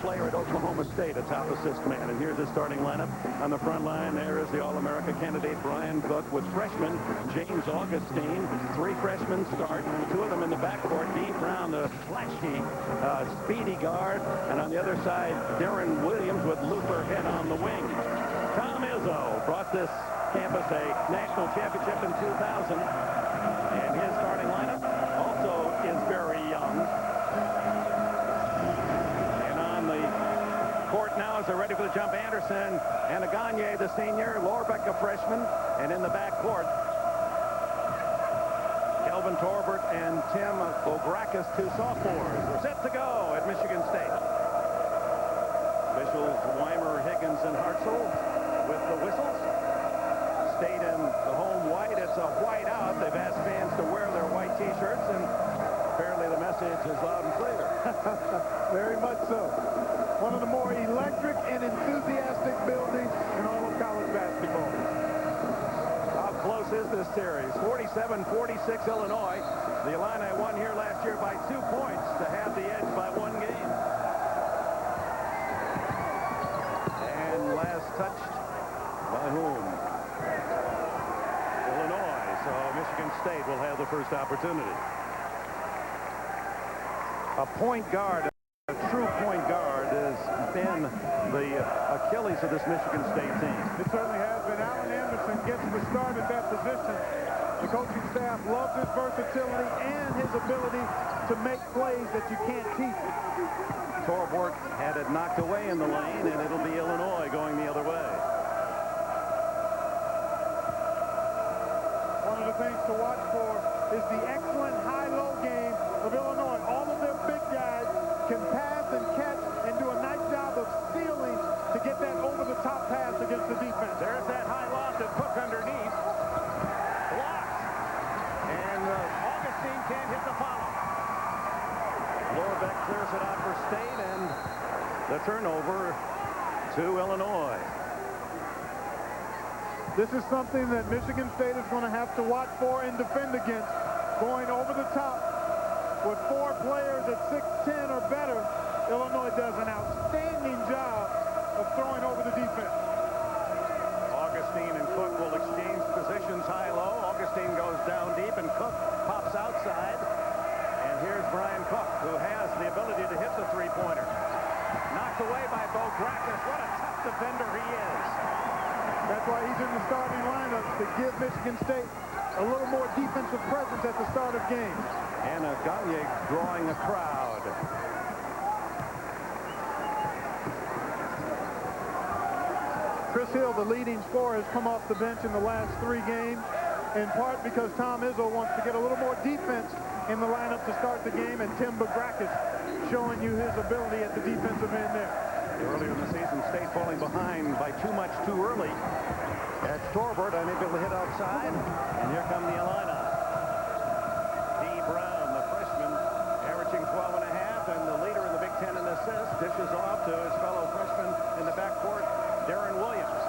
player at Oklahoma State, a top assist man. And here's his starting lineup. On the front line, there is the All-America candidate Brian Cook with freshman James Augustine. 3 freshmen start, 2 of them in the backcourt. Dee Brown, the flashy, speedy guard. And on the other side, Darren Williams with Luther Head on the wing. Tom Izzo brought this campus a national championship in 2000. And his starting lineup also is very young. And on the court now as they're ready for the jump, Anderson and Gagne, the senior, Lorbeck, a freshman, and in the backcourt, Kelvin Torbert and Tim Bograkis, 2 sophomores. We're set to go at Michigan State. Officials Weimer, Higgins, and Hartzell with the whistles. State in the home white. It's a white out. They've asked fans to wear their white T-shirts, and apparently the message is loud and clear. Very much so. One of the more electric and enthusiastic buildings in all of college basketball. How close is this series? 47-46 Illinois. The Illini won here last year by 2 points to have the edge by 1 game. And last touched by whom? Illinois. So Michigan State will have the first opportunity. A point guard, a true point guard, has been the Achilles of this Michigan State team. It certainly has been. Allen Anderson gets the start at that position. The coaching staff loves his versatility and his ability to make plays that you can't teach. Torbert had it knocked away in the lane, and it'll be Illinois going the other way. One of the things to watch for is the excellent high-low game of Illinois. All of their big guys can pass and catch and do a nice job of stealing to get that over-the-top pass against the defense. There's that high loft of Cook underneath. Blocked. And Augustine can't hit the follow. Lorbeck clears it out for State, and the turnover to Illinois. This is something that Michigan State is going to have to watch for and defend against. Going over the top with 4 players at 6'10" or better, Illinois does an outstanding job of throwing over the defense. Augustine and Cook will exchange positions high-low. Augustine goes down deep, and Cook pops outside. And here's Brian Cook, who has the ability to hit the 3-pointer. Knocked away by Bograkis. What a tough defender he is. That's why he's in the starting lineup, to give Michigan State a little more defensive presence at the start of games. And Gagne drawing a crowd. Chris Hill, the leading scorer, has come off the bench in the last 3 games, in part because Tom Izzo wants to get a little more defense in the lineup to start the game, and Tim Bograkis showing you his ability at the defensive end there. Earlier in the season, State falling behind by too much too early. That's Torbert unable to hit outside, and here come the Illini. Dee Brown, the freshman, averaging 12.5, and the leader in the Big Ten in assists, dishes off to his fellow freshman in the backcourt, Darren Williams.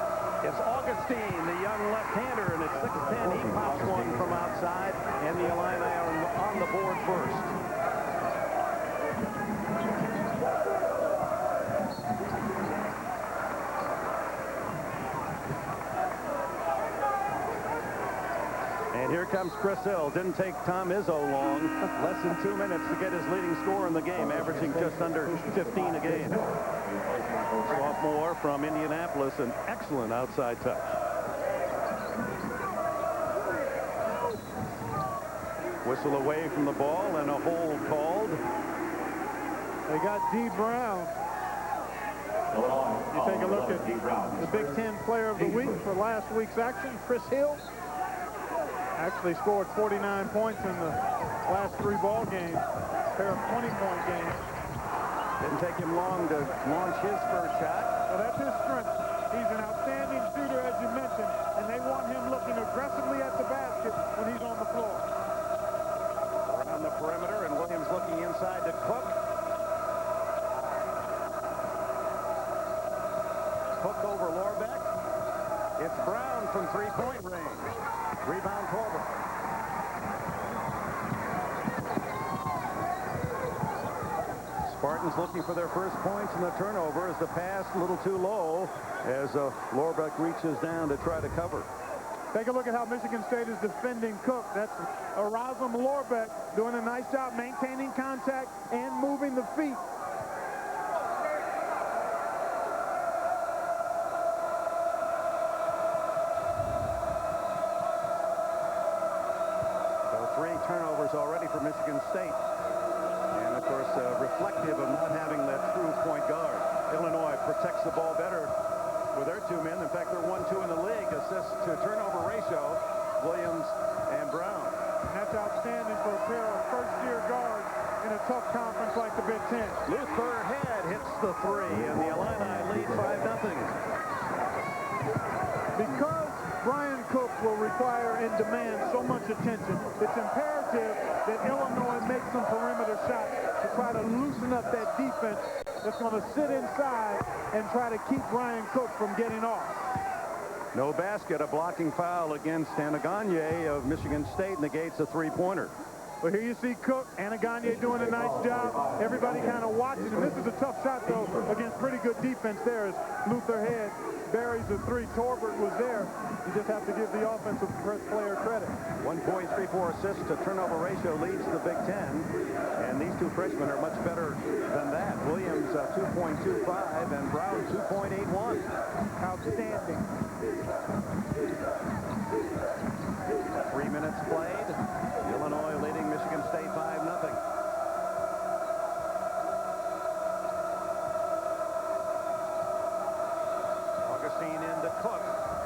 It's Augustine, the young left-hander, and at 6'10", he pops one from outside, and the Illini are on the board first. And here comes Chris Hill. Didn't take Tom Izzo long. Less than 2 minutes to get his leading score in the game, averaging just under 15 a game. Sophomore from Indianapolis, an excellent outside touch. Whistle away from the ball and a hold called. They got Dee Brown. You take a look at the Big Ten Player of the Week for last week's action, Chris Hill. Actually scored 49 points in the last 3 ball games, a pair of 20-point games. Didn't take him long to launch his first shot. Well, that's his strength. He's an outstanding shooter, as you mentioned, and they want him looking aggressively at the basket when he's on the floor. Around the perimeter, and Williams looking inside to Cook. Cook over Lorbeck. It's Brown from 3-point range. Rebound Torbert. Spartans looking for their first points, and the turnover is the pass a little too low as Lorbeck reaches down to try to cover. Take a look at how Michigan State is defending Cook. That's Erasmus Lorbeck doing a nice job maintaining contact and moving the feet. So 3 turnovers already for Michigan State. And, of course, reflective of not having that true point guard. Illinois protects the ball better with their 2 men. In fact, they're 1-2 in the league. Assist to turnover ratio, Williams and Brown. And that's outstanding for a pair of first-year guards in a tough conference like the Big Ten. Luther Head hits the 3, and the Illini lead 5-0. Because Brian Cook will require and demand so much attention, it's imperative that Illinois make some perimeter shots to try to loosen up that defense that's going to sit inside and try to keep Brian Cook from getting off. No basket, a blocking foul against Anaganye of Michigan State negates a 3-pointer. But here you see Cook, Anaganye doing a nice job. Everybody kind of watching him. This is a tough shot, though, against pretty good defense there as Luther Head buries the 3. Torbert was there. You just have to give the offensive player credit. 1.34 assists to turnover ratio leads the Big Ten. And these 2 freshmen are much better than that. Williams 2.25 and Brown 2.81. Outstanding. 3 minutes played. Illinois leading Michigan State 5-0. Augustine into Cook.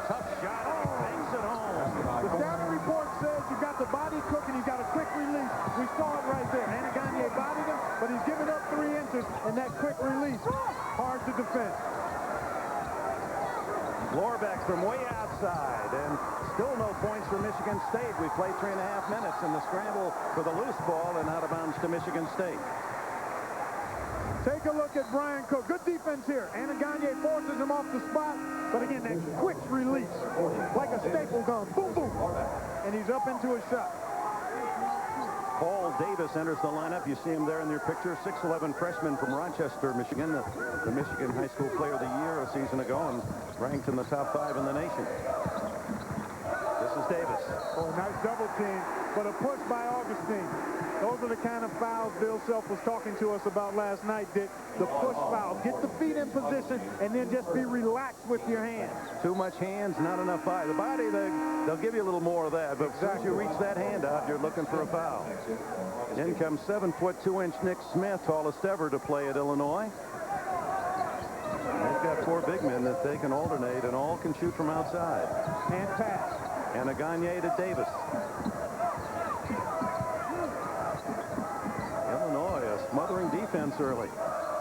Tough shot. Banks it home. The scouting report says you've got the body Cook and you've got a quick release. We saw it right there. Anaganye bodied him, but he's giving up 3 inches, and that quick release, hard to defend. Lorbeck from way outside, and still no points for Michigan State. We played 3.5 minutes in the scramble for the loose ball and out of bounds to Michigan State. Take a look at Brian Cook. Good defense here. Anaganye forces him off the spot, but again, that quick release, like a staple gun. Boom, boom. And he's up into a shot. Paul Davis enters the lineup. You see him there in your picture. 6'11" freshman from Rochester, Michigan. The Michigan High School Player of the Year a season ago and ranked in the top 5 in the nation. This is Davis. Oh, nice double team, but a push by Augustine. Those are the kind of fouls Bill Self was talking to us about last night, Dick. The push fouls. Get the feet in position and then just be relaxed with your hands. Too much hands, not enough body. The body, they'll give you a little more of that, but as soon as you reach that hand out, you're looking for a foul. In comes 7'2" Nick Smith, tallest ever to play at Illinois. They've got 4 big men that they can alternate and all can shoot from outside. And pass. Anaganye to Davis. Illinois, a smothering defense early.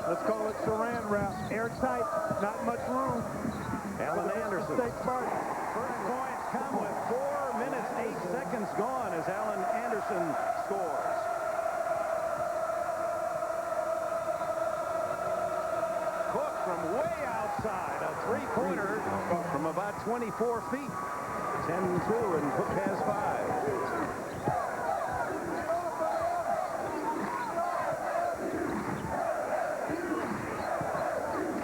Let's call it Saran wrap. Airtight, not much room. Alan Anderson. State Spartans. First points come with 4 minutes, 8 seconds gone as Alan Anderson scores. Cook from way outside, a 3-pointer from about 24 feet. 10-2, and Cook has 5.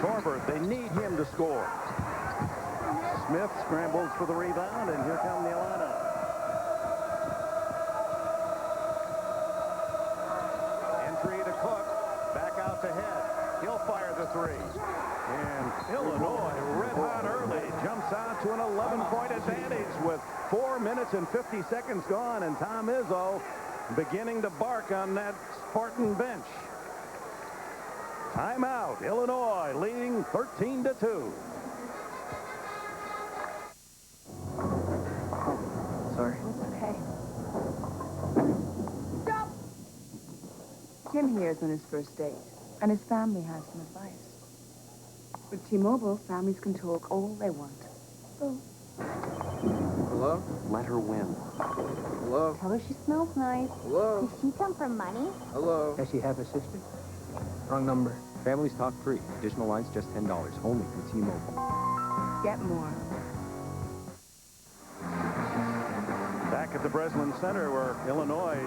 Torbert, they need him to score. Smith scrambles for the rebound, and here come the Illini. Entry to Cook, back out to Head. He'll fire the 3. And Illinois, red hot early, jumps out to an 11-point advantage with 4 minutes and 50 seconds gone, and Tom Izzo beginning to bark on that Spartan bench. Timeout. Illinois leading 13-2. Sorry. It's okay. Stop! Jim here is on his first date, and his family has some advice. With T-Mobile, families can talk all they want. So, Hello? Let her win. Hello? Tell her she smells nice. Hello? Does she come from money? Hello? Does she have a sister? Wrong number. Families talk free. Additional lines just $10. Only from T-Mobile. get more. Back at the Breslin Center where Illinois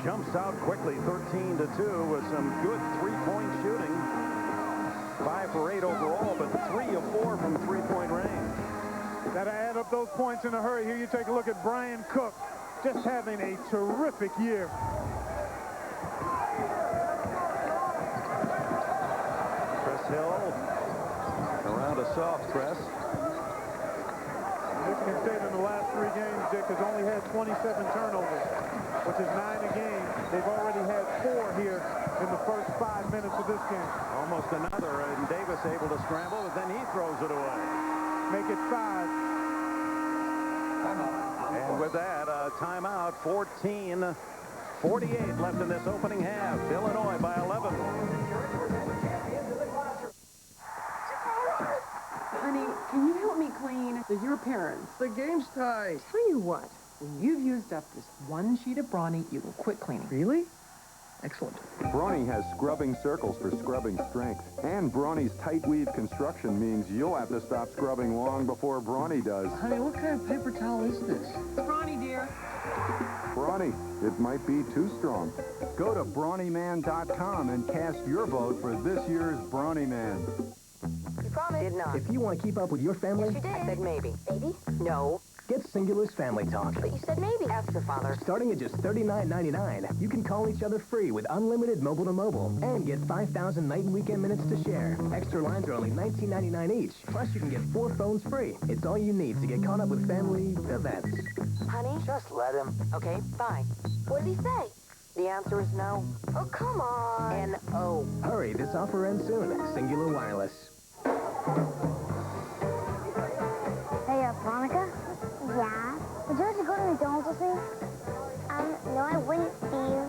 jumps out quickly, 13-2, with some good three-point shooting. 5 for 8 overall, but 3 of 4 from three-point range. Got to add up those points in a hurry. Here you take a look at Brian Cook, just having a terrific year. Chris Hill around a soft press. Michigan State in the last 3 games, Dick, has only had 27 turnovers, which is 9 a game. They've already had 4 here in the first 5 minutes of this game. Almost another, and Davis able to scramble, but then he throws it away. Make it 5. And with that, a timeout, 14-48 left in this opening half. Illinois by 11. Honey, can you help me clean? They're your parents. The game's tied. Tell you what, when you've used up this one sheet of brawny, you can quit cleaning. Really? Excellent. Brawny has scrubbing circles for scrubbing strength. And Brawny's tight weave construction means you'll have to stop scrubbing long before Brawny does. Honey, what kind of paper towel is this? Brawny, dear. Brawny, it might be too strong. Go to BrawnyMan.com and cast your vote for this year's Brawny Man. You promised. Did not. If you want to keep up with your family, Yes, you did. I said maybe. Baby? No. Get Singular's Family Talk. But you said maybe. Ask your father. Starting at just $39.99, you can call each other free with unlimited mobile-to-mobile and get 5,000 night and weekend minutes to share. Extra lines are only $19.99 each. Plus, you can get 4 phones free. It's all you need to get caught up with family events. Honey? Just let him. Okay, fine. What did he say? The answer is no. Oh, come on. N-O. Hurry, this offer ends soon. Singular Wireless. Hey, Veronica? Yeah? Would you like to go to McDonald's with me? No, I wouldn't, Steve.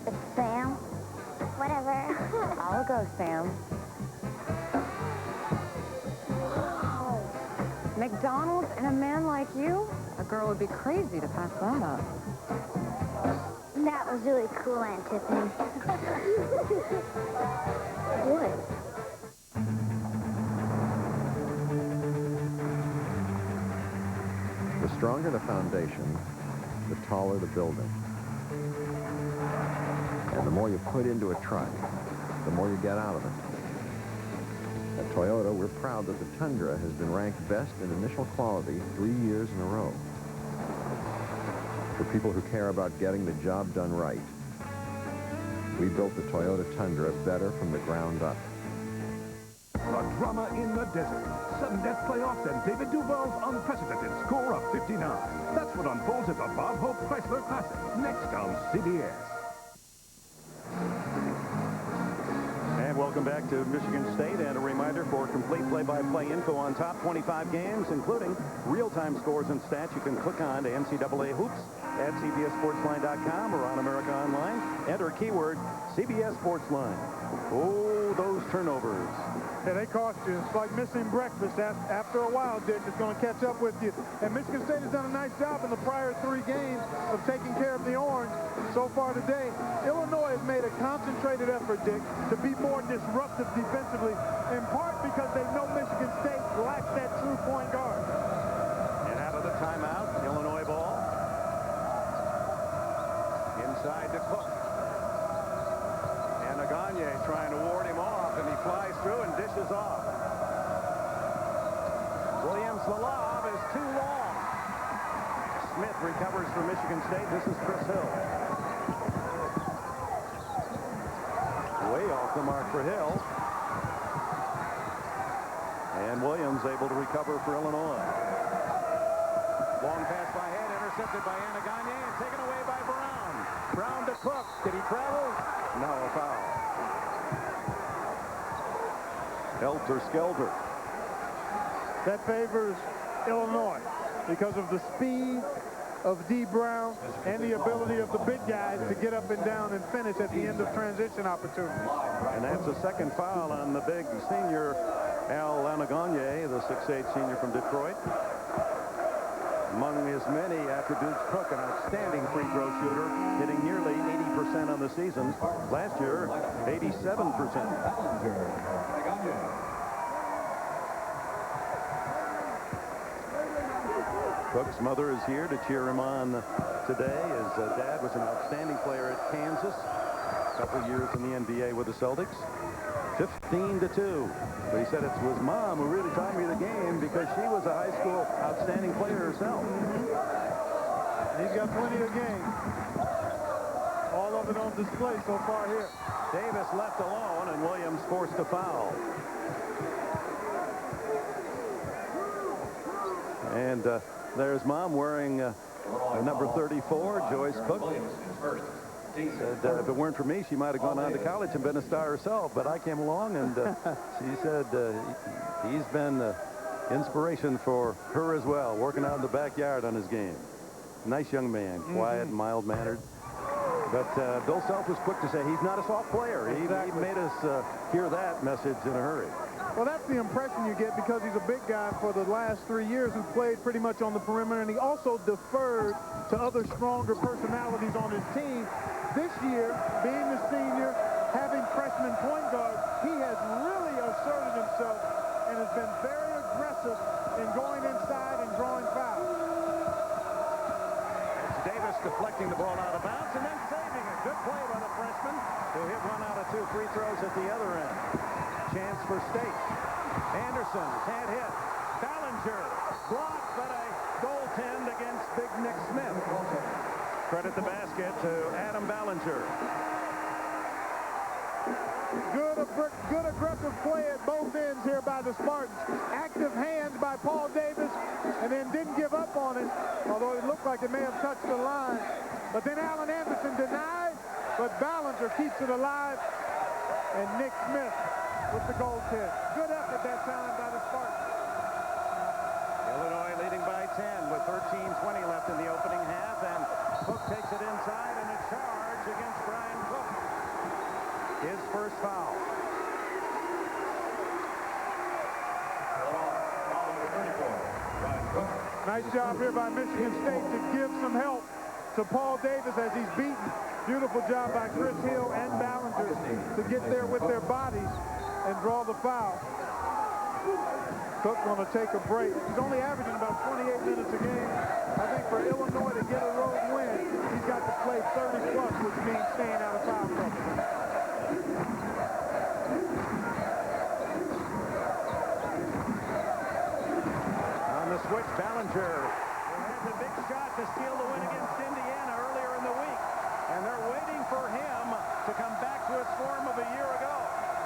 It's Sam. Whatever. I'll go, Sam. Wow. McDonald's and a man like you? A girl would be crazy to pass that up. That was really cool, Aunt Tiffany. What? The stronger the foundation, the taller the building. And the more you put into a truck, the more you get out of it. At Toyota, we're proud that the Tundra has been ranked best in initial quality 3 years in a row. For people who care about getting the job done right, we built the Toyota Tundra better from the ground up. The drama in the desert. Sudden death playoffs and David Duval's unprecedented score of 59. That's what unfolds at the Bob Hope Chrysler Classic. Next on CBS. And welcome back to Michigan State. And a reminder for complete play-by-play info on top 25 games, including real-time scores and stats. You can click on to NCAA Hoops at CBSSportsLine.com or on America Online. Enter keyword CBS Sportsline. Oh, those turnovers. Yeah, they cost you. It's like missing breakfast. After a while, Dick, it's going to catch up with you. And Michigan State has done a nice job in the prior 3 games of taking care of the Orange so far today. Illinois has made a concentrated effort, Dick, to be more disruptive defensively, in part because they know Michigan State lacks that true point guard. And out of the timeout, Illinois ball. Inside to Cook. And Gagne trying to ward him off, and he flies through and dishes off. Williams, the lob is too long. Smith recovers for Michigan State. This is Chris Hill. Way off the mark for Hill. And Williams able to recover for Illinois. Long pass by head, intercepted by Gagne, and taken away by Brown. Brown to Cook. Did he travel? No, a foul. Helter-skelter. That favors Illinois because of the speed of D. Brown and the ability of the big guys to get up and down and finish at the end of transition opportunities. And that's the second foul on the big senior Al Gagne, the 6'8" senior from Detroit. Among his many attributes, Cook, an outstanding free throw shooter, hitting nearly 80% on the season. Last year, 87%. Cook's mother is here to cheer him on today. His dad was an outstanding player at Kansas. A couple years in the NBA with the Celtics. 15-2. But he said it was Mom who really taught me the game because she was a high school outstanding player herself. He's got plenty of game. All of it on display so far here. Davis left alone, and Williams forced a foul. And there's Mom wearing number 34, Joyce Cook. Said, if it weren't for me, she might have gone on to college and been a star herself. But I came along, and she said he's been inspiration for her as well, working out in the backyard on his game. Nice young man, quiet, mild-mannered. But Bill Self was quick to say he's not a soft player. He made us hear that message in a hurry. Well, that's the impression you get because he's a big guy for the last 3 years who played pretty much on the perimeter, and he also deferred to other stronger personalities on his team. This year, being the senior, having freshman point guard, he has really asserted himself and has been very aggressive in going inside and drawing fouls. It's Davis deflecting the ball out of bounds and then saving it. Good play by the freshman who hit 1 out of 2 free throws at the other end. Chance for State. Anderson can't hit. Ballinger blocked, but a goaltend against Big Nick Smith. Credit the basket to Adam Ballinger. Good aggressive play at both ends here by the Spartans. Active hands by Paul Davis, and then didn't give up on it, although it looked like it may have touched the line. But then Allen Anderson denied, but Ballinger keeps it alive, and Nick Smith with the goaltend. Good effort that time by the Spartans. Illinois leading by 10 with 13:20 left in the opening half, and Cook takes it inside, and a charge against Brian Cook. His first foul. Nice job here by Michigan State to give some help to Paul Davis as he's beaten. Beautiful job by Chris Hill and Ballinger to get there with their bodies and draw the foul. Cook going to take a break. He's only averaging about 28 minutes a game. I think for Illinois to get a road win, he's got to play 30 plus, which means staying out of foul trouble. On the switch, Ballinger, who had the big shot to steal the win against Indiana earlier in the week. And they're waiting for him to come back to his form of a year ago.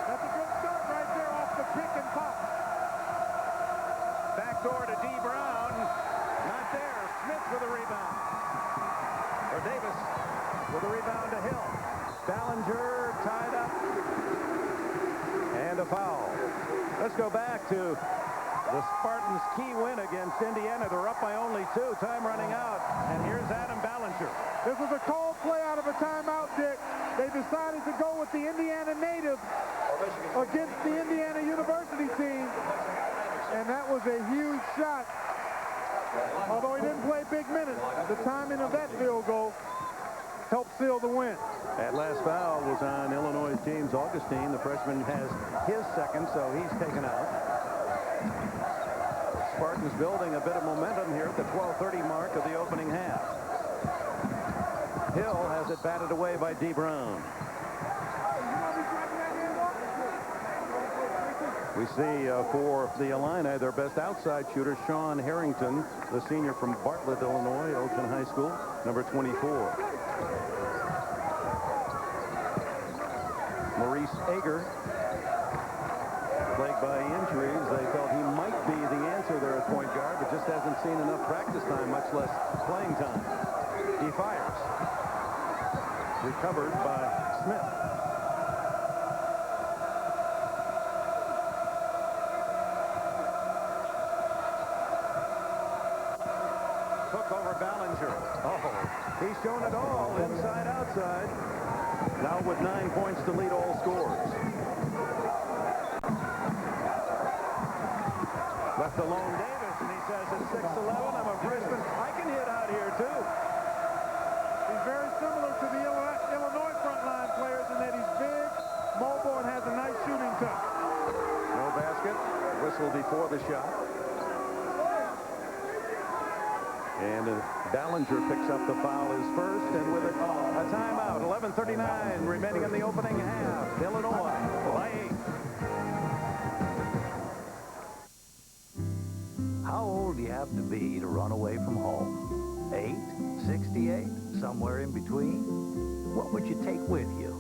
That's a good start right there off the pick and pop. Backdoor to D. Brown. Not there. Smith with a rebound. Or Davis with a rebound to Hill. Ballinger tied up. And a foul. Let's go back to the Spartans' key win against Indiana. They're up by only 2. Time running out. And here's Adam Ballinger. This was a cold play out of a timeout, Dick. They decided to go with the Indiana native against the Indiana University team. And that was a huge shot. Although he didn't play big minutes, the timing of that field goal helped seal the win. That last foul was on Illinois' James Augustine. The freshman has his second, so he's taken out. Spartans building a bit of momentum here at the 12:30 mark of the opening half. Hill has it batted away by D. Brown. We see for the Illini, their best outside shooter, Sean Harrington, the senior from Bartlett, Illinois, Oakland High School, number 24. Maurice Ager, plagued by injuries. They felt he might be the answer there at point guard, but just hasn't seen enough practice time, much less playing time. He fires. Recovered by Smith. Cook over Ballinger. Oh, he's shown it all, inside, outside. Now with 9 points to lead all scores. Left alone Davis, and he says at 6'11", I'm a freshman. I can hit out here, too. He's very similar to the Illinois frontline players in that he's big, mobile, and has a nice shooting touch. No basket. Whistle before the shot. And Ballinger picks up the foul his first, and with a timeout, 11:39 remaining in the opening half. Illinois by 8. How old do you have to be to run away from home? 8? 68? Somewhere in between? What would you take with you?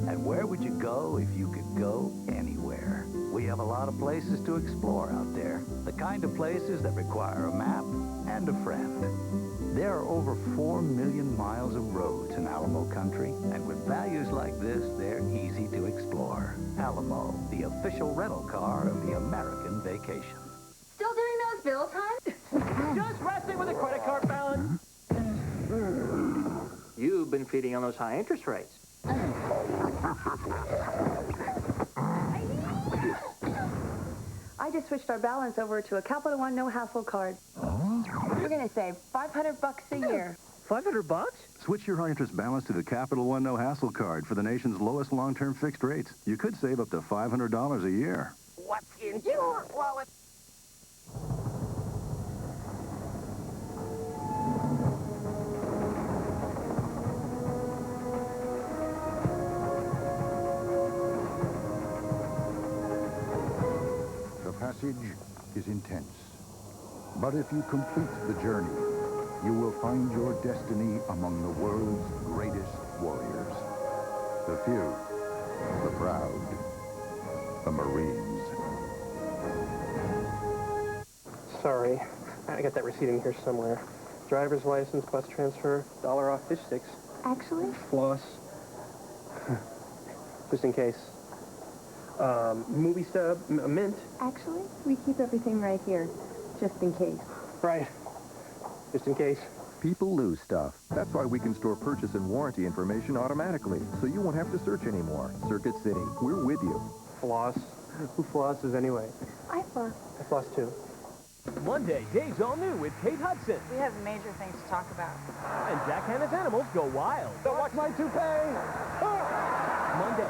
And where would you go if you could go anywhere? We have a lot of places to explore out there. The kind of places that require a map and a friend. There are over 4 million miles of roads in Alamo country, and with values like this, they're easy to explore. Alamo, the official rental car of the American vacation. Still doing those bills, hon? Just resting with a credit card balance. You've been feeding on those high interest rates. I just switched our balance over to a Capital One no-hassle card. We're going to save $500 a year. $500? Switch your high-interest balance to the Capital One no-hassle card for the nation's lowest long-term fixed rates. You could save up to $500 a year. What's in your wallet? The passage is intense. But if you complete the journey, you will find your destiny among the world's greatest warriors. The few, the proud, the Marines. Sorry, I got that receipt in here somewhere. Driver's license, bus transfer, $1 off fish sticks. Actually? Floss. Just in case. Movie stub, a mint. Actually, we keep everything right here, just in case. Right. Just in case. People lose stuff. That's why we can store purchase and warranty information automatically, so you won't have to search anymore. Circuit City, we're with you. Floss. Who flosses anyway? I floss. I floss too. Monday, Dave's all new with Kate Hudson. We have major things to talk about. And Jack Hanna's animals go wild. Don't watch my toupee! Monday.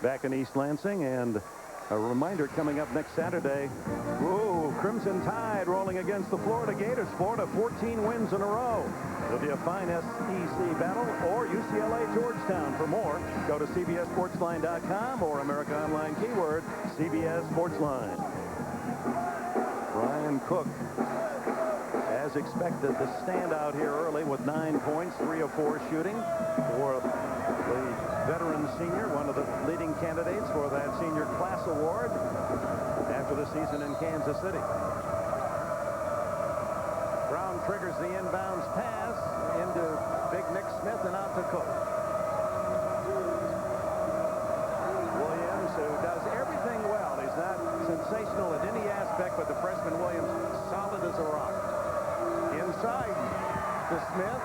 Back in East Lansing, and a reminder coming up next Saturday. Whoa, Crimson Tide rolling against the Florida Gators. Florida 14 wins in a row. It'll be a fine SEC battle, or UCLA Georgetown. For more, go to CBSSportsline.com or America Online keyword CBS Sportsline. Brian Cook, as expected, the standout here early with 9 points, 3 of 4 shooting for the veteran senior, one of the leading candidates for that senior class award after the season in Kansas City. Brown triggers the inbounds pass into Big Nick Smith and out to Cook. Williams, who does everything well. He's not sensational at any aspect, but the freshman Williams solid as a rock. Inside to Smith.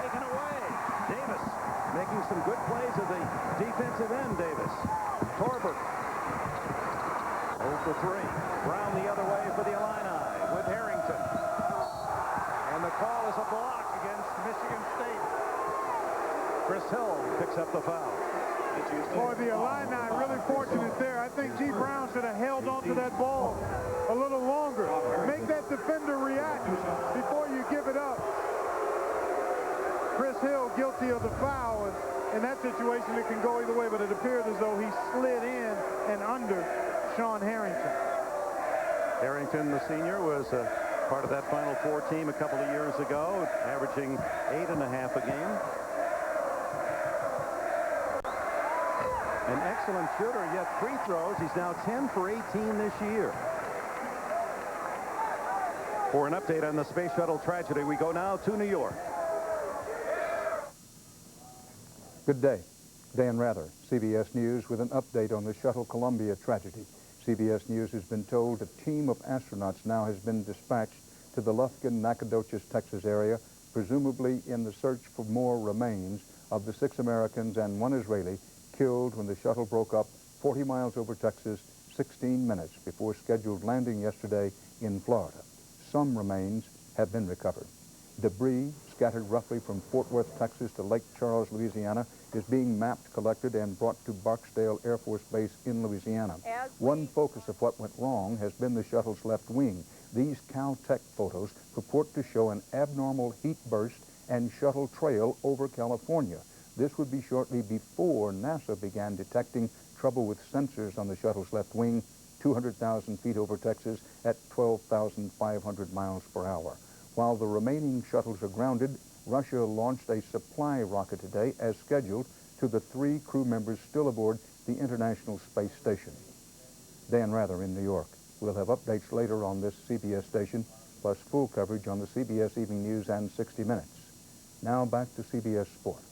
Taken away. Davis making some good plays at the defensive end, Davis. Torbert. 0 for 3. Brown the other way for the Illini with Harrington. And the call is a block against Michigan State. Chris Hill picks up the foul. Boy, the Illini really fortunate there. I think G. Brown should have held onto that ball a little longer. Make that defender react before you give it up. Chris Hill guilty of the foul. In that situation, it can go either way, but it appeared as though he slid in and under Sean Harrington. Harrington, the senior, was part of that Final Four team a couple of years ago, averaging 8.5 a game. An excellent shooter, yet free throws. He's now 10 for 18 this year. For an update on the Space Shuttle tragedy, we go now to New York. Good day. Dan Rather, CBS News, with an update on the Shuttle Columbia tragedy. CBS News has been told a team of astronauts now has been dispatched to the Lufkin, Nacogdoches, Texas area, presumably in the search for more remains of the 6 Americans and 1 Israeli killed when the shuttle broke up 40 miles over Texas 16 minutes before scheduled landing yesterday in Florida. Some remains have been recovered. Debris, scattered roughly from Fort Worth, Texas to Lake Charles, Louisiana, is being mapped, collected, and brought to Barksdale Air Force Base in Louisiana. One focus of what went wrong has been the shuttle's left wing. These Caltech photos purport to show an abnormal heat burst and shuttle trail over California. This would be shortly before NASA began detecting trouble with sensors on the shuttle's left wing, 200,000 feet over Texas at 12,500 miles per hour. While the remaining shuttles are grounded, Russia launched a supply rocket today, as scheduled, to the 3 crew members still aboard the International Space Station. Dan Rather in New York. We'll have updates later on this CBS station, plus full coverage on the CBS Evening News and 60 Minutes. Now back to CBS Sports.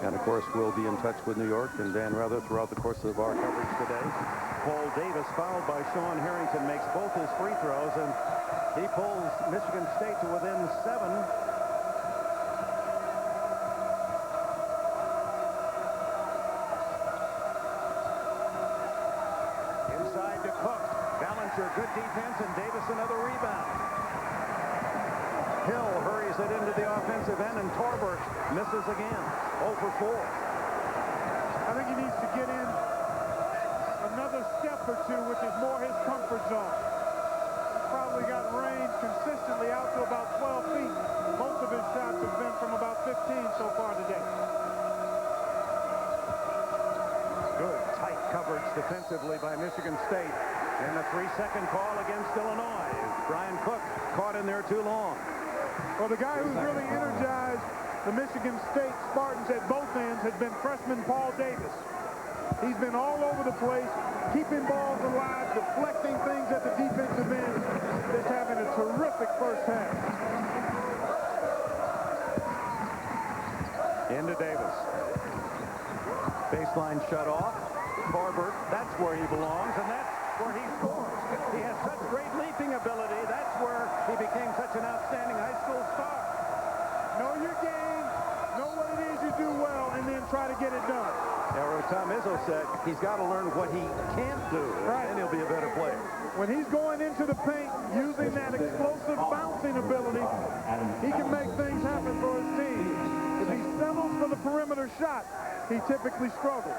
And, of course, we'll be in touch with New York and Dan Rather throughout the course of our coverage today. Paul Davis, fouled by Sean Harrington, makes both his free throws, and he pulls Michigan State to within 7. Inside to Cook. Ballinger, good defense, and Davis another rebound. Hill hurries it into the offensive end, and Torbert misses again. 0 for 4. I think he needs to get in another step or two, which is more his comfort zone. He's probably got range consistently out to about 12 feet. Most of his shots have been from about 15 so far today. Good tight coverage defensively by Michigan State. And a 3-second call against Illinois. Brian Cook caught in there too long. Well, the guy who's really energized the Michigan State Spartans at both ends has been freshman Paul Davis. He's been all over the place, keeping balls alive, deflecting things at the defensive end, just having a terrific first half. Into Davis. Baseline shut off. Torbert, that's where he belongs, and that's where he scores. He has such great leaping ability. That's where he became such an outstanding high school star. Know your game, know what it is you do well, and then try to get it done. Yeah, or as Tom Izzo said, he's got to learn what he can't do, right, and he'll be a better player. When he's going into the paint, using that explosive bouncing ability, he can make things happen for his team. If he settles for the perimeter shot, he typically struggles.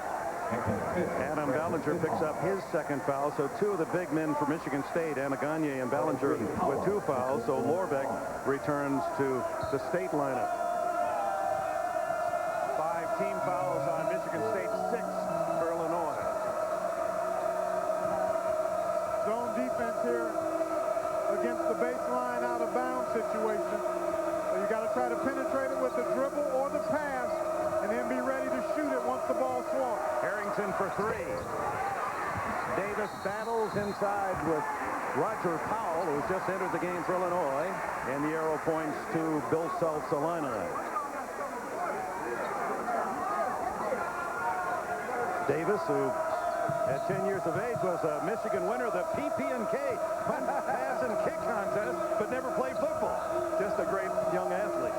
Adam Ballinger picks up his second foul, so 2 of the big men for Michigan State, Anaganye and Ballinger, with 2 fouls, so Lorbeck returns to the state lineup. 5 team fouls on Michigan State, 6 for Illinois. Zone defense here against the baseline out of bounds situation. So you got to try to penetrate it with the dribble or the pass, and then be ready to shoot it once the ball swung. Harrington for 3. Davis battles inside with Roger Powell, who's just entered the game for Illinois, and the arrow points to Bill Self's Illini. Davis, who at 10 years of age was a Michigan winner of the PP&K punt, pass, and kick contest, but never played football. Just a great young athlete.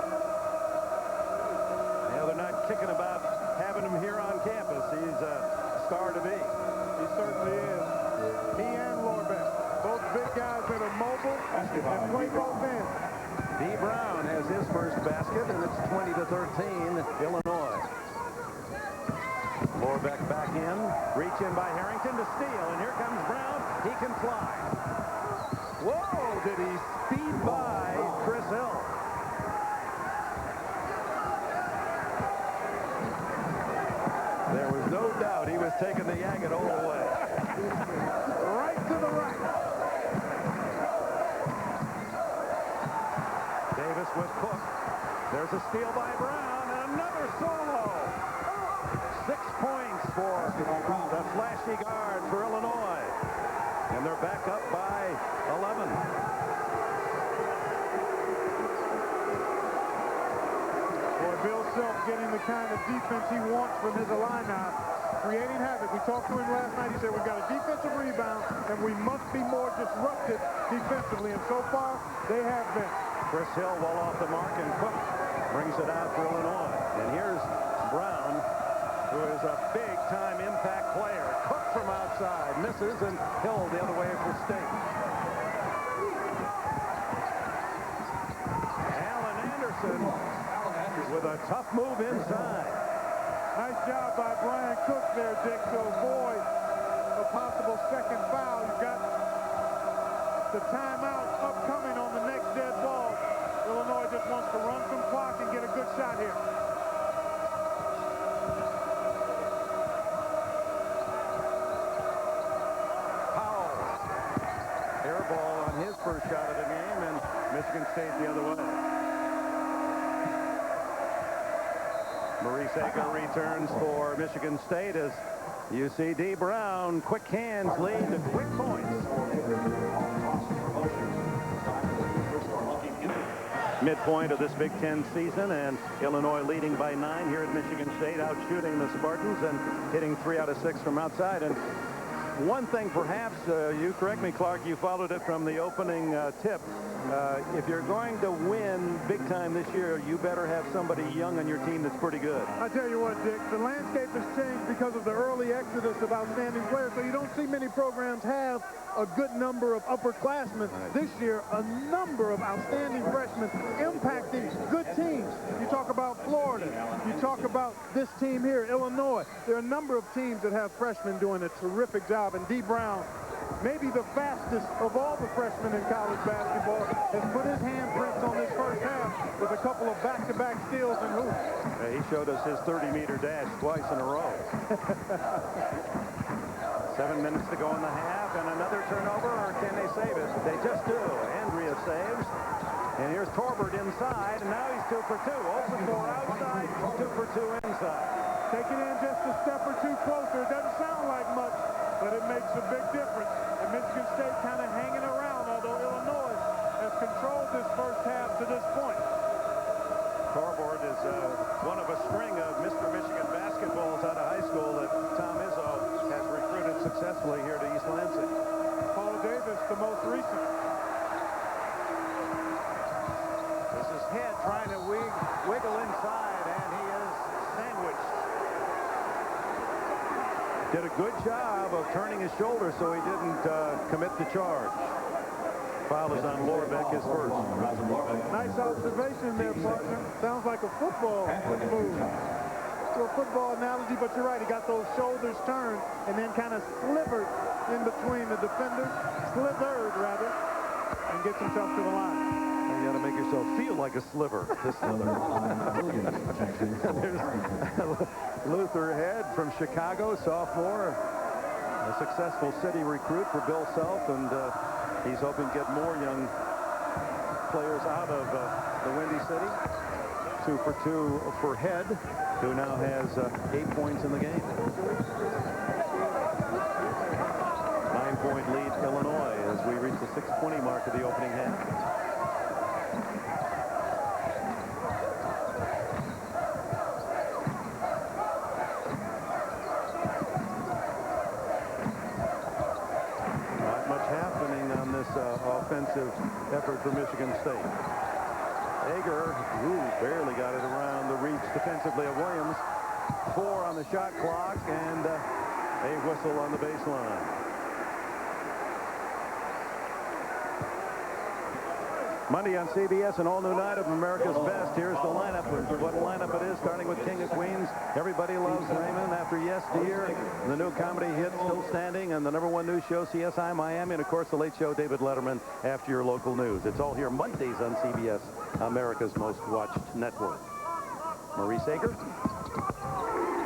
They're not kicking about having him here on campus. He's a star to be. He certainly is. He and Lorbeck, both big guys that are mobile and play both ends. D. Brown has his first basket, and it's 20-13, Illinois. Lorbeck back in, reach in by Harrington to steal, and here comes Brown. He can fly. Whoa, did he speed by Chris Hill? There was no doubt he was taking the Agate all the way. Right to the right. Davis with Cook. There's a steal by Brown, and another solo. 6 points for the flashy guard for Illinois. And they're back up by 11. Bill Self getting the kind of defense he wants from his Illini, creating havoc. We talked to him last night. He said, we've got a defensive rebound, and we must be more disruptive defensively. And so far, they have been. Chris Hill well off the mark, and Cook brings it out for Illinois. And here's Brown, who is a big-time impact player. Cook from outside misses, and Hill the other way for State. Breslin with a tough move inside. Nice job by Brian Cook there, Dick, to avoid a possible second foul. You've got the timeout upcoming on the next dead ball. Illinois just wants to run some clock and get a good shot here. Air ball on his first shot of the game, and Michigan State the other way. Maurice Ager returns for Michigan State as you see D. Brown, quick hands lead to quick points. Midpoint of this Big Ten season, and Illinois leading by 9 here at Michigan State, out shooting the Spartans and hitting 3 out of 6 from outside. And one thing, perhaps, you correct me, Clark, you followed it from the opening tip. If you're going to win big time this year, you better have somebody young on your team that's pretty good. I tell you what, Dick, the landscape has changed because of the early exodus of outstanding players, so you don't see many programs have a good number of upperclassmen. Right. This year, a number of outstanding freshmen impacting good teams. You talk about Florida. You talk about this team here, Illinois. There are a number of teams that have freshmen doing a terrific job, and D. Brown, maybe the fastest of all the freshmen in college basketball, has put his handprints on this first half with a couple of back-to-back steals and hoops. He showed us his 30-meter dash twice in a row. 7 minutes to go in the half, and another turnover, or can they save it? They just do. Andrea saves. And here's Torbert inside, and now he's 2 for 2. Open for outside, 2 for 2 inside. Take it in just a step or two closer. It doesn't sound like much, but it makes a big difference. And Michigan State kind of hanging around, although Illinois has controlled this first half to this point. Torbert is one of a string of Mr. Michigan basketballs out of high school that Tom Izzo has recruited successfully here to East Lansing. Paul Davis, the most recent. This is Head trying to wiggle inside, and he is sandwiched. Did a good job of turning his shoulder so he didn't commit the charge. Foul is on Lorbeck, his first. Nice observation there, partner. Sounds like a football move. To a football analogy, but you're right. He got those shoulders turned and then kind of slivered in between the defenders, slithered rather, and gets himself to the line. You got to make yourself feel like a sliver. There's Luther Head from Chicago, sophomore, a successful city recruit for Bill Self, and he's hoping to get more young players out of the Windy City. 2 for 2 for Head, who now has 8 points in the game. 9-point lead Illinois as we reach the 6:20 mark of the opening half. Not much happening on this offensive effort for Michigan State. Ager, who barely got it around the reach defensively of Williams. 4 on the shot clock, and a whistle on the baseline. Monday on CBS, an all-new night of America's Best. Here's the lineup. What a lineup it is, starting with King of Queens. Everybody Loves Raymond after Yes Dear. The new comedy hit Still Standing, and the #1 news show, CSI Miami, and of course the Late Show, David Letterman, after your local news. It's all here Mondays on CBS, America's most watched network. Maurice Ager.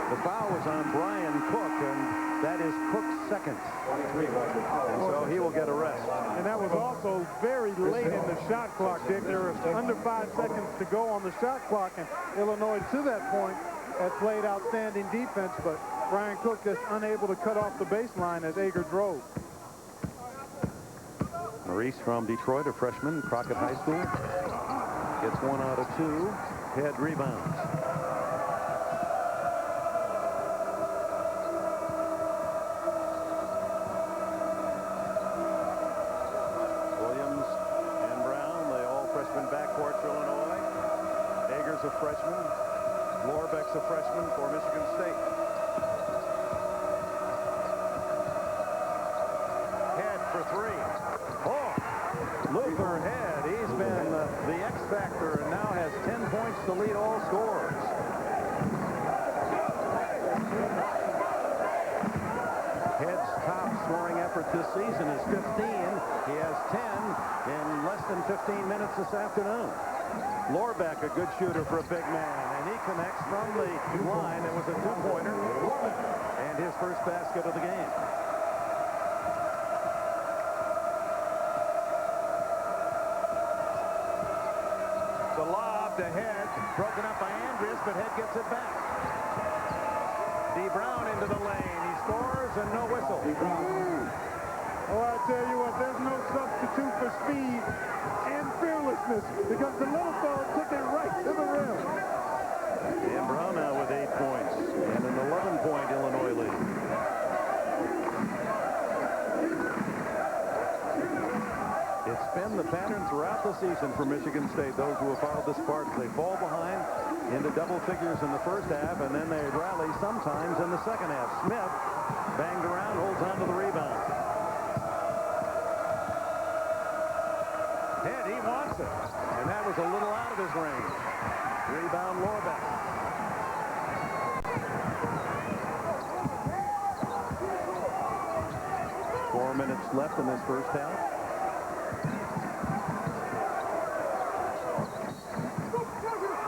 The foul was on Brian Cook, and that is Cook's second. And so he will get a rest. And that was also very late in the shot clock, Dick. There were under 5 seconds to go on the shot clock, and Illinois, to that point, had played outstanding defense, but Brian Cook just unable to cut off the baseline as Ager drove. Maurice from Detroit, a freshman, Crockett High School, gets 1 out of 2. Head rebounds. A freshman. Lorbeck's a freshman for Michigan State. Head for 3. Oh, Luther Head. He's been the X factor and now has 10 points to lead all scorers. Head's top scoring effort this season is 15. He has 10 in less than 15 minutes this afternoon. Lorbeck, a good shooter for a big man, and he connects from the line. It was a two-pointer, and his first basket of the game. The lob to Head, broken up by Andreas, but Head gets it back. D. Brown into the lane. He scores and no whistle. Oh, I tell you what, there's no substitute for speed and fearlessness because the little fellow took it right to the rim. And Brown now with 8 points and an 11-point Illinois lead. It's been the pattern throughout the season for Michigan State. Those who have followed the Spartans, they fall behind into double figures in the first half, and then they rally sometimes in the second half. Smith banged around, holds on to the rebound. Head, he wants it, and that was a little out of his range. Rebound, Lorbeck. Four minutes left in this first half.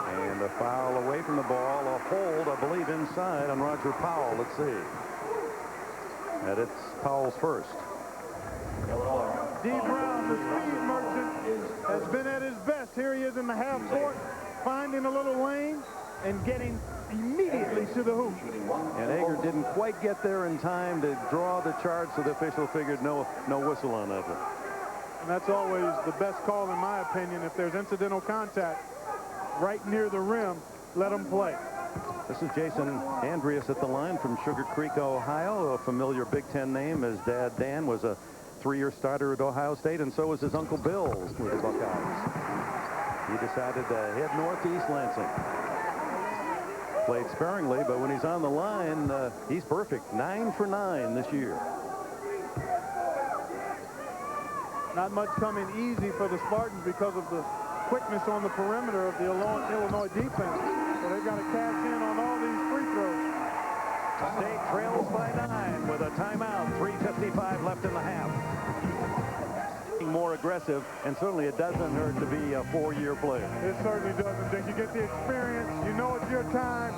And a foul away from the ball, a hold, I believe, inside on Roger Powell. Let's see. And it's Powell's first. D. Brown, the speed merchant, has been at his best. Here he is in the half court, finding a little lane and getting immediately to the hoop. And Ager didn't quite get there in time to draw the charge, so the official figured no whistle on that one. And that's always the best call, in my opinion. If there's incidental contact right near the rim, let them play. This is Jason Andreas at the line from Sugar Creek, Ohio, a familiar Big Ten name. His dad, Dan, was a 3-year starter at Ohio State, and so was his Uncle Bill with the Buckeyes. He decided to head northeast Lansing. Played sparingly, but when he's on the line, he's perfect. 9 for 9 this year. Not much coming easy for the Spartans because of the quickness on the perimeter of the Illinois defense. So they've got to cash in on all these free throws. State trails by 9 with a timeout. 3:55 left in the half. More aggressive, and certainly it doesn't hurt to be a 4-year player. It certainly doesn't, Dick. You get the experience. You know it's your time.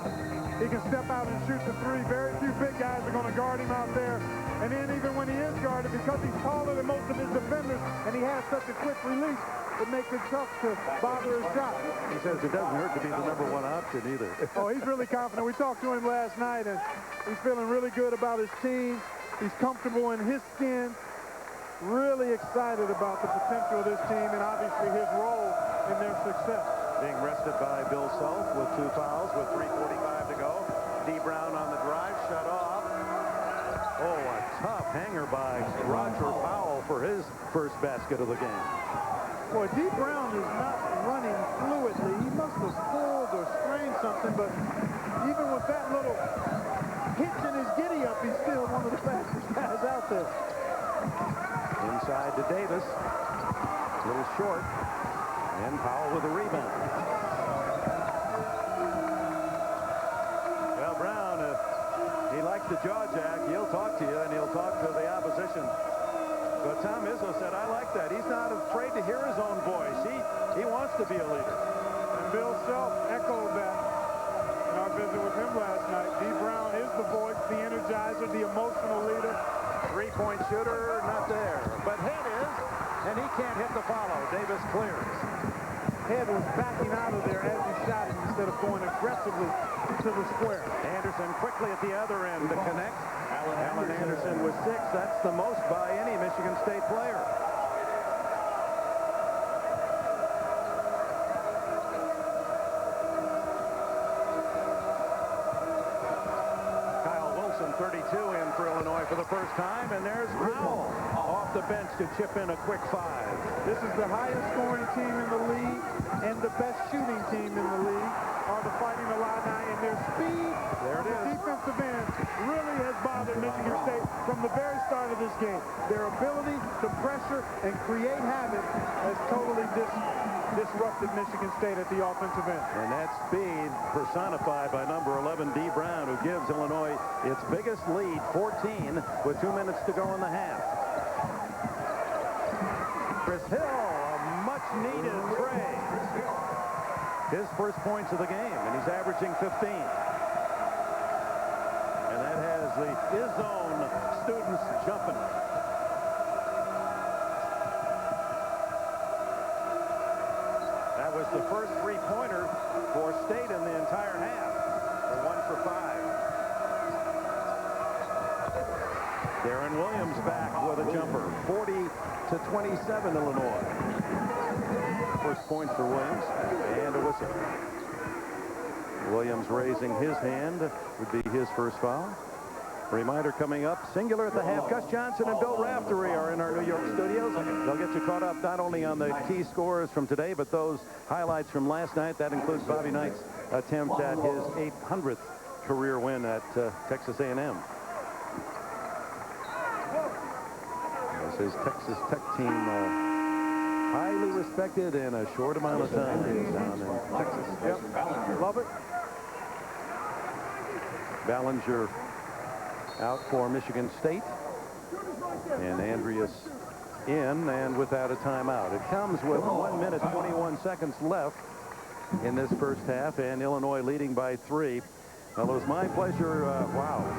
He can step out and shoot the three. Very few big guys are going to guard him out there. And then even when he is guarded, because he's taller than most of his defenders, and he has such a quick release, it makes it tough to bother his shot. He says it doesn't hurt to be the #1 option either. Oh, he's really confident. We talked to him last night, and he's feeling really good about his team. He's comfortable in his skin. Really excited about the potential of this team and obviously his role in their success. Being rested by Bill Self with 2 fouls with 3:45 to go. D. Brown on the drive, shut off. Oh, a tough hanger by Roger Powell for his first basket of the game. Boy, D. Brown is not running fluidly. He must have pulled or strained something, but even with that little hitch in his giddy-up, he's still one of the fastest guys out there. Inside to Davis. A little short. And Powell with a rebound. Well, Brown, he likes the jaw jack. He'll talk to you, and he'll talk to the opposition. But Tom Izzo said, I like that. He's not afraid to hear his own voice. He wants to be a leader. And Bill Self echoed that in our visit with him last night. D. Brown is the voice, the energizer, the emotional leader. 3-point shooter, not there. But Head is, and he can't hit the follow. Davis clears. Head was backing out of there as he shot it instead of going aggressively to the square. Anderson quickly at the other end to connect. Alan Anderson with 6. That's the most by any Michigan State player. Kyle Wilson, 32 in for Illinois for the first time, and there's Powell off the bench to chip in a quick 5. This is the highest scoring team in the league and the best shooting team in the league are the Fighting Illini, and their speed on the defensive end really has bothered Michigan State from the very start of this game. Their ability to pressure and create havoc has totally disrupted Michigan State at the offensive end. And that speed personified by number 11, D. Brown, who gives Illinois its biggest lead, 14, with 2 minutes to go in the half. Chris Hill, a much-needed tray. His first points of the game, and he's averaging 15. And that has his own students jumping. That was the first three-pointer for State in the entire half. They're 1 for 5. Darren Williams back with a jumper. 40-27 Illinois. First point for Williams, and a whistle. Williams raising his hand would be his first foul. Reminder coming up, singular at the half. Gus Johnson and Bill Raftery are in our New York studios. They'll get you caught up not only on the key scores from today, but those highlights from last night. That includes Bobby Knight's attempt at his 800th career win at Texas A&M. As his Texas Tech team highly respected in a short amount of time down in Texas. Yep, love it. Ballinger out for Michigan State, and Andreas in and without a timeout. It comes with 1 minute 21 seconds left in this first half, and Illinois leading by 3. Well, it was my pleasure,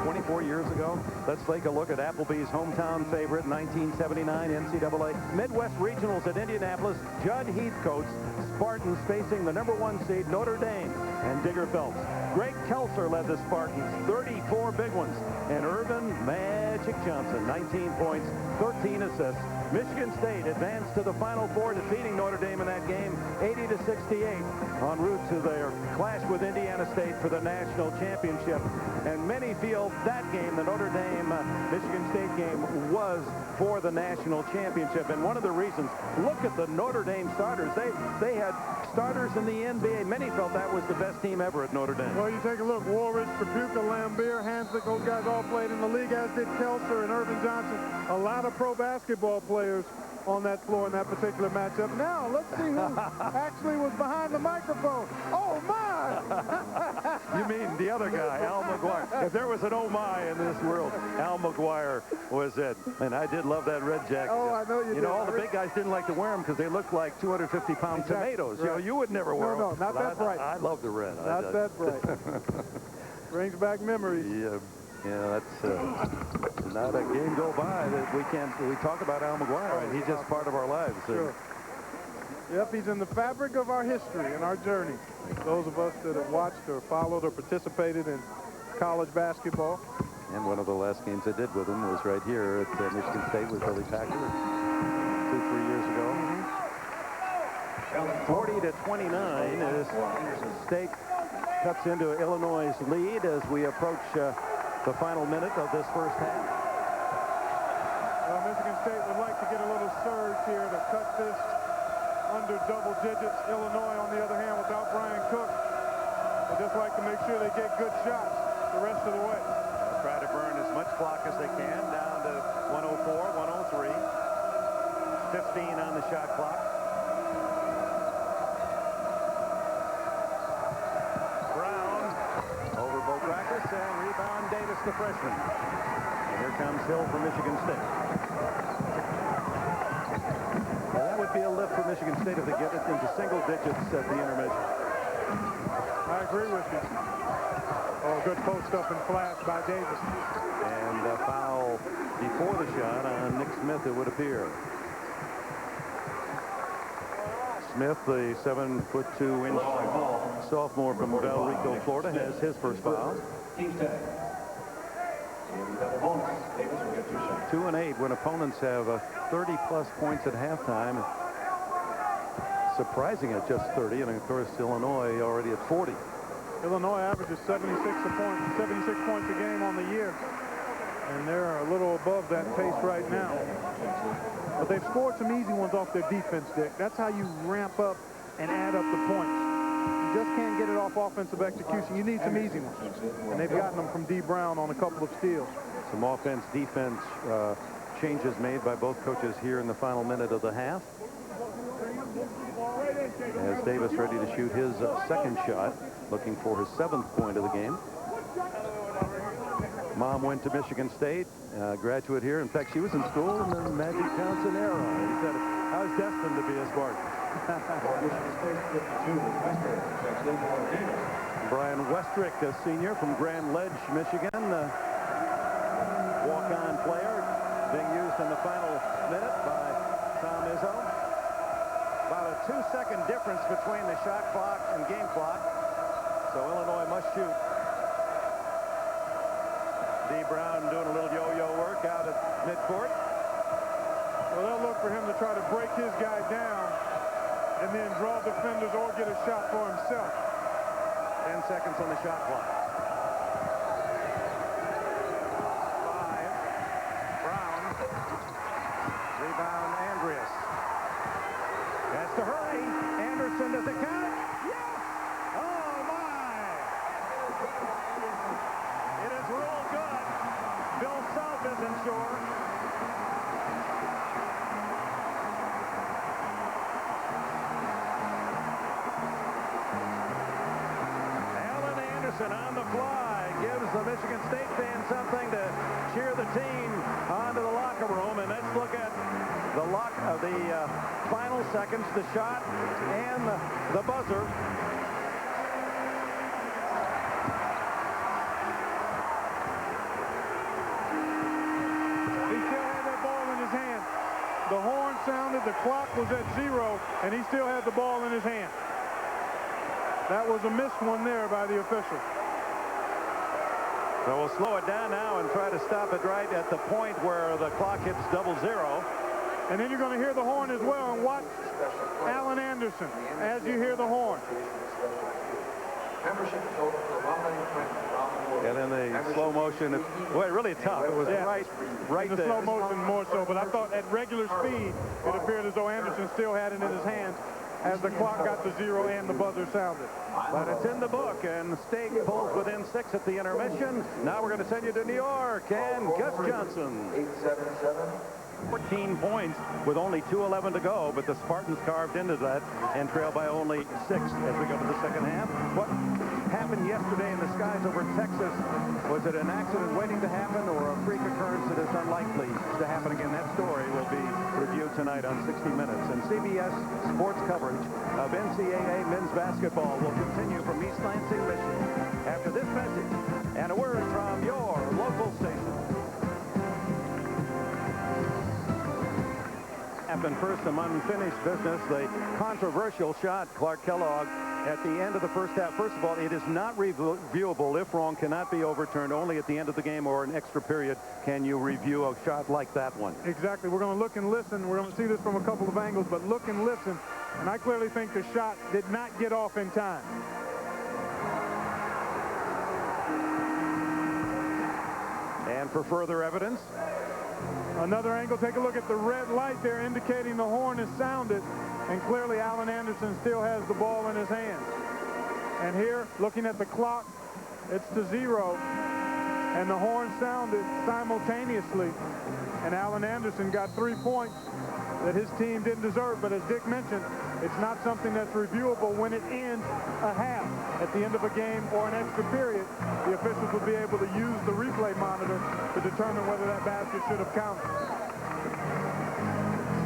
24 years ago. Let's take a look at Applebee's hometown favorite, 1979 NCAA Midwest Regionals at Indianapolis. Judd Heathcote's Spartans facing the #1 seed Notre Dame and Digger Phelps. Greg Kelser led the Spartans, 34 big ones. And Irvin Magic Johnson, 19 points, 13 assists. Michigan State advanced to the Final Four, defeating Notre Dame in that game 80-68 en route to their clash with Indiana State for the national championship. And many feel that game, the Notre Dame-Michigan State game, was for the national championship. And one of the reasons, look at the Notre Dame starters. They had starters in the NBA. Many felt that was the best team ever at Notre Dame. Well, you take a look, Woolridge, Trabuca, Lambier, Hanslick, those guys all played in the league, as did Kelser and Irvin Johnson. A lot of pro basketball players on that floor in that particular matchup. Now, let's see who actually was behind the microphone. Oh, my! You mean the other guy, Al McGuire. If there was an oh, my in this world, Al McGuire was it. And I did love that red jacket. Oh, I know you did. You know, all the big guys didn't like to wear them because they looked like 250-pound tomatoes. Right. You know, you would never wear them. No, not that bright. I love the red. Not that bright. Brings back memories. Yeah, that's not a game go by that we talk about Al McGuire, and he's just part of our lives. Sure. Yep, he's in the fabric of our history and our journey. Those of us that have watched or followed or participated in college basketball. And one of the last games I did with him was right here at Michigan State with Billy Packer 2-3 years ago. 40-29 as State cuts into Illinois' lead as we approach the final minute of this first half. Well, Michigan State would like to get a little surge here to cut this under double digits. Illinois, on the other hand, without Brian Cook, would just like to make sure they get good shots the rest of the way. They'll try to burn as much clock as they can, down to 104, 103. 15 on the shot clock. Brown over Bokrakis, and rebound Davis, the freshman. And here comes Hill for Michigan State. Well, that would be a lift for Michigan State if they get it into single digits at the intermission. I agree with you. Oh, good post-up and flash by Davis. And a foul before the shot on Nick Smith, it would appear. Smith, the 7'2" sophomore from Del Rico, Florida, has his first foul. 2 and 8 when opponents have 30-plus points at halftime. Surprising at just 30, and of course Illinois already at 40. Illinois averages 76 points a game on the year, and they're a little above that pace right now. But they've scored some easy ones off their defense, Dick. That's how you ramp up and add up the points. You just can't get it off offensive execution. You need some easy ones, and they've gotten them from D. Brown on a couple of steals. Some offense-defense changes made by both coaches here in the final minute of the half. as Davis ready to shoot his second shot, looking for his 7th point of the game. Mom went to Michigan State, graduate here. In fact, she was in school in the Magic Johnson era. He said, I was destined to be a Spartan. Brian Westrick, a senior from Grand Ledge, Michigan, walk-on player, being used in the final minute by Tom Izzo. About a 2-second difference between the shot clock and game clock, so Illinois must shoot. D. Brown doing a little yo-yo work out at midcourt. Well, they'll look for him to try to break his guy down and then draw defenders or get a shot for himself. 10 seconds on the shot clock. 5. Brown. Rebound, Andreas. Has to hurry. Anderson does it count? Yes! Oh, my! It is ruled good. Bill Self isn't sure. On the fly gives the Michigan State fans something to cheer the team onto the locker room. And let's look at the final seconds, the shot and the buzzer. He still had that ball in his hand. The horn sounded, the clock was at 0, and he still had the ball in his hand. That was a missed one there by the official. So we'll slow it down now and try to stop it right at the point where the clock hits 00. And then you're going to hear the horn as well, and watch Alan Anderson as you hear the horn. And then the slow motion, well, really tough. It was right the there. slow motion more so, but I thought at regular speed, it appeared as though Anderson still had it in his hands as the clock got to 0 and the buzzer sounded. But it's in the book, and State pulls within 6 at the intermission. Now we're going to send you to New York, and Gus Johnson. 14 points with only 2:11 to go, but the Spartans carved into that and trail by only 6 as we go to the second half. What happened yesterday in the skies over Texas, was it an accident waiting to happen or a freak occurrence that is unlikely to happen again? That story will be reviewed tonight on 60 Minutes. And CBS sports coverage of NCAA men's basketball will continue from East Lansing, Michigan after this message and a word from your local station. Happened first, some unfinished business. The controversial shot, Clark Kellogg, at the end of the first half. First of all, it is not reviewable. If wrong, cannot be overturned. Only at the end of the game or an extra period can you review a shot like that one. Exactly. We're going to look and listen. We're going to see this from a couple of angles, but look and listen. And I clearly think the shot did not get off in time. And for further evidence, another angle, take a look at the red light there indicating the horn is sounded, and clearly Alan Anderson still has the ball in his hand. And here, looking at the clock, it's to 0, and the horn sounded simultaneously, and Alan Anderson got 3 points that his team didn't deserve. But as Dick mentioned, it's not something that's reviewable when it ends a half. At the end of a game or an extra period, the officials will be able to use the replay monitor to determine whether that basket should have counted.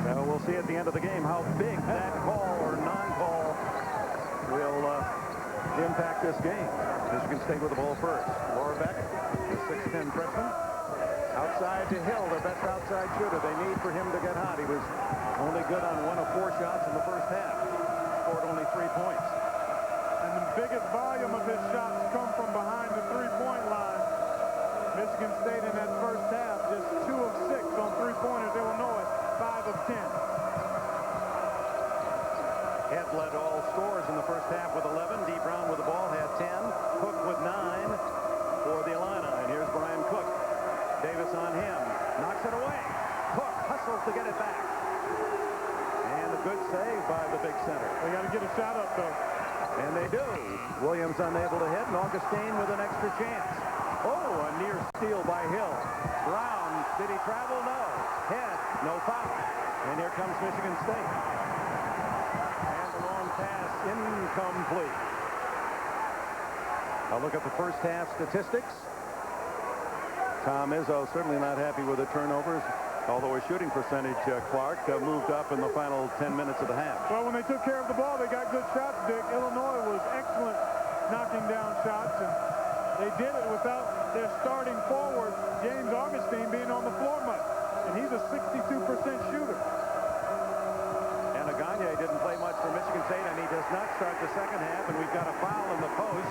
Now we'll see at the end of the game how big that call or non-call will impact this game. Michigan State with the ball first. Laura Beck, the 6'10 freshman. Outside to Hill, their best outside shooter. They need for him to get hot. He was only good on 1 of 4 shots in the first half. Scored only 3 points. And the biggest volume of his shots come from behind the three-point line. Michigan State in that first half, just 2 of 6 on three-pointers. Illinois, 5 of 10. Head led all scorers in the first half with 11. D. Brown with the ball had 10. Cook with 9 for the Illini. And here's Brian Cook. Davis on him. Knocks it away. Cook hustles to get it back. And a good save by the big center. They got to get a shot up, though. And they do. Williams unable to hit, and Augustine with an extra chance. Oh, a near steal by Hill. Brown, did he travel? No. Head, no foul. And here comes Michigan State. And the long pass incomplete. A look at the first half statistics. Tom Izzo certainly not happy with the turnovers, although his shooting percentage, Clark, moved up in the final 10 minutes of the half. Well, when they took care of the ball, they got good shots, Dick. Illinois was excellent knocking down shots, and they did it without their starting forward, James Augustine, being on the floor much. And he's a 62% shooter. And Gagne didn't play much for Michigan State, and he does not start the second half, and we've got a foul in the post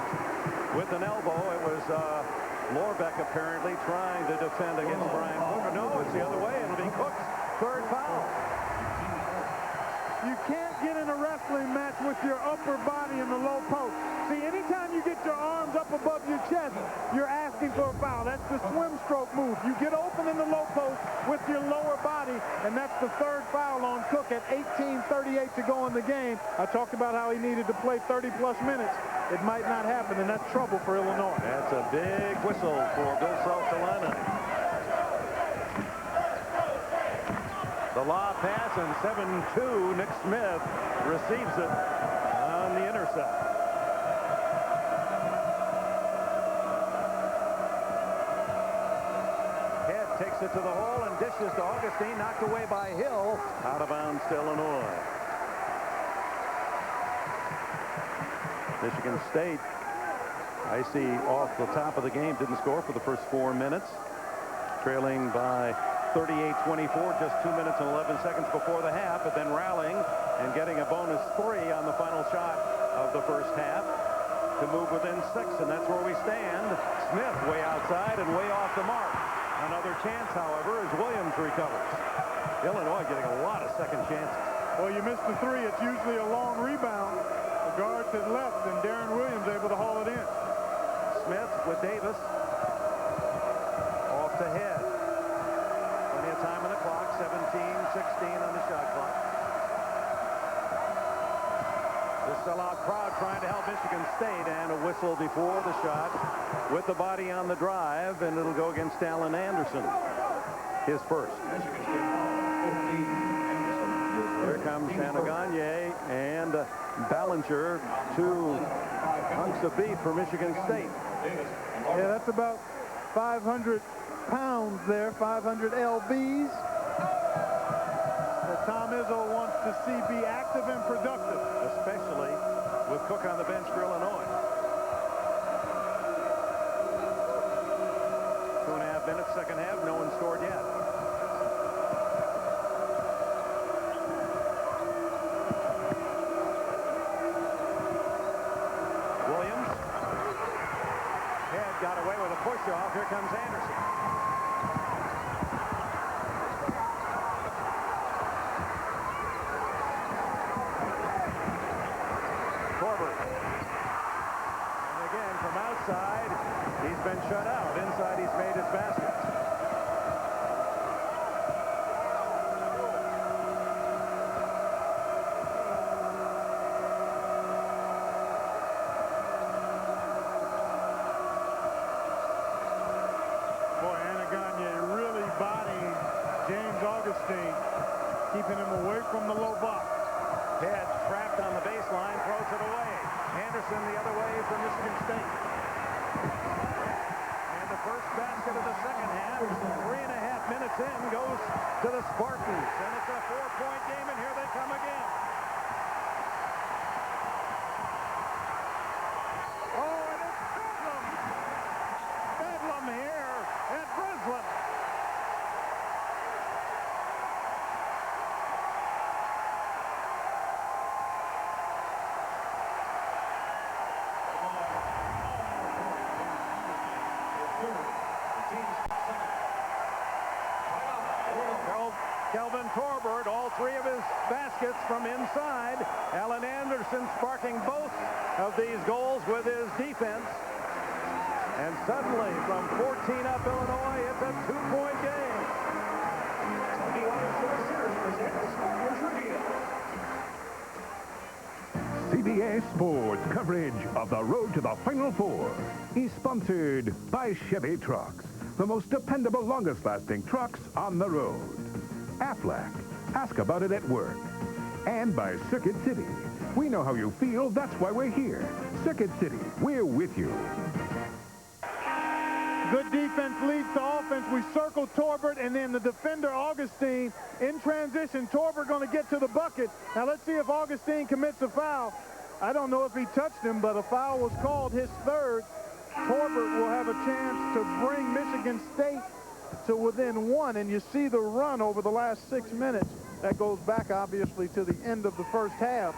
with an elbow. It was Lorbeck apparently trying to defend against Brian Cook. No, it's the other way. It'll be Cook's third foul. You can't get in a wrestling match with your upper body in the low post. See, anytime you get your arms up above your chest, you're asking for a foul. That's the swim stroke move. You get open in the low post with your lower body, and that's the third foul on Cook at 18:38 to go in the game. I talked about how he needed to play 30-plus minutes. It might not happen, and that's trouble for Illinois. That's a big whistle for Bill Self-Delana. The lob pass, and 7-2, Nick Smith receives it on the intercept. Head takes it to the hole and dishes to Augustine, knocked away by Hill, out of bounds to Illinois. Michigan State, I see off the top of the game, didn't score for the first 4 minutes, trailing by 38-24, just 2 minutes and 11 seconds before the half, but then rallying and getting a bonus 3 on the final shot of the first half to move within 6, and that's where we stand. Smith way outside and way off the mark. Another chance, however, as Williams recovers. Illinois getting a lot of second chances. Well, you missed the 3. It's usually a long rebound. The guards had left, and Darren Williams able to haul it in. Smith with Davis. Off to Head. Plenty of time on the clock. 17-16 on the shot clock. The sellout crowd trying to help Michigan State, and a whistle before the shot with the body on the drive, and it'll go against Alan Anderson. His first. Here comes Gagne and Ballinger, 2 hunks of beef for Michigan State. Yeah, that's about 500 pounds there, 500 lbs. That Tom Izzo wants to see be active and productive. Especially with Cook on the bench for Illinois. 2.5 minutes, second half, no one scored yet. Williams. Head got away with a push-off. Here comes Anderson. Outside, he's been shut out. Inside, he's made his baskets. Boy, Gagne really bodying James Augustine, keeping him away from the low box. Head trapped on the baseline, throws it away. Anderson the other way for Michigan State. And the first basket of the second half, 3.5 minutes in, goes to the Spartans. And it's a 4-point game, and here they come again. Oh, and it's Bedlam. Bedlam here at Breslin. Kelvin Torbert, all 3 of his baskets from inside. Alan Anderson sparking both of these goals with his defense. And suddenly, from 14 up Illinois, it's a 2-point game. CBS Sports coverage of the road to the Final Four is sponsored by Chevy Trucks, the most dependable, longest-lasting trucks on the road. Aflac, ask about it at work. And by Circuit City, We know how you feel. That's why we're here. Circuit City, we're with you. Good defense leads to offense. We circle Torbert, and then the defender, Augustine, in transition. Torbert going to get to the bucket. Now let's see if Augustine commits a foul. I don't know if he touched him, but a foul was called, his third. Torbert will have a chance to bring Michigan State to within one, and you see the run over the last 6 minutes. That goes back, obviously, to the end of the first half,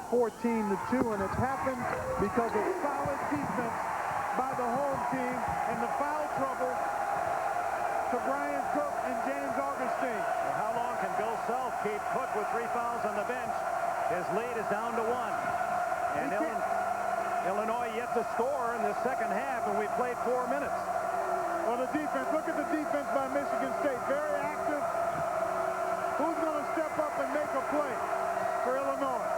14-2, and it's happened because of solid defense by the home team and the foul trouble to Brian Cook and James Augustine. Well, how long can Bill Self keep Cook with 3 fouls on the bench? His lead is down to 1. And Illinois yet to score in the second half, and we've played 4 minutes. Well, the defense, look at the defense by Michigan State. Very active. Who's going to step up and make a play for Illinois?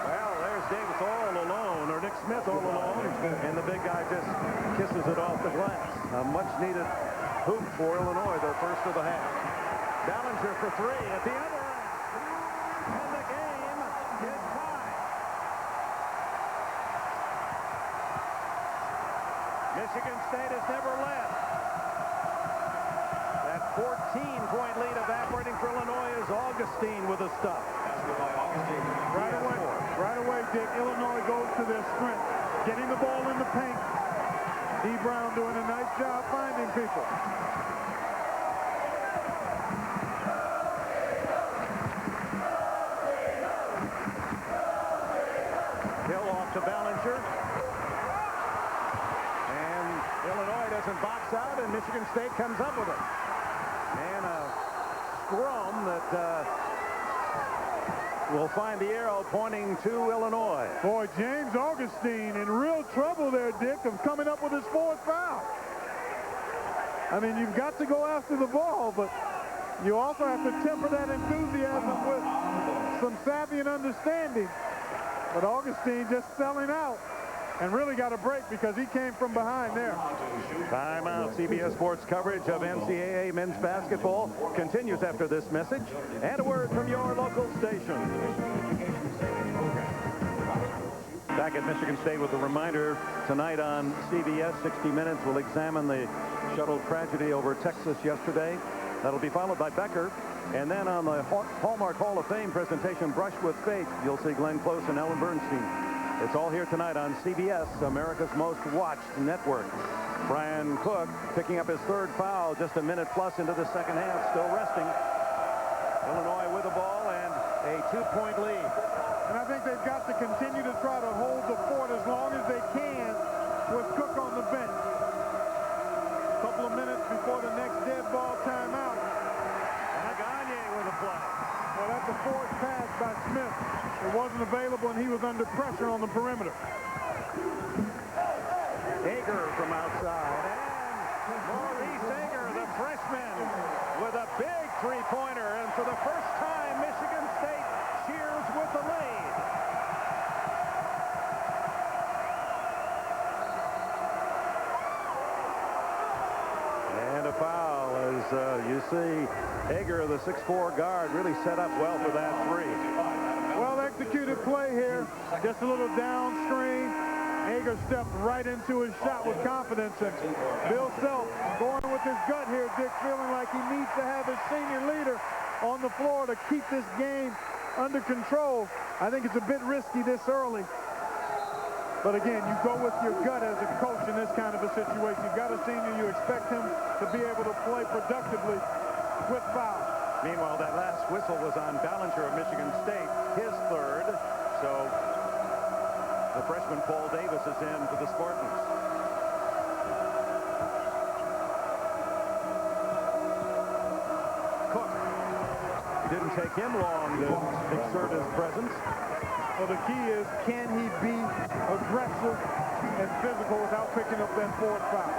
Well, there's Davis all alone, or Nick Smith all alone, and the big guy just kisses it off the glass. A much-needed hoop for Illinois, their first of the half. Ballinger for 3 at the other end. And the game is tied. Michigan State has never led. That 14-point lead evaporating for Illinois is Augustine with a stop. Right away, Dick. Illinois goes to their strength, getting the ball in the paint. D. Brown doing a nice job finding people. Hill off to Ballinger. And Illinois doesn't box out, and Michigan State comes up with it. And a scrum that will find the arrow pointing to Illinois. Boy, James Augustine in real trouble there, Dick, of coming up with his 4th foul. I mean, you've got to go after the ball, but you also have to temper that enthusiasm with some savvy and understanding. But Augustine just selling out and really got a break because he came from behind there. Timeout. CBS Sports coverage of NCAA men's basketball continues after this message and a word from your local station. Back at Michigan State with a reminder tonight on CBS 60 Minutes. We'll examine the shuttle tragedy over Texas yesterday. That'll be followed by Becker. And then on the Hallmark Hall of Fame presentation, Brush with Fate, you'll see Glenn Close and Ellen Bernstein. It's all here tonight on CBS, America's most watched network. Brian Cook picking up his 3rd foul just a minute plus into the second half, still resting. Illinois with the ball and a 2-point lead. And I think they've got to continue to try to hold the fort as long as they can with Cook on the bench. A couple of minutes before the next dead ball timeout. With a play. Well, that's a forced pass by Smith. It wasn't available, and he was under pressure on the perimeter. Ager from outside. And Maurice Ager, the freshman, with a big 3-pointer. And for the first time, Michigan State cheers with the lead. And a foul as you see Ager, the 6'4" guard, really set up well for that 3. Well executed play here. Just a little downstream. Ager stepped right into his shot with confidence. And Bill Self going with his gut here. Dick feeling like he needs to have his senior leader on the floor to keep this game under control. I think it's a bit risky this early. But again, you go with your gut as a coach in this kind of a situation. You've got a senior, you expect him to be able to play productively with fouls. Meanwhile, that last whistle was on Ballinger of Michigan State, his 3rd. So the freshman Paul Davis is in for the Spartans. Cook. It didn't take him long to exert his presence. Well, the key is, can he be aggressive and physical without picking up that 4th foul?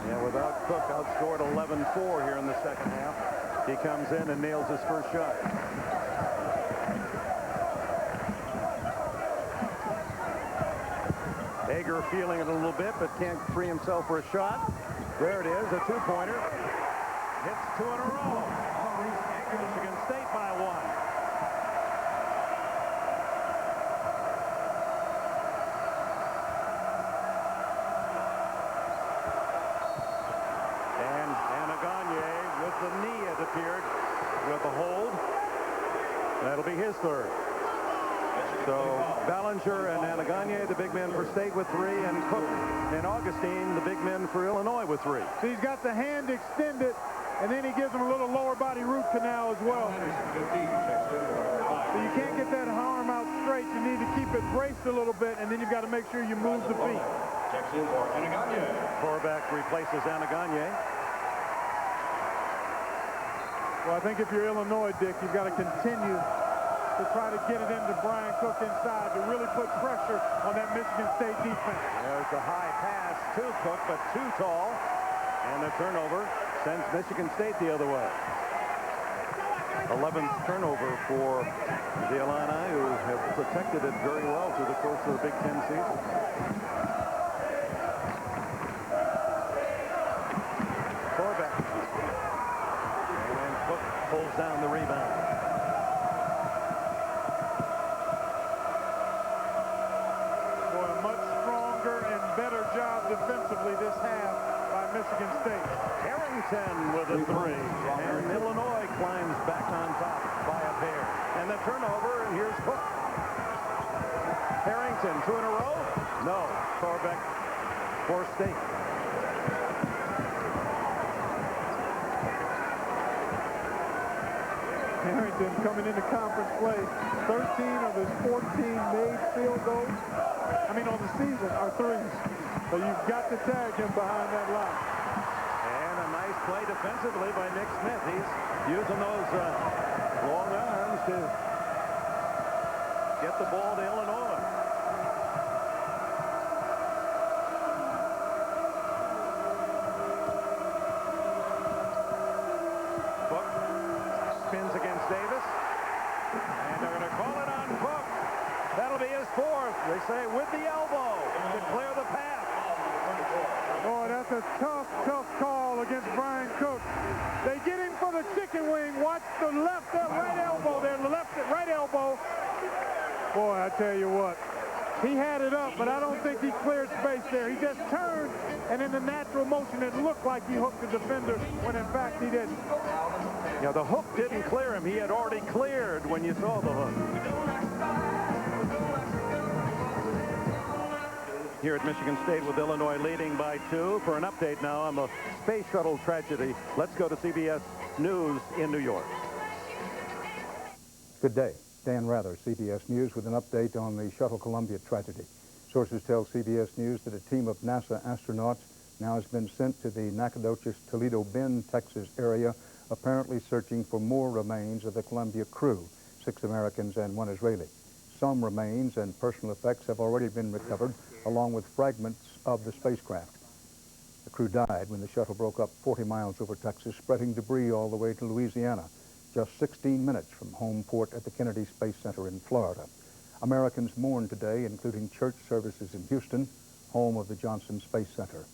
Yeah, without Cook, outscored 11-4 here in the second half. He comes in and nails his first shot. Ager feeling it a little bit, but can't free himself for a shot. There it is, a 2-pointer. Hits 2 in a row. Michigan State by 1. third. So Ballinger and Anagagne, the big men for State with 3, and Cook and Augustine, the big men for Illinois with 3. So he's got the hand extended, and then he gives him a little lower body root canal as well. So you can't get that arm out straight. You need to keep it braced a little bit, and then you've got to make sure you move the feet. Korvac replaces Anagagne. Well, I think if you're Illinois, Dick, you've got to continue to try to get it into Brian Cook inside to really put pressure on that Michigan State defense. There's a high pass to Cook, but too tall. And the turnover sends Michigan State the other way. 11th turnover for the Illini, who have protected it very well through the course of the Big Ten season. Korvac. And Cook pulls down the rebound. Boy, a much stronger and better job defensively this half by Michigan State. Harrington with a 3. And Illinois climbs back on top by a pair. And the turnover, and here's Cook. Harrington, 2 in a row? No. Korvac for State. Harrington coming into conference play. 13 of his 14 made field goals, on the season, are threes. So you've got to tag him behind that line. And a nice play defensively by Nick Smith. He's using those long arms to get the ball to Illinois. Cook spins against Davis. And they're going to call it on Cook. That'll be his 4th. They say with the elbow to clear the path. Boy, that's a tough, tough call against Brian Cook. They get him for the chicken wing. Watch the left, right elbow there. The left, right elbow. Boy, I tell you what. He had it up, but I don't think he cleared space there. He just turned, and in the natural motion, it looked like he hooked the defender, when in fact he didn't. Yeah, the hook didn't clear him. He had already cleared when you saw the hook. Here at Michigan State with Illinois leading by 2. For an update now on the space shuttle tragedy, let's go to CBS News in New York. Good day. Dan Rather, CBS News, with an update on the Shuttle Columbia tragedy. Sources tell CBS News that a team of NASA astronauts now has been sent to the Nacogdoches Toledo Bend, Texas area, apparently searching for more remains of the Columbia crew, 6 Americans and 1 Israeli. Some remains and personal effects have already been recovered, along with fragments of the spacecraft. The crew died when the shuttle broke up 40 miles over Texas, spreading debris all the way to Louisiana, just 16 minutes from home port at the Kennedy Space Center in Florida. Americans mourn today, including church services in Houston, home of the Johnson Space Center.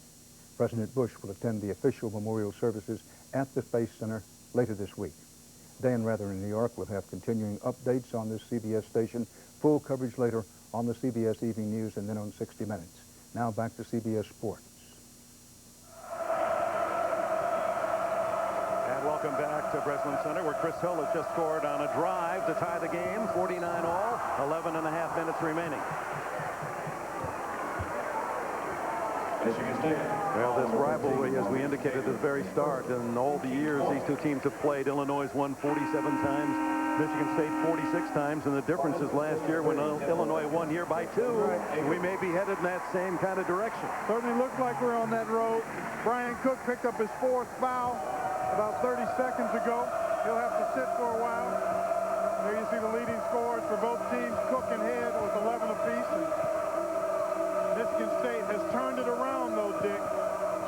President Bush will attend the official memorial services at the Space Center later this week. Dan Rather in New York will have continuing updates on this CBS station, full coverage later on the CBS Evening News and then on 60 Minutes. Now back to CBS Sports. And welcome back to Breslin Center, where Chris Hill has just scored on a drive to tie the game, 49 all, 11 and a half minutes remaining. Well, this rivalry, as we indicated at the very start, in all the years these two teams have played, Illinois won 47 times, Michigan State 46 times, and the difference is last year when Illinois won here by 2, we may be headed in that same kind of direction. Certainly looks like we're on that road. Brian Cook picked up his 4th foul about 30 seconds ago. He'll have to sit for a while. There you see the leading scorers for both teams. Cook and Head with 11 apiece. And Michigan State has turned it around, though, Dick,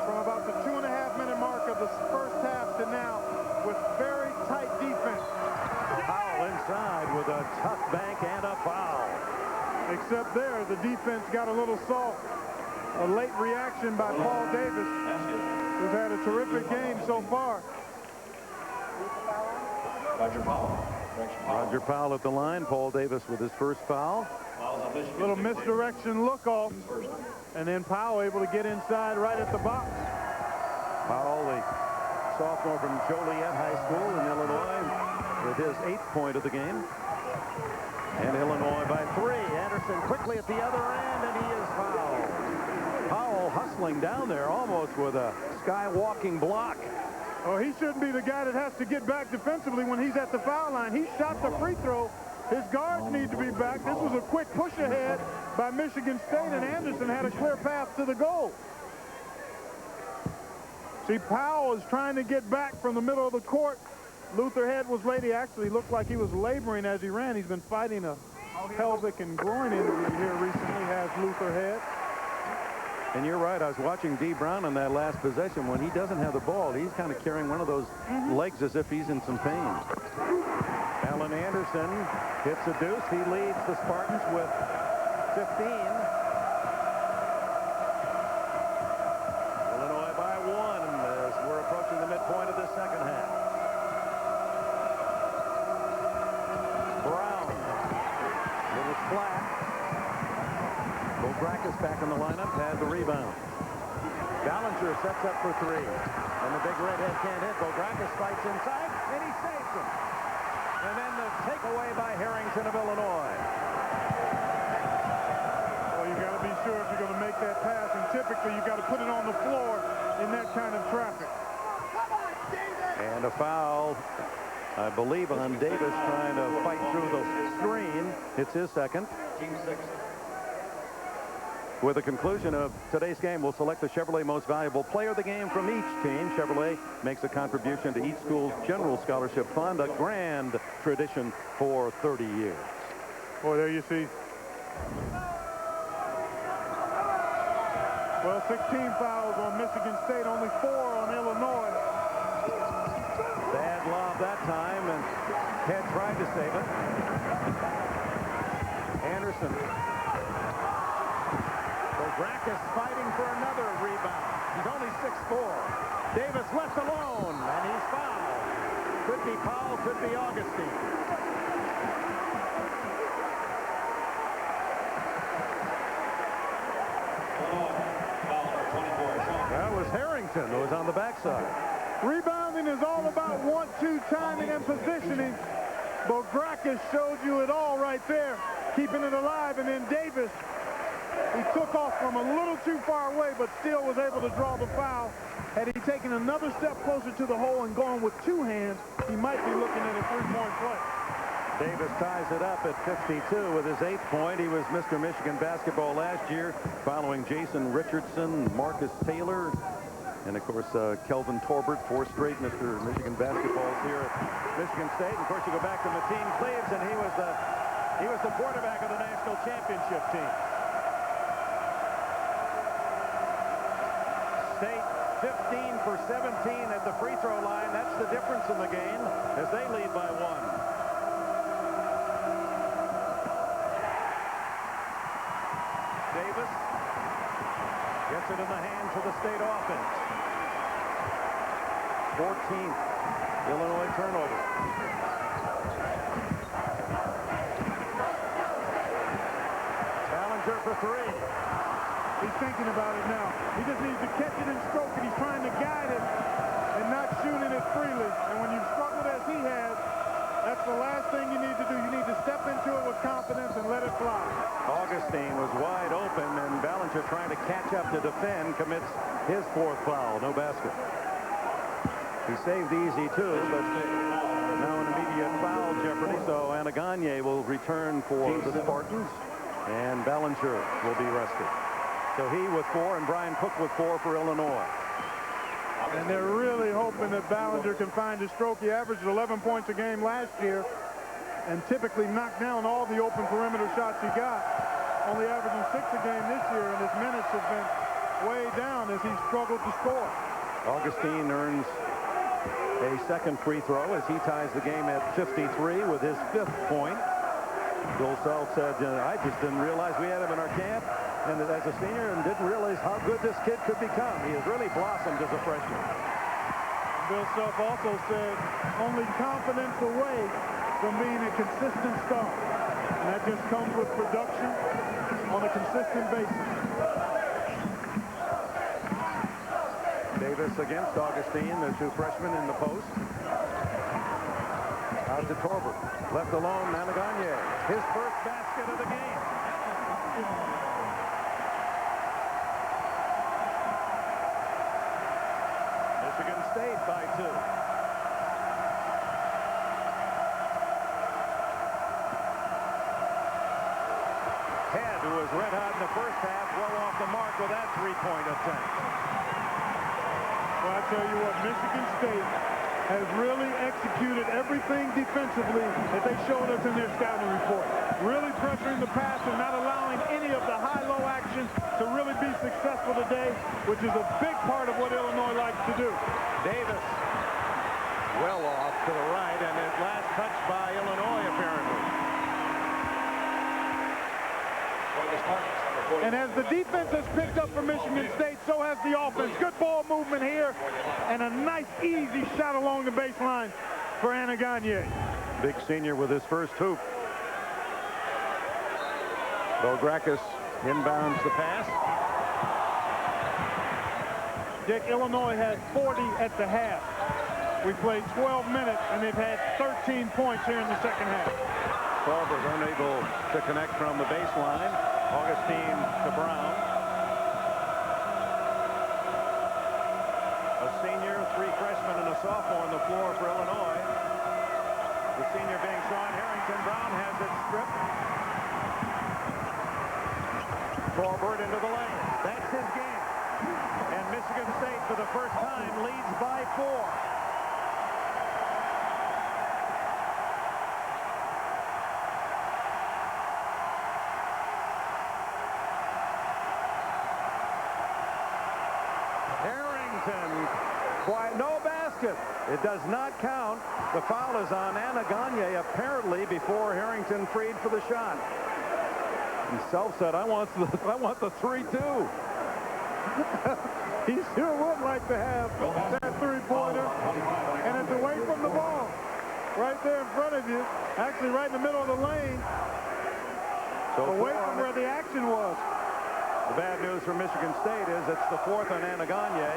from about the 2.5-minute mark of the first half to now with very tight defense. Powell inside with a tough bank and a foul. Except there, the defense got a little soft. A late reaction by Paul Davis, who's had a terrific game so far. Roger Powell at the line. Paul Davis with his first foul. Little misdirection look off. And then Powell able to get inside right at the box. Powell, the sophomore from Joliet High School in Illinois, with his 8th point of the game. And Illinois by 3. Anderson quickly at the other end, and he is fouled. Powell hustling down there almost with a skywalking block. Oh, he shouldn't be the guy that has to get back defensively when he's at the foul line. He shot the free throw. His guards need to be back. This was a quick push ahead by Michigan State, and Anderson had a clear path to the goal. See, Powell is trying to get back from the middle of the court. Luther Head was late. He actually looked like he was laboring as he ran. He's been fighting a pelvic and groin injury here recently, has Luther Head. And you're right. I was watching D. Brown on that last possession. When he doesn't have the ball, he's kind of carrying one of those legs as if he's in some pain. Alan Anderson hits a deuce. He leads the Spartans with 15. Illinois by 1 as we're approaching the midpoint of the second half. Brown, little flat. Bograkis back in the lineup, has the rebound. Ballinger sets up for 3. And the big redhead can't hit. Bograkis fights inside, and he saves him. And then the takeaway by Harrington of Illinois. Well, you got to be sure if you're going to make that pass, and typically you got to put it on the floor in that kind of traffic. And a foul, I believe, on Davis trying to fight through the screen. It's his second. Team 6. With the conclusion of today's game, we'll select the Chevrolet Most Valuable Player of the Game from each team. Chevrolet makes a contribution to each school's general scholarship fund, a grand tradition for 30 years. Boy, there you see. Well, 16 fouls on Michigan State, only 4 on Illinois. Bad lob that time, and Head tried to save it. Anderson. Bograkis fighting for another rebound. He's only 6'4". Davis left alone, and he's fouled. Could be Powell, could be Augustine. That was Harrington who was on the backside. Rebounding is all about 1-2 timing and positioning. Bograkis showed you it all right there, keeping it alive, and then Davis, he took off from a little too far away, but still was able to draw the foul. Had he taken another step closer to the hole and gone with 2 hands, he might be looking at a 3-point play. Davis ties it up at 52 with his 8th point. He was Mr. Michigan basketball last year, following Jason Richardson, Marcus Taylor, and of course Kelvin Torbert, 4 straight Mr. Michigan basketballs here at Michigan State. And of course you go back to Mateen Cleaves, and he was the quarterback of the national championship team. State 15 for 17 at the free throw line. That's the difference in the game as they lead by 1. Davis gets it in the hands of the State offense. 14th Illinois turnover. Ballinger for 3. He's thinking about it now. He just needs to catch it and stroke it. He's trying to guide it and not shooting it freely. And when you've struggled as he has, that's the last thing you need to do. You need to step into it with confidence and let it fly. Augustine was wide open, and Ballinger trying to catch up to defend, commits his 4th foul. No basket. He saved easy, too, but now an immediate foul jeopardy. So Anaganye will return for the Spartans, and Ballinger will be rested. So he with 4 and Brian Cook with 4 for Illinois. And they're really hoping that Ballinger can find his stroke. He averaged 11 points a game last year and typically knocked down all the open perimeter shots he got. Only averaging 6 a game this year, and his minutes have been way down as he struggled to score. Augustine earns a 2nd free throw as he ties the game at 53 with his 5th point. Bill Self said, I just didn't realize we had him in our camp and as a senior and didn't realize how good this kid could become. He has really blossomed as a freshman. Bill Self also said only confidence away from being a consistent star. And that just comes with production on a consistent basis. Davis against Augustine, the 2 freshmen in the post. Out to Torbert. Left alone, Nanagagne. His first basket of the game. Michigan State by 2. Head, who was red hot in the first half, well off the mark with that three-point attempt. Well, I tell you what, Michigan State has really executed everything defensively that they showed us in their scouting report. Really pressuring the pass and not allowing any of the high-low action to really be successful today, which is a big part of what Illinois likes to do. Davis, Well off to the right, and at last touched by Illinois, apparently. And as the defense has picked up for Michigan State, so has the offense. Good ball movement here, and a nice, easy shot along the baseline for Nanagagne. Big senior with his first hoop. Belgrakis inbounds the pass. Dick, Illinois had 40 at the half. We played 12 minutes, and they've had 13 points here in the second half. Torbert unable to connect from the baseline. Augustine to Brown. A senior, 3 freshmen, and a sophomore on the floor for Illinois. The senior being Sean Harrington. Brown has it stripped. Torbert into the lane. That's his game. And Michigan State, for the first time, leads by 4. Quiet, no basket. It does not count. The foul is on Nanagagne, apparently before Harrington freed for the shot. Himself said, I want the 3 too. He sure would like to have that three-pointer. And it's away from the ball. Right there in front of you. Actually right in the middle of the lane. So away from where the action was. The bad news for Michigan State is it's the 4th on Nanagagne.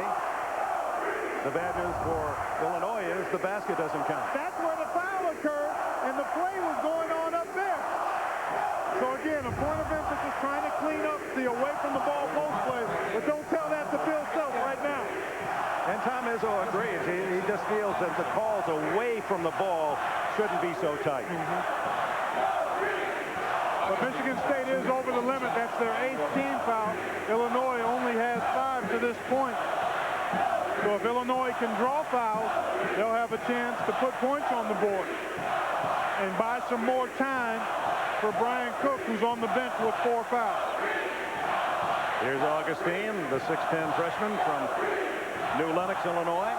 The bad news for Illinois is the basket doesn't count. That's where the foul occurred, and the play was going on up there. So again, a point of emphasis trying to clean up the away from the ball post play, but don't tell that to Bill Self right now. And Tom Izzo agrees. He just feels that the calls away from the ball shouldn't be so tight. But Michigan State is over the limit. That's their 8th team foul. Illinois only has 5 to this point. So if Illinois can draw fouls, they'll have a chance to put points on the board and buy some more time for Brian Cook, who's on the bench with 4 fouls. Here's Augustine, the 6'10 freshman from New Lenox, Illinois.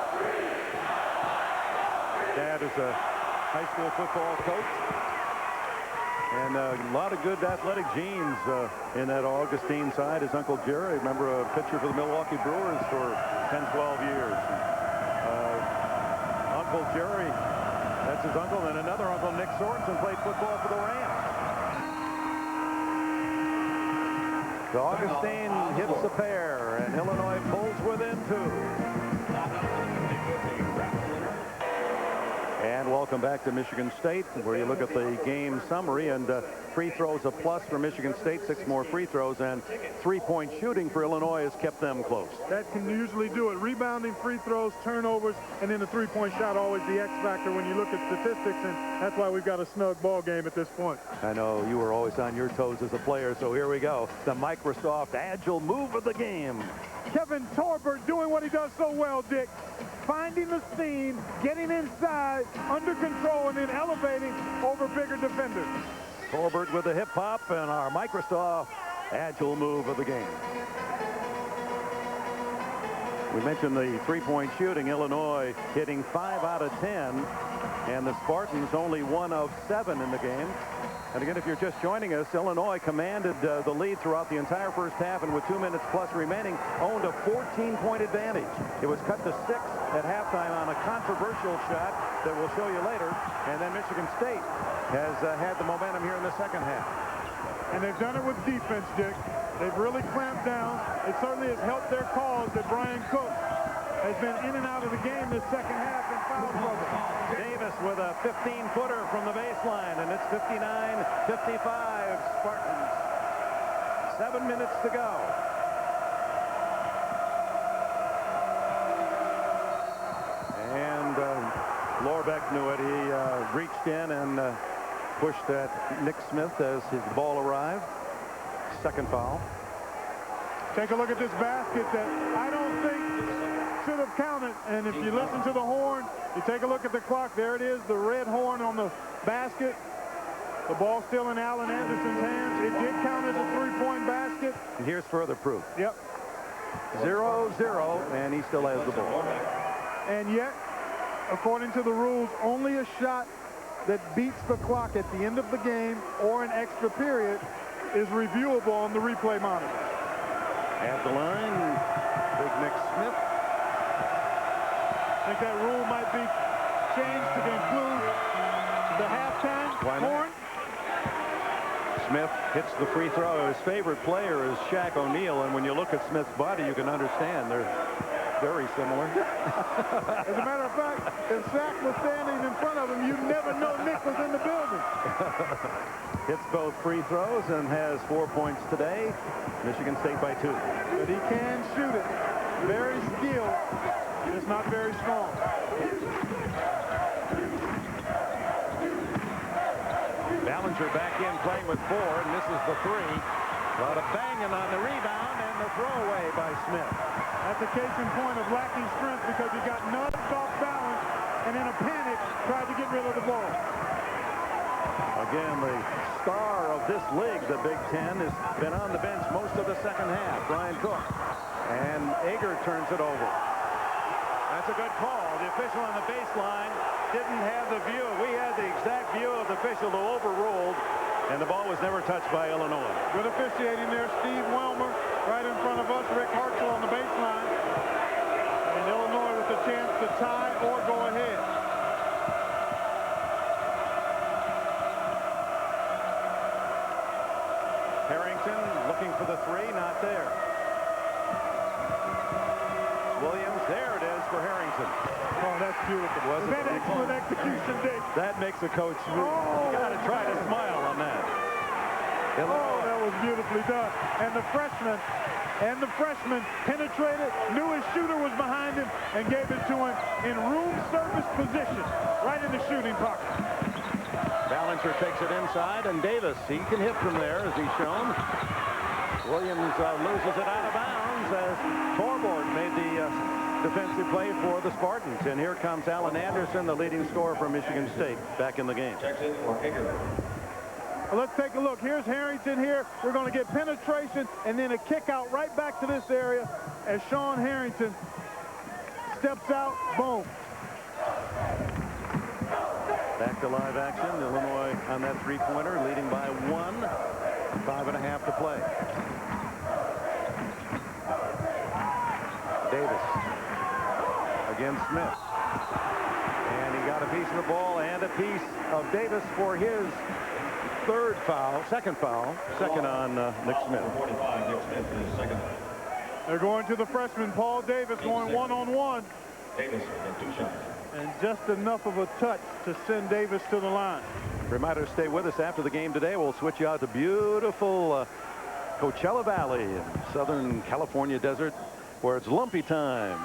Dad is a high school football coach. And a lot of good athletic genes in that Augustine side. His Uncle Jerry, remember, a pitcher for the Milwaukee Brewers for 10, 12 years. Uncle Jerry, that's his uncle, and another uncle, Nick Sorensen, played football for the Rams. So Augustine hits the pair, and Illinois pulls within 2. And welcome back to Michigan State, where you look at the game summary, and free throws a plus for Michigan State, 6 more free throws, and 3-point shooting for Illinois has kept them close. That can usually do it. Rebounding, free throws, turnovers, and then the 3-point shot, always the X factor when you look at statistics, and that's why we've got a snug ball game at this point. I know you were always on your toes as a player, so here we go. The Microsoft agile move of the game. Kevin Torbert doing what he does so well, Dick. Finding the seam, getting inside, under control, and then elevating over bigger defenders. Torbert with the hip hop and our Microsoft agile move of the game. We mentioned the 3-point shooting. Illinois hitting 5 out of 10, and the Spartans only 1 of 7 in the game. And again, if you're just joining us, Illinois commanded the lead throughout the entire first half, and with 2 minutes plus remaining, owned a 14-point advantage. It was cut to 6 at halftime on a controversial shot that we'll show you later. And then Michigan State has had the momentum here in the second half. And they've done it with defense, Dick. They've really clamped down. It certainly has helped their cause that Brian Cook has been in and out of the game this second half in foul trouble. Davis with a 15-footer from the baseline, and it's 59-55 Spartans. 7 minutes to go. And Lorbeck knew it. He reached in and pushed at Nick Smith as his ball arrived. Second foul. Take a look at this basket that I don't think should have counted. And if you listen to the horn, you take a look at the clock. There it is, the red horn on the basket. The ball still in Alan Anderson's hands. It did count as a three-point basket. And here's further proof. Yep. 0-0, and he still has the ball. And yet, according to the rules, only a shot that beats the clock at the end of the game or an extra period is reviewable on the replay monitor. At the line, Big Nick Smith. I think that rule might be changed to include the halftime horn. Smith hits the free throw. His favorite player is Shaq O'Neal, and when you look at Smith's body, you can understand they're very similar. As a matter of fact, if Shaq was standing in front of him, you'd never know Nick was in the building. Hits both free throws and has 4 points today. Michigan State by 2. But he can shoot it. Very skilled. Just not very strong. Ballinger back in playing with 4 and misses the 3. A lot of banging on the rebound and the throwaway by Smith. That's a case in point of lacking strength because he got nudged off balance and in a panic tried to get rid of the ball. Again, the star of this league, the Big Ten, has been on the bench most of the second half, Brian Cook. And Ager turns it over. That's a good call. The official on the baseline didn't have the view. We had the exact view of the official who overruled, and the ball was never touched by Illinois. Good officiating there. Steve Welmer right in front of us. Rick Hartzell on the baseline. And Illinois with the chance to tie or go ahead. Harrington looking for the 3, not there. Williams, there it is for Harrington. Oh, that's beautiful. Was that excellent execution, Dick? That makes a coach got to try to smile on that. Oh, that was beautifully done. And the freshman penetrated, knew his shooter was behind him, and gave it to him in room service position, right in the shooting pocket. Ballinger takes it inside, and Davis, he can hit from there, as he's shown. Williams loses it out of bounds as Torborg made the defensive play for the Spartans. And here comes Alan Anderson, the leading scorer from Michigan State, back in the game. Well, let's take a look. Here's Harrington here. We're going to get penetration and then a kick out right back to this area as Sean Harrington steps out. Boom. Back to live action. Illinois on that three-pointer, leading by 1. 5.5 to play. Davis against Smith. And he got a piece of the ball and a piece of Davis for his second foul on Nick Smith. They're going to the freshman, Paul Davis, going one-on-one. Davis with 2 shots. And just enough of a touch to send Davis to the line. Reminder, stay with us after the game today. We'll switch you out to beautiful Coachella Valley in Southern California desert, where it's lumpy time.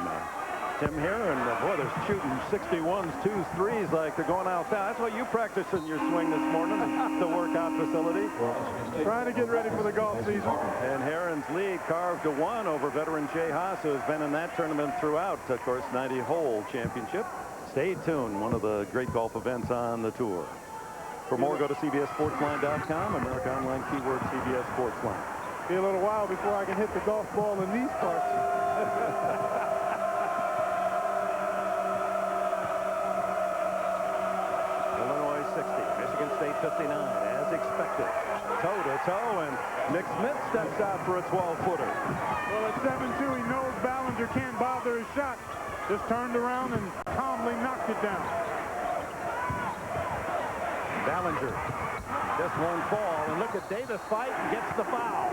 Tim here, and boy, they're shooting 61s, 2s, 3s like they're going outside. That's what you practice in your swing this morning at the workout facility. Trying to get ready for the golf season. And Heron's lead carved to 1 over veteran Jay Haas, who has been in that tournament throughout, of course, 90-hole championship. Stay tuned, one of the great golf events on the tour. For more, go to CBSSportsline.com, America Online, keyword CBS Sportsline. Be a little while before I can hit the golf ball in these parts. Illinois 60, Michigan State 59, as expected. Toe-to-toe, and Nick Smith steps out for a 12-footer. Well, at 7-2, he knows Ballinger can't bother his shot. Just turned around and calmly knocked it down. Ballinger just won't fall, and look at Davis fight and gets the foul.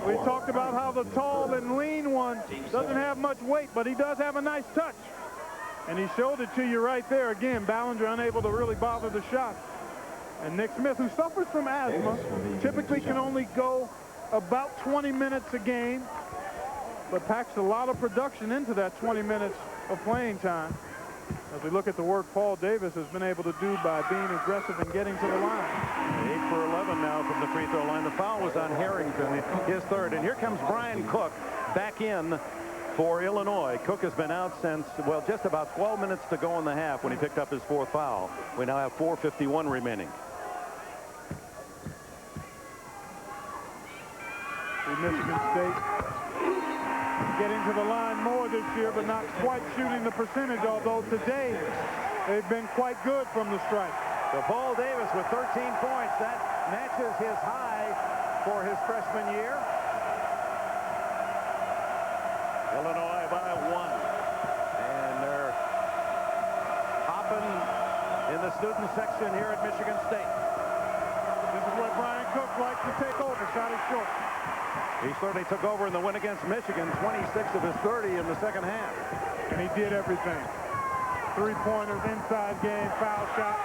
We talked about how the tall and lean one doesn't have much weight, but he does have a nice touch. And he showed it to you right there. Again, Ballinger unable to really bother the shot. And Nick Smith, who suffers from asthma, typically can only go about 20 minutes a game, but packs a lot of production into that 20 minutes of playing time. As we look at the work Paul Davis has been able to do by being aggressive and getting to the line. 8 for 11 now from the free throw line. The foul was on Harrington, his third. And here comes Brian Cook back in for Illinois. Cook has been out since, well, just about 12 minutes to go in the half when he picked up his 4th foul. We now have 4:51 remaining. Michigan State getting to the line more this year, but not quite shooting the percentage, although today they've been quite good from the stripe. So Paul Davis with 13 points. That matches his high for his freshman year. Illinois by 1. And they're hopping in the student section here at Michigan State. This is what Brian Cook likes to take over. Shot is short. He certainly took over in the win against Michigan, 26 of his 30 in the second half. And he did everything. 3-pointers, inside game, foul shot.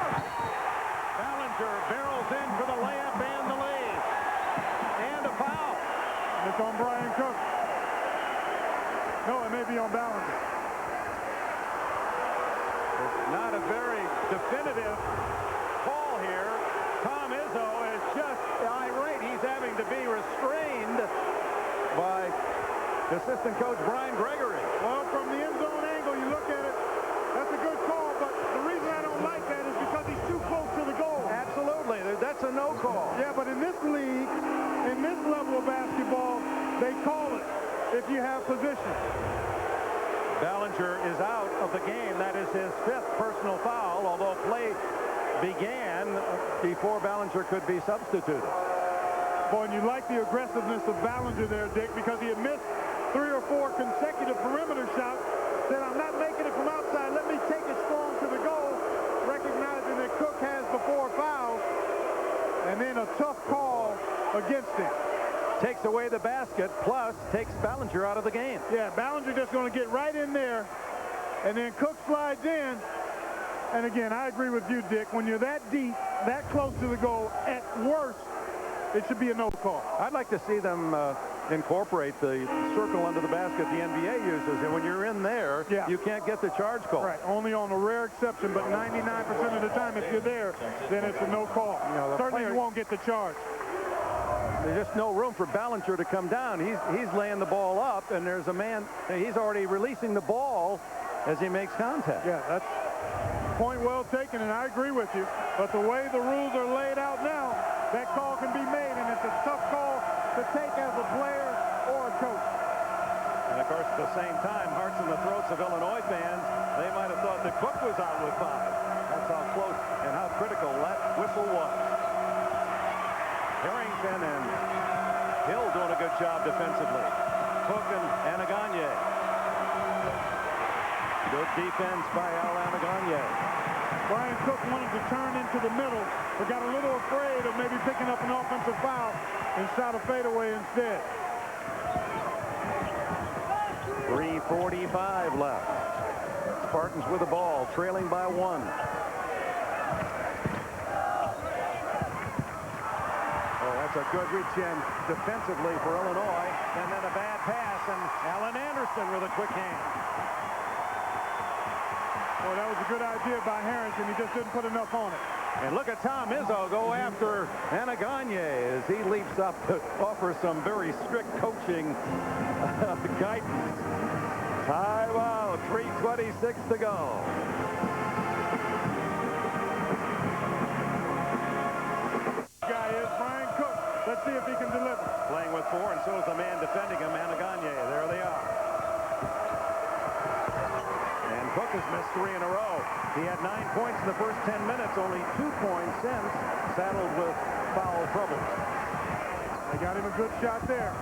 Ballinger barrels in for the layup and the lead. And a foul. And it's on Brian Cook. No, it may be on Ballinger. It's not a very definitive call here. Tom Izzo is just irate. He's having to be restrained by assistant coach Brian Gregory. Well, from the end zone angle, you look at it, that's a good call, but the reason I don't like that is because he's too close to the goal. Absolutely. That's a no call. Yeah, but in this league, in this level of basketball, they call it if you have position. Ballinger is out of the game. That is his 5th personal foul, although play began before Ballinger could be substituted. Boy, and you like the aggressiveness of Ballinger there, Dick, because he had missed 3 or 4 consecutive perimeter shots. Said, I'm not making it from outside. Let me take it strong to the goal, recognizing that Cook has the 4 fouls, and then a tough call against him. Takes away the basket, plus takes Ballinger out of the game. Yeah, Ballinger just going to get right in there, and then Cook slides in. And again, I agree with you, Dick. When you're that deep, that close to the goal, at worst, it should be a no call. I'd like to see them incorporate the circle under the basket the NBA uses. And when you're in there, you can't get the charge call. Right, only on a rare exception, but 99% of the time, if you're there, then it's a no call. You know, certainly you won't get the charge. There's just no room for Ballinger to come down. He's laying the ball up, and there's a man, he's already releasing the ball as he makes contact. Yeah, that's point well taken, and I agree with you. But the way the rules are laid out now, that call can be made, and it's a tough call to take as a player or a coach. And, of course, at the same time, hearts in the throats of Illinois fans, they might have thought that Cook was out with 5. That's how close and how critical that whistle was. Harrington and Hill doing a good job defensively. Cook and Anaganye. Good defense by Al Anaganye. Brian Cook wanted to turn into the middle, but got a little afraid of maybe picking up an offensive foul and shot a fadeaway instead. 3:45 left. Spartans with the ball, trailing by 1. Oh, that's a good reach in defensively for Illinois. And then a bad pass, and Alan Anderson with a quick hand. Well, that was a good idea by Harrington. He just didn't put enough on it. And look at Tom Izzo go after Anaganye as he leaps up to offer some very strict coaching guidance. Time out, 3:26 to go. Guy is Brian Cook. Let's see if he can deliver. Playing with 4, and so is the man defending him, Anaganye. There they are. And Cook has missed 3 in a row. He had 9 points in the first 10 minutes, only 2 points since, saddled with foul troubles. They got him a good shot there.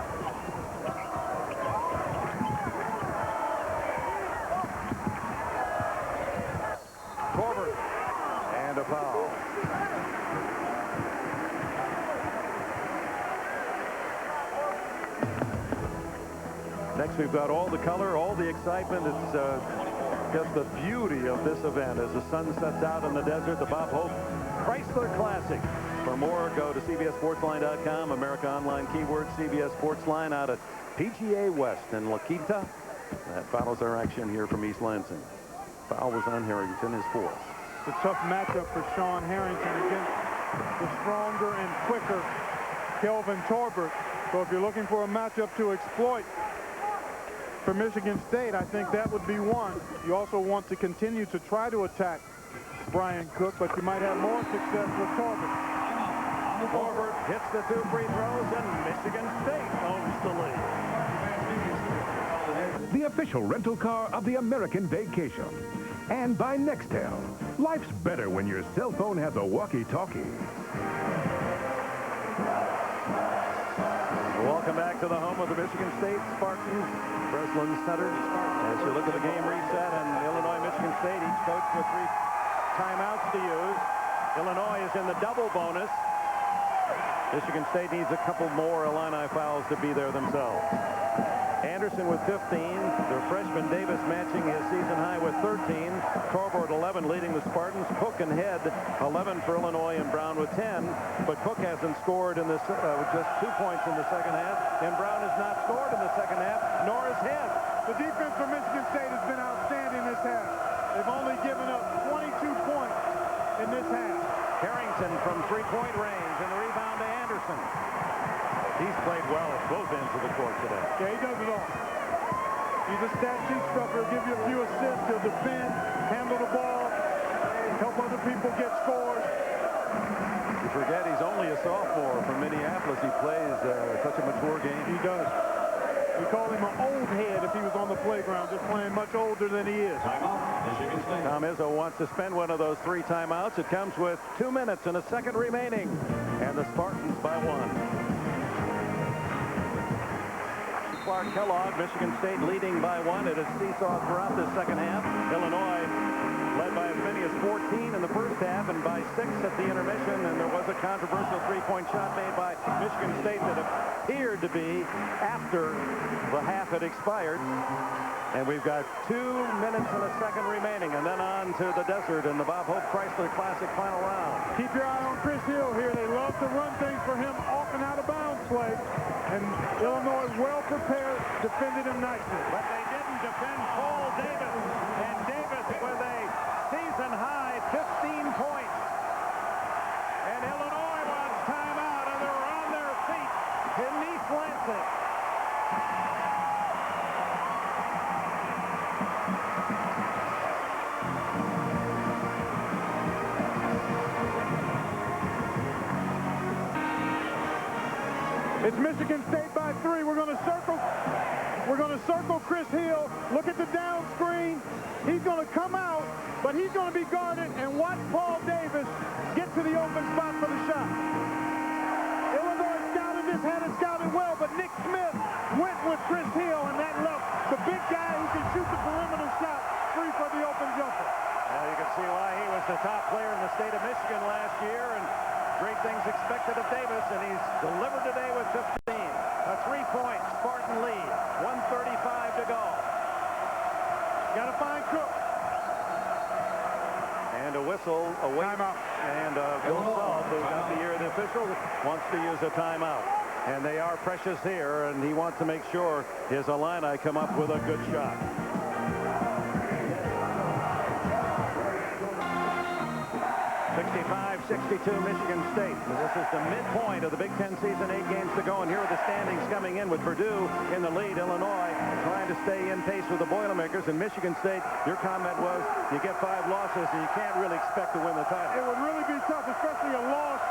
Corbett, and a foul. we've got all the color, all the excitement. It's just the beauty of this event as the sun sets out in the desert. The Bob Hope Chrysler Classic. For more, go to CBSSportsline.com. America Online keyword CBS Sportsline out at PGA West in La Quinta. That follows our action here from East Lansing. Foul was on Harrington, his fourth. It's a tough matchup for Sean Harrington against the stronger and quicker Kelvin Torbert. So if you're looking for a matchup to exploit for Michigan State, I think that would be one. You also want to continue to try to attack Brian Cook, but you might have more success with Torbert. Torbert hits the 2 free throws, and Michigan State owns the lead. The official rental car of the American Vacation. And by Nextel. Life's better when your cell phone has a walkie-talkie. Welcome back to the home of the Michigan State Spartans. Breslin Center. As you look at the game reset, and Illinois, Michigan State, each coach with 3 timeouts to use. Illinois is in the double bonus. Michigan State needs a couple more Illini fouls to be there themselves. Anderson with 15. Their freshman Davis matching his season high with 13. Torbert 11 leading the Spartans. Cook and Head 11 for Illinois, and Brown with 10. But Cook hasn't scored in this with just 2 points in the second half, and Brown has not scored in the second half, nor has Head. The defense for Michigan State has been outstanding this half. They've only given up 22 points in this half. Harrington from 3-point range, and the rebound to Anderson. He's played well at both ends of the court today. Yeah, he does it all. He's a stat sheet stuffer. He'll give you a few assists. He'll defend, handle the ball, help other people get scores. You forget he's only a sophomore from Minneapolis. He plays such a mature game. He does. We call him an old head if he was on the playground, just playing much older than he is. Tom Izzo wants to spend one of those 3 timeouts. It comes with 2 minutes and a second remaining, and the Spartans by 1. Clark Kellogg, Michigan State leading by 1. It is seesaw throughout the second half. Illinois led by as many as 14 in the first half and by 6 at the intermission. And there was a controversial 3-point shot made by Michigan State that appeared to be after the half had expired. And we've got 2 minutes and a second remaining, and then on to the desert in the Bob Hope Chrysler Classic final round. Keep your eye on Chris Hill here. They love to run things for him off and out of bounds play. And Illinois well prepared, defended him nicely. But they didn't defend Paul Davis. And Davis with a season-high 15 points. And Illinois wants timeout, and they're on their feet in East Lansing. It's Michigan State by 3. We're going to circle Chris Hill. Look at the down screen. He's going to come out, but he's going to be guarded, and watch Paul Davis get to the open spot for the shot. Illinois scouted this, had it scouted well, but Nick Smith went with Chris Hill, and that left the big guy who can shoot the perimeter shot free for the open jumper. Well, you can see why he was the top player in the state of Michigan last year, and great things expected of Davis, and he's delivered today with 15. A 3-point Spartan lead. 1:35 to go. Got to find Cook. And a whistle, a wait. Timeout. And Bill Salt, who got the ear of the official, wants to use a timeout. And they are precious here, and he wants to make sure his Illini come up with a good shot. 65-62 Michigan State. This is the midpoint of the Big Ten season, 8 games to go, and here are the standings coming in with Purdue in the lead. Illinois trying to stay in pace with the Boilermakers, and Michigan State, your comment was you get 5 losses and you can't really expect to win the title. It would really be tough, especially a loss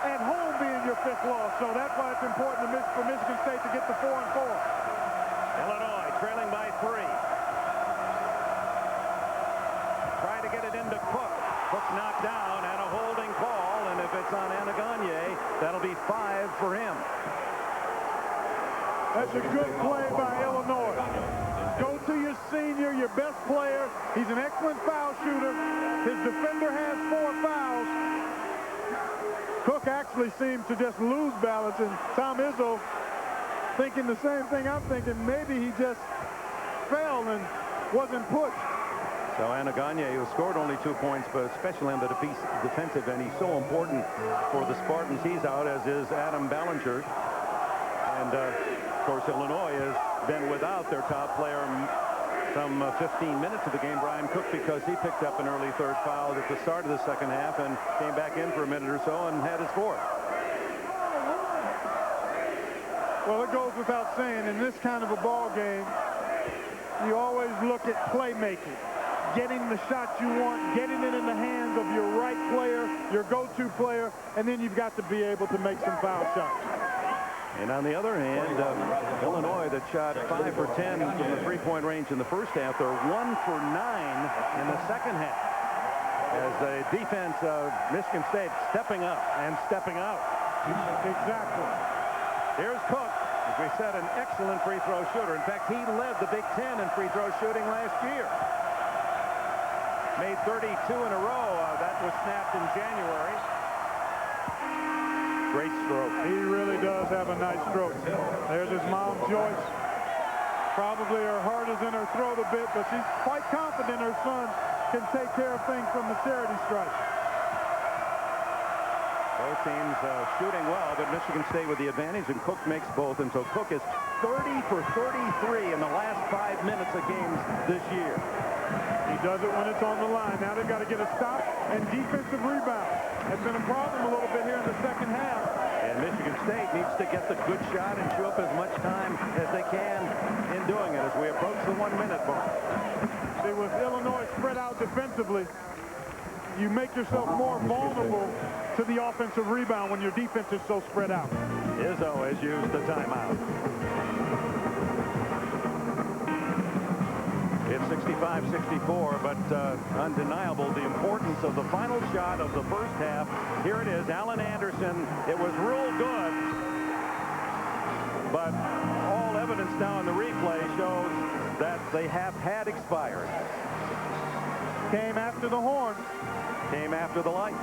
at home being your 5th loss, so that's why it's important for Michigan State to get to 4-4. Illinois trailing by 3. Trying to get it into Cook. Cook knocked down and a holding call, and if it's on Anaganye, that'll be 5 for him. That's a good play by Illinois. Go to your senior, your best player. He's an excellent foul shooter. His defender has 4 fouls. Cook actually seemed to just lose balance, and Tom Izzo thinking the same thing I'm thinking. Maybe he just fell and wasn't pushed. So Gagne, who scored only 2 points, but especially on the defensive end, he's so important for the Spartans. He's out, as is Adam Ballinger. And, of course, Illinois has been without their top player some 15 minutes of the game, Brian Cook, because he picked up an early third foul at the start of the second half and came back in for a minute or so and had his fourth. Well, it goes without saying, in this kind of a ball game, you always look at playmaking, getting the shot you want, getting it in the hands of your right player, your go-to player, and then you've got to be able to make some foul shots. And on the other hand, Illinois, that shot 5 for 10 from the three-point range in the first half, they're 1 for 9 in the second half. As the defense of Michigan State stepping up and stepping out. Exactly. Here's Cook. As we said, an excellent free throw shooter. In fact, he led the Big Ten in free throw shooting last year. Made 32 in a row. That was snapped in January. Great stroke. He really does have a nice stroke. There's his mom, Joyce. Probably her heart is in her throat a bit, but she's quite confident her son can take care of things from the charity stripe. Both teams shooting well, but Michigan State with the advantage, and Cook makes both. And so Cook is 30 for 33 in the last 5 minutes of games this year. He does it when it's on the line. Now they've got to get a stop and defensive rebound. That's been a problem a little bit here in the second half. And Michigan State needs to get the good shot and chew up as much time as they can in doing it as we approach the 1 minute mark. See, with Illinois spread out defensively, you make yourself more vulnerable to the offensive rebound when your defense is so spread out. Izzo has used the timeout. It's 65-64, but undeniable the importance of the final shot of the first half. Here it is, Alan Anderson. It was real good, but all evidence now in the replay shows that they have had expired. Came after the horn. Came after the light.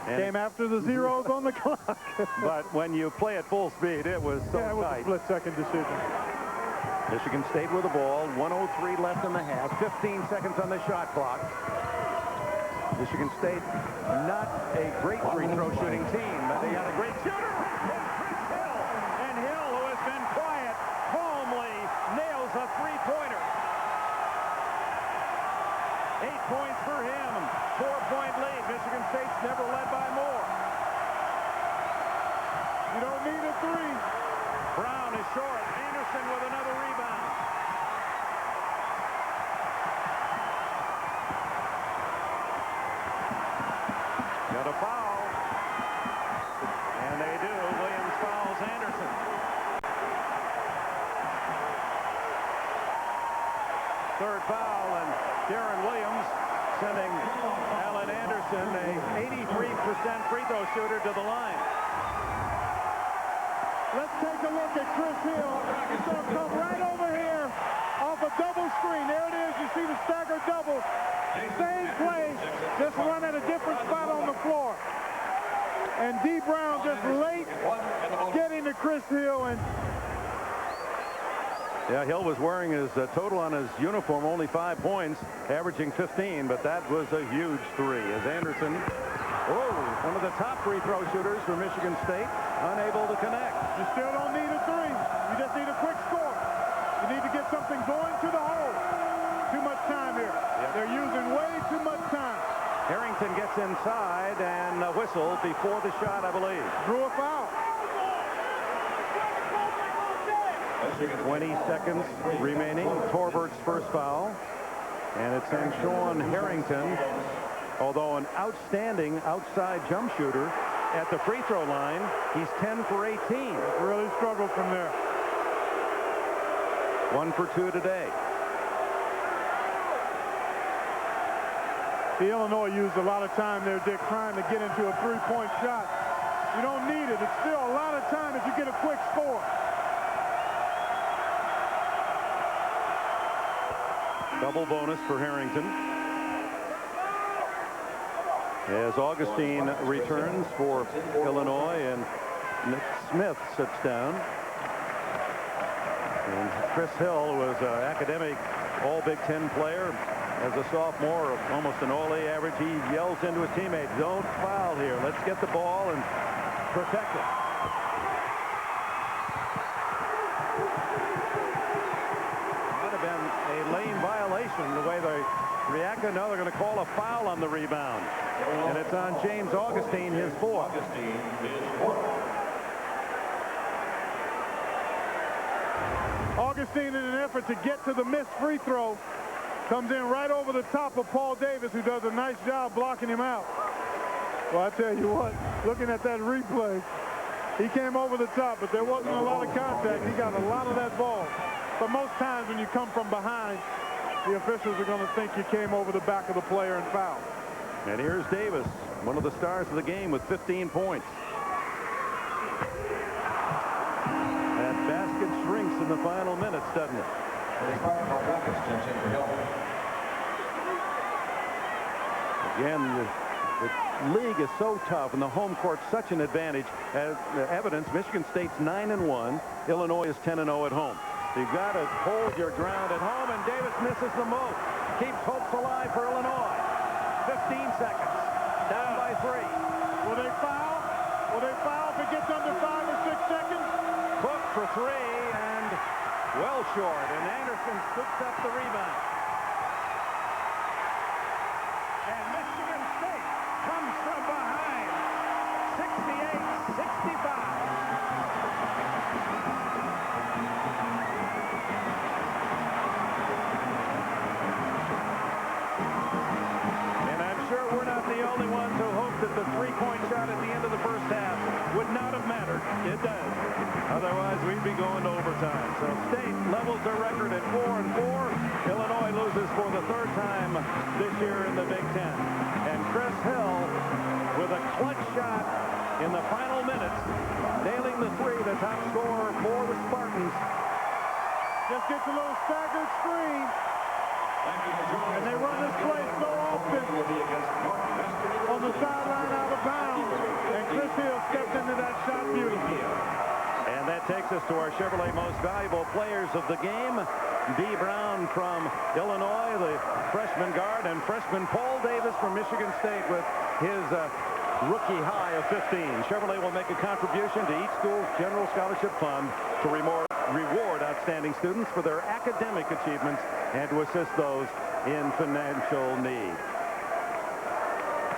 And came after the zeros on the clock. But when you play at full speed, it was so tight. It was a split-second decision. Michigan State with the ball, 1:03 left in the half, 15 seconds on the shot clock. Michigan State, not a great free throw shooting team, but they got a great shooter. Chris Hill. And Hill, who has been quiet, calmly nails a three-pointer. 8 points for him. 4-point lead. Michigan State's never led by more. You don't need a three. Brown is short. Anderson with another rebound. Got a foul. And they do. Williams fouls Anderson. Third foul, and Darren Williams sending Alan Anderson, a 83% free throw shooter, to the line. Let's take a look at Chris Hill. He's going to come right over here off a double screen. There it is. You see the staggered double. Same play, just run at a different spot on the floor. And D. Brown just late getting to Chris Hill. And yeah, Hill was wearing his total on his uniform, only 5 points, averaging 15, but that was a huge three. As Anderson, one of the top free throw shooters for Michigan State, unable to connect. You still don't need a three. You just need a quick score. You need to get something going to the hole. Too much time here. Yep. They're using way too much time. Harrington gets inside and a whistle before the shot, I believe. Drew a foul. 20 seconds remaining. Torbert's first foul. And it's Sean Harrington, although an outstanding outside jump shooter at the free throw line. He's 10 for 18. Really struggled from there. 1 for 2 today. The Illinois used a lot of time there, Dick, trying to get into a three-point shot. You don't need it. It's still a lot of time if you get a quick score. Double bonus for Harrington. As Augustine returns for Illinois and Nick Smith sits down. And Chris Hill was an academic all Big Ten player. As a sophomore, almost an all-A average, he yells into his teammates, don't foul here. Let's get the ball and protect it. Might have been a lane violation the way they reacted. Now they're going to call a foul on the rebound. And it's on James Augustine, his fourth. Augustine, in an effort to get to the missed free throw, comes in right over the top of Paul Davis, who does a nice job blocking him out. Well, I tell you what, looking at that replay, he came over the top, but there wasn't a lot of contact. He got a lot of that ball. But most times when you come from behind, the officials are going to think you came over the back of the player and fouled. And here's Davis, one of the stars of the game, with 15 points. That basket shrinks in the final minutes, doesn't it? Again, the league is so tough, and the home court's such an advantage. As evidence, Michigan State's 9-1. Illinois is 10-0 at home. So you've got to hold your ground at home, and Davis misses the most. Keeps hopes alive for Illinois. 15 seconds. Down by 3. Will they foul? Will they foul if it gets under 5 or 6 seconds? Cook for 3, and well short, and Anderson scoops up the rebound. And Michigan State comes from behind, 68-65. And I'm sure we're not the only ones who hope that the three-point shot at the end of the first half would not have mattered. It does. Otherwise, we'd be going to overtime. So State levels their record at 4-4. Illinois loses for the 3rd time this year in the Big Ten. And Chris Hill with a clutch shot in the final minutes, nailing the 3, the top scorer for the Spartans. Just gets a little staggered screen. And they run this play so often on the sideline out of bounds. And Chris Hill stepped into that shot beautifully. And that takes us to our Chevrolet Most Valuable Players of the Game. D. Brown from Illinois, the freshman guard, and freshman Paul Davis from Michigan State with his rookie high of 15. Chevrolet will make a contribution to each school's general scholarship fund to reward outstanding students for their academic achievements and to assist those in financial need.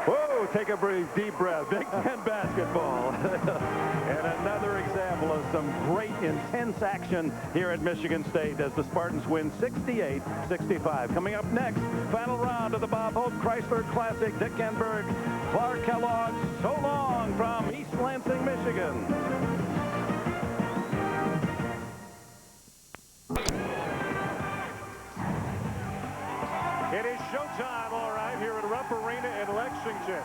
Whoa, take a deep breath. Big Ten basketball. And another example of some great intense action here at Michigan State as the Spartans win 68-65. Coming up next, final round of the Bob Hope Chrysler Classic. Dick Enberg, Clark Kellogg, so long from East Lansing, Michigan. It is showtime, all right, here at Rupp Arena in Lexington.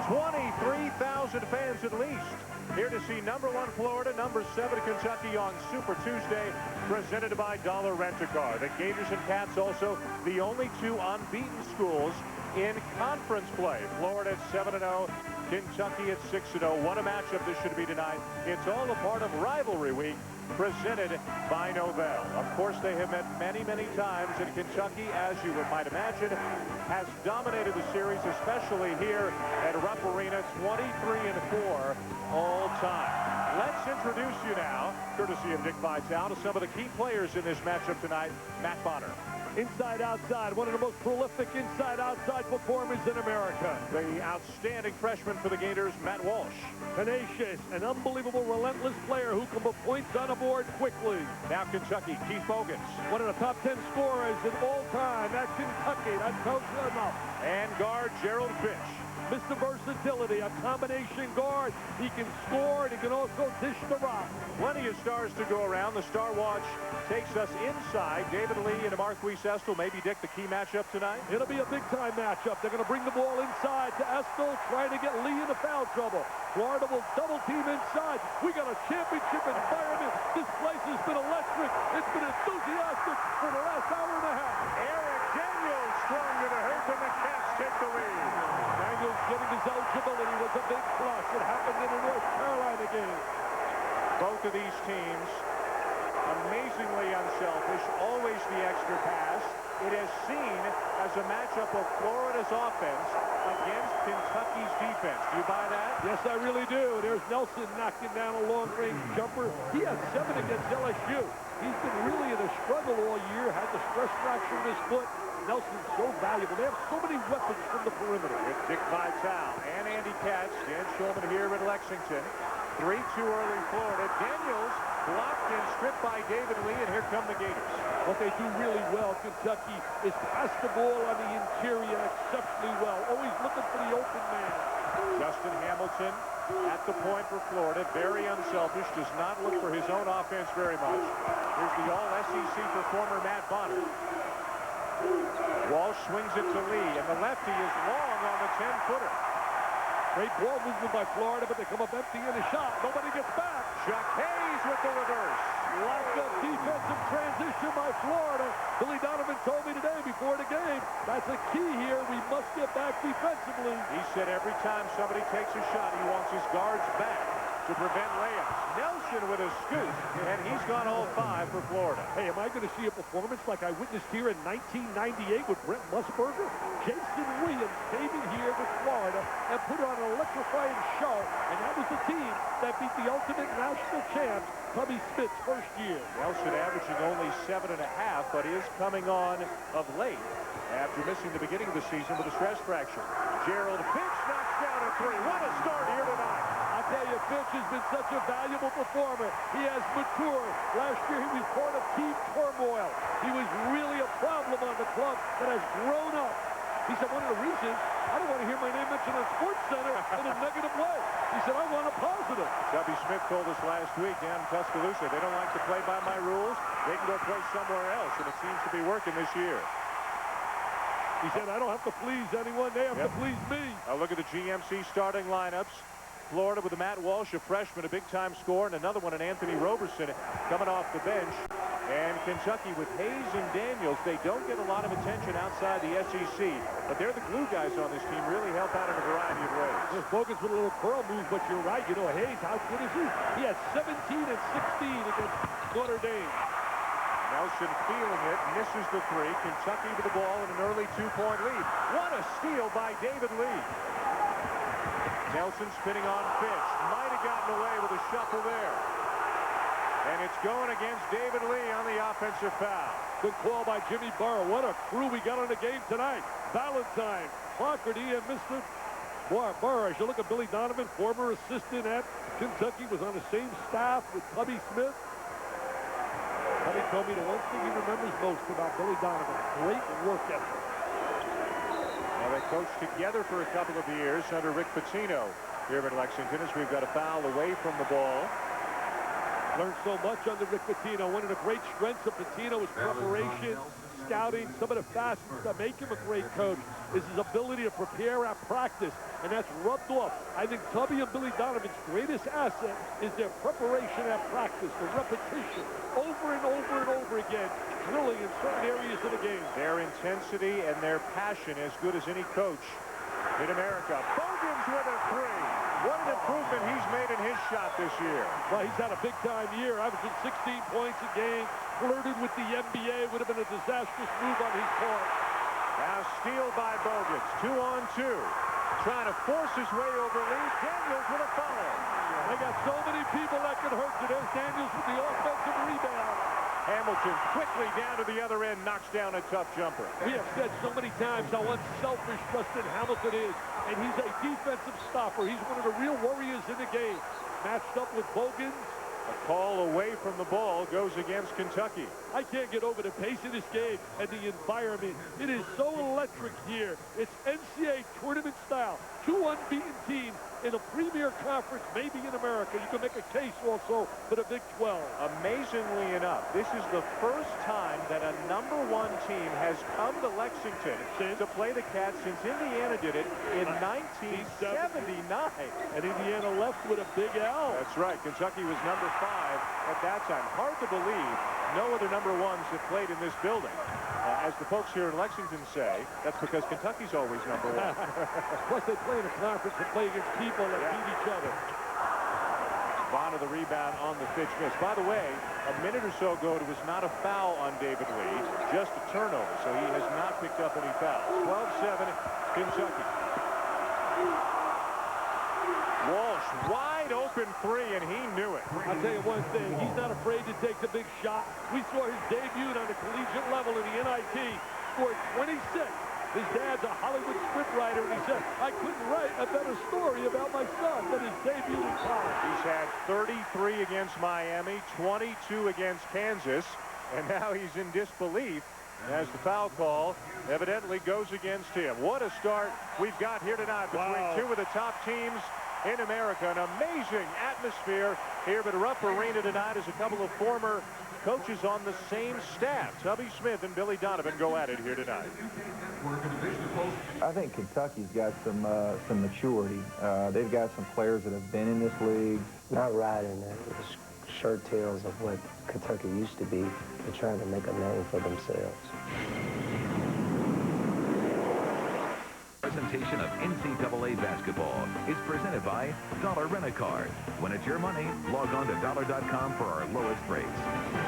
23,000 fans at least here to see #1 Florida, #7 Kentucky on Super Tuesday, presented by Dollar Rent-A-Car. The Gators and Cats also the only 2 unbeaten schools in conference play. Florida at 7-0, Kentucky at 6-0. What a matchup this should be tonight. It's all a part of Rivalry Week, presented by Novell. Of course, they have met many, many times, and Kentucky, as you might imagine, has dominated the series, especially here at Rupp Arena, 23-4 all time. Let's introduce you now, courtesy of Dick Vitale, to some of the key players in this matchup tonight. Matt Bonner. Inside-outside, one of the most prolific inside-outside performers in America. The outstanding freshman for the Gators, Matt Walsh. Tenacious, an unbelievable, relentless player who can put points on the board quickly. Now Kentucky, Keith Bogans. One of the top 10 scorers in all time at Kentucky. That tells you enough. And guard Gerald Fish. Mr. Versatility, a combination guard. He can score, and he can also dish the rock. Plenty of stars to go around. The Star Watch takes us inside. David Lee and Marquise Estel. Maybe, Dick, the key matchup tonight? It'll be a big-time matchup. They're going to bring the ball inside to Estel, trying to get Lee into foul trouble. Florida will double-team inside. We got a championship environment. This place has been electric. It's been enthusiastic for the last hour and a half. Eric Daniels strong to the hoop, and the Cats take the lead. Daniels getting his eligibility was a big plus. It happened in a North Carolina game. Both of these teams Amazingly unselfish, always the extra pass. It is seen as a matchup of Florida's offense against Kentucky's defense. Do you buy that? Yes, I really do. There's Nelson knocking down a long-range jumper. He had 7 against LSU. He's been really in a struggle all year, had the stress fracture in his foot. Nelson's so valuable. They have so many weapons from the perimeter. It's Dick Vitale and Andy Katz. Dan Shulman here in Lexington. 3 too early Florida. Daniels blocked and stripped by David Lee, and here come the Gators. What they do really well, Kentucky, is pass the ball on the interior exceptionally well. Always looking for the open man. Justin Hamilton at the point for Florida. Very unselfish. Does not look for his own offense very much. Here's the all-SEC performer, Matt Bonner. Walsh swings it to Lee, and the lefty is long on the 10-footer. Great ball movement by Florida, but they come up empty in a shot. Nobody gets back. Chuck Hayes with the reverse. Lack of defensive transition by Florida. Billy Donovan told me today before the game, that's a key here. We must get back defensively. He said every time somebody takes a shot, he wants his guards back to prevent layups. Nelson with a scoop, and he's gone all 5 for Florida. Hey, am I going to see a performance like I witnessed here in 1998 with Brent Musburger? Jason Williams came in here with Florida and put on an electrifying show, and that was the team that beat the ultimate national champs, Tubby Smith's first year. Nelson averaging only 7.5, but is coming on of late after missing the beginning of the season with a stress fracture. Gerald Finch knocks down a 3. What a start here tonight. I tell you, Finch has been such a valuable performer. He has matured. Last year, he was part of team turmoil. He was really a problem on the club that has grown up. He said, one of the reasons I don't want to hear my name mentioned on SportsCenter in a negative way. He said, I want a positive. Tubby Smith told us last week down in Tuscaloosa, they don't like to play by my rules. They can go play somewhere else, and it seems to be working this year. He said, I don't have to please anyone. They have to please me. Now look at the GMC starting lineups. Florida with a Matt Walsh, a freshman, a big-time scorer, and another one, an Anthony Roberson, coming off the bench. And Kentucky with Hayes and Daniels, they don't get a lot of attention outside the SEC, but they're the glue guys on this team, really help out in a variety of ways. There's Bogus with a little curl move, but you're right. You know, Hayes, how good is he? He had 17 and 16 against Notre Dame. Nelson feeling it, misses the 3. Kentucky with the ball in an early 2-point lead. What a steal by David Lee. Nelson spinning on Finch. Might have gotten away with a shuffle there. And it's going against David Lee on the offensive foul. Good call by Jimmy Burrow. What a crew we got on the game tonight. Valentine, Clarkerty, and Mr. Burrow. As you look at Billy Donovan, former assistant at Kentucky, was on the same staff with Tubby Smith. Tubby told me the one thing he remembers most about Billy Donovan, great work ethic. Well, they coached together for a couple of years under Rick Pitino here in Lexington as we've got a foul away from the ball. Learned so much under Rick Pitino. One of the great strengths of Pitino is preparation, scouting, some of the facets that make him a great coach is his ability to prepare at practice, and that's rubbed off. I think Tubby and Billy Donovan's greatest asset is their preparation at practice, the repetition, over and over and over again, drilling in certain areas of the game. Their intensity and their passion as good as any coach in America. Bogans with a 3. What an improvement he's made in his shot this year. Well, he's had a big-time year, averaging 16 points a game, flirted with the NBA, would have been a disastrous move on his part. Now steal by Bogans, 2-on-2. Trying to force his way over Lee. Daniels with a follow. They got so many people that can hurt you. There's Daniels with the offensive rebound. Hamilton quickly down to the other end, knocks down a tough jumper. We have said so many times how unselfish Justin Hamilton is, and he's a defensive stopper. He's one of the real warriors in the game. Matched up with Bogans. A call away from the ball goes against Kentucky. I can't get over the pace of this game and the environment. It is so electric here. It's NCAA tournament style. 2 unbeaten teams in a premier conference, maybe in America. You can make a case also for the Big 12. Amazingly enough, this is the first time that a #1 team has come to Lexington to play the Cats since Indiana did it in 1979. And Indiana left with a big L. That's right. Kentucky was #5 at that time. Hard to believe no other #1s have played in this building. As the folks here in Lexington say, that's because Kentucky's always #1. Plus, they play in a conference and play against people that beat each other. Bonner the rebound on the Fitch miss. By the way, a minute or so ago, it was not a foul on David Lee, just a turnover, so he has not picked up any fouls. 12-7, Kentucky. Walsh, wide open three, and he knew it. I'll tell you one thing, he's not afraid to take the big shot. We saw his debut on the collegiate level in the NIT, scored 26. His dad's a Hollywood scriptwriter, and he said, I couldn't write a better story about my son than his debut in college. He's had 33 against Miami, 22 against Kansas, and now he's in disbelief as the foul call evidently goes against him. What a start we've got here tonight between two of the top teams in America. An amazing atmosphere here at Rupp Arena tonight as a couple of former coaches on the same staff. Tubby Smith and Billy Donovan go at it here tonight. I think Kentucky's got some maturity. They've got some players that have been in this league. Not riding the shirt tails of what Kentucky used to be. They're trying to make a name for themselves. Presentation of NCAA basketball is presented by Dollar Rent-A-Car. When it's your money, log on to dollar.com for our lowest rates.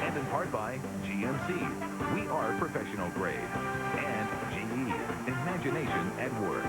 And in part by GMC. We are professional grade. And GE, imagination at work.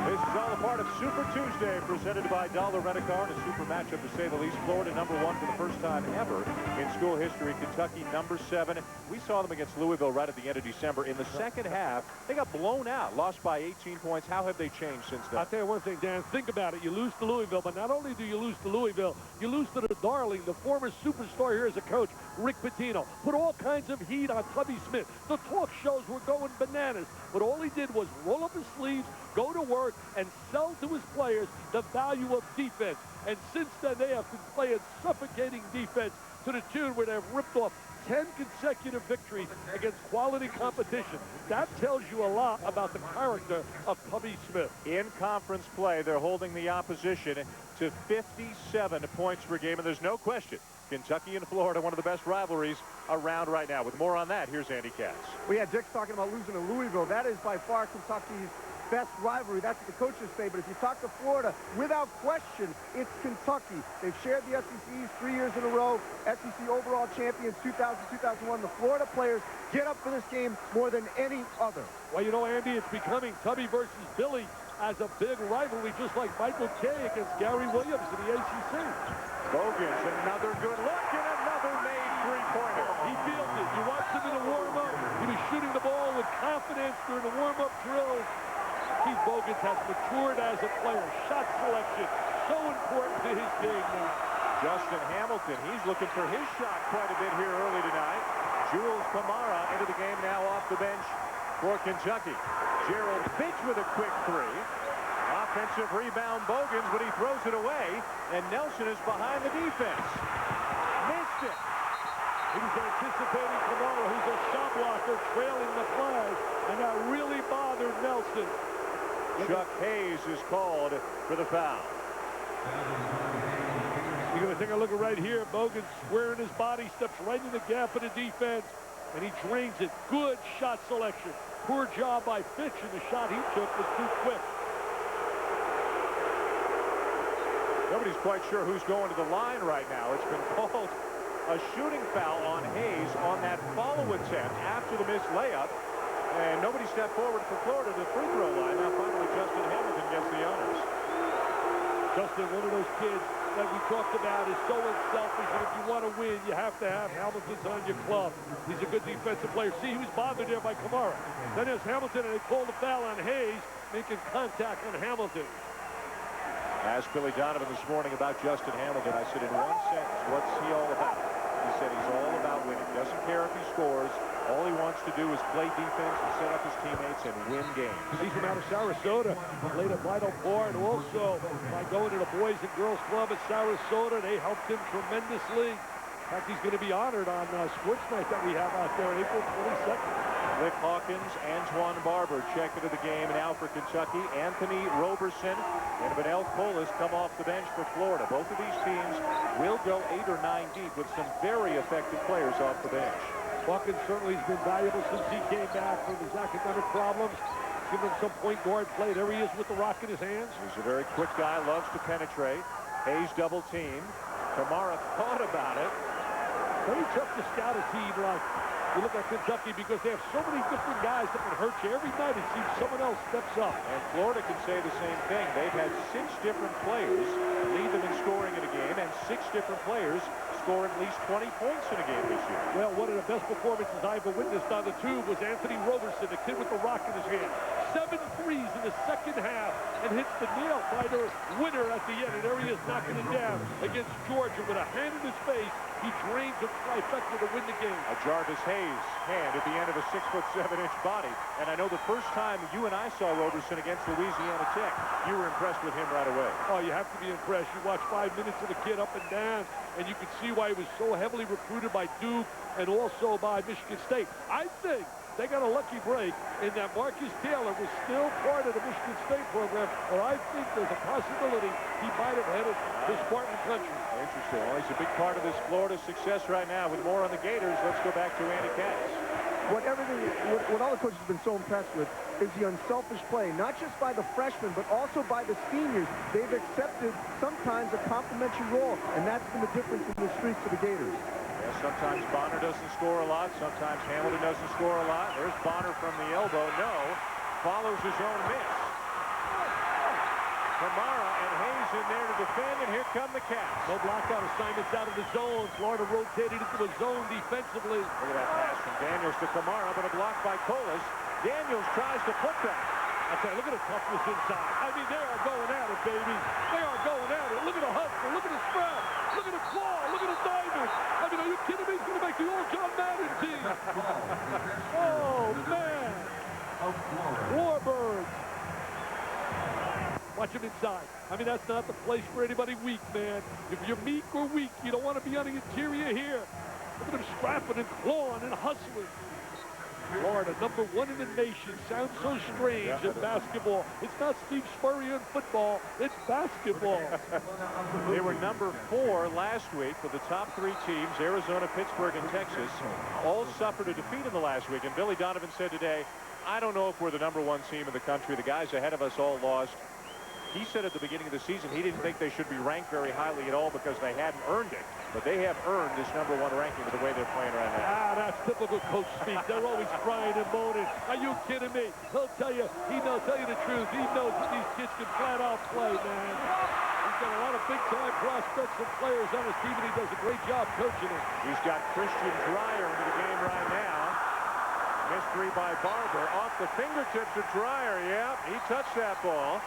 This is all a part of Super Tuesday, presented by Dollar Rent-A-Car, and a super matchup to say the least. Florida #1 for the first time ever in school history. Kentucky #7. We saw them against Louisville right at the end of December. In the second half, they got blown out, lost by 18 points. How have they changed since then? I'll tell you one thing, Dan. Think about it. You lose to Louisville, but not only do you lose to Louisville, you lose to the darling, the former superstar here as a coach, Rick Pitino. Put all kinds of heat on Tubby Smith. The talk shows were going bananas, but all he did was roll up his sleeves, go to work, and sell to his players the value of defense. And since then, they have been playing suffocating defense to the tune where they've ripped off 10 consecutive victories against quality competition. That tells you a lot about the character of Tubby Smith. In conference play, they're holding the opposition to 57 points per game, and there's no question Kentucky and Florida, one of the best rivalries around right now. With more on that, here's Andy Katz. Well, yeah, Dick's talking about losing to Louisville. That is by far Kentucky's best rivalry. That's what the coaches say. But if you talk to Florida, without question, it's Kentucky. They've shared the SECs 3 years in a row. SEC overall champions 2000, 2001. The Florida players get up for this game more than any other. Well, you know, Andy, it's becoming Tubby versus Billy as a big rivalry, just like Michael Kay against Gary Williams in the ACC. Bogans, another good look and another made three-pointer. He feels it. You watched him in the warm-up. He was shooting the ball with confidence during the warm-up drills. Keith Bogans has matured as a player. Shot selection, so important to his game now. Justin Hamilton, he's looking for his shot quite a bit here early tonight. Jules Kamara into the game now off the bench for Kentucky. Gerald Fitch with a quick three. Offensive rebound, Bogans, but he throws it away, and Nelson is behind the defense. Missed it. He was anticipating Kamara, who's a shot blocker, trailing the play, and that really bothered Nelson. Chuck Hayes is called for the foul. You're going to take a look right here. Bogans squaring his body, steps right in the gap of the defense, and he drains it. Good shot selection. Poor job by Fitch, and the shot he took was too quick. Nobody's quite sure who's going to the line right now. It's been called a shooting foul on Hayes on that follow attempt after the missed layup. And nobody stepped forward for Florida to the free throw line. Now finally Justin Hamilton gets the honors. Justin, one of those kids that we talked about is so unselfish, and if you want to win, you have to have Hamilton's on your club. He's a good defensive player. See, he was bothered there by Kamara. Then there's Hamilton, and they called a foul on Hayes, making contact on Hamilton. Asked Billy Donovan this morning about Justin Hamilton. I said, in one sentence, what's he all about? He said he's all about winning. Doesn't care if he scores. All he wants to do is play defense and set up his teammates and win games. He's from out of Sarasota. Played a vital part also by going to the Boys and Girls Club at Sarasota. They helped him tremendously. In fact, he's going to be honored on Sports Night that we have out there on April 22nd. Cliff Hawkins, Antoine Barber check into the game now for Kentucky. Anthony Roberson and Vanell Colas come off the bench for Florida. Both of these teams will go 8 or 9 deep with some very effective players off the bench. Hawkins certainly has been valuable since he came back from his academic problems. giving him some point guard play. There he is with the rock in his hands. He's a very quick guy, loves to penetrate. Hayes double team. Kamara thought about it. Very tough to scout a team like you look at Kentucky because they have so many different guys that can hurt you. Every night it seems someone else steps up. And Florida can say the same thing. They've had 6 different players lead them in scoring in a game, and 6 different players score at least 20 points in a game this year. Well, one of the best performances I ever witnessed on the tube was Anthony Roberson, the kid with the rock in his hand. 7 threes in the second half and hits the nail-biter winner at the end. And there he is knocking it down against Georgia with a hand in his face. He drains a trifecta to win the game. A Jarvis Hayes hand at the end of a 6'7" body. And I know the first time you and I saw Roberson against Louisiana Tech, you were impressed with him right away. Oh, you have to be impressed. You watch 5 minutes of the kid up and down, and you can see why he was so heavily recruited by Duke and also by Michigan State. I think they got a lucky break in that Marcus Taylor was still part of the Michigan State program, or I think there's a possibility he might have headed to Spartan country. Interesting. Well, he's a big part of this Florida success right now. With more on the Gators, let's go back to Andy Katz. What all the coaches have been so impressed with is the unselfish play, not just by the freshmen, but also by the seniors. They've accepted sometimes a complimentary role, and that's been the difference in the streaks of the Gators. Yeah, sometimes Bonner doesn't score a lot. Sometimes Hamilton doesn't score a lot. There's Bonner from the elbow. No. Follows his own miss. Kamara and Hayes in there to defend, and here come the Cats. No blockout assignments out of the zone. Florida rotated into a zone defensively. Look at that pass from Daniels to Kamara, but a block by Colas. Daniels tries to put back. I tell you, look at the toughness inside. I mean, they are going at it, baby. They are going at it. Look at the hustle. Look at the scrap. Look at the claw. Look at the diamond. I mean, are you kidding me? He's going to make the old John Madden team. Oh, man. Warbirds. Watch him inside. I mean, that's not the place for anybody weak, man. If you're meek or weak, you don't want to be on the interior here. Look at him scrapping and clawing and hustling. Florida, number 1 in the nation. Sounds so strange in basketball. It's not Steve Spurrier in football. It's basketball. They were number 4 last week with the top 3 teams, Arizona, Pittsburgh, and Texas, all suffered a defeat in the last week. And Billy Donovan said today, I don't know if we're the number 1 team in the country. The guys ahead of us all lost. He said at the beginning of the season he didn't think they should be ranked very highly at all because they hadn't earned it. But they have earned this number 1 ranking with the way they're playing right now. Ah, that's typical coach speak. They're always crying and moaning. Are you kidding me? He'll tell you, tell you the truth. He knows that these kids can flat out play, man. He's got a lot of big-time prospects and players on his team, and he does a great job coaching them. He's got Christian Dreyer into the game right now. Missed 3 by Barber. Off the fingertips of Dreyer. Yeah, he touched that ball.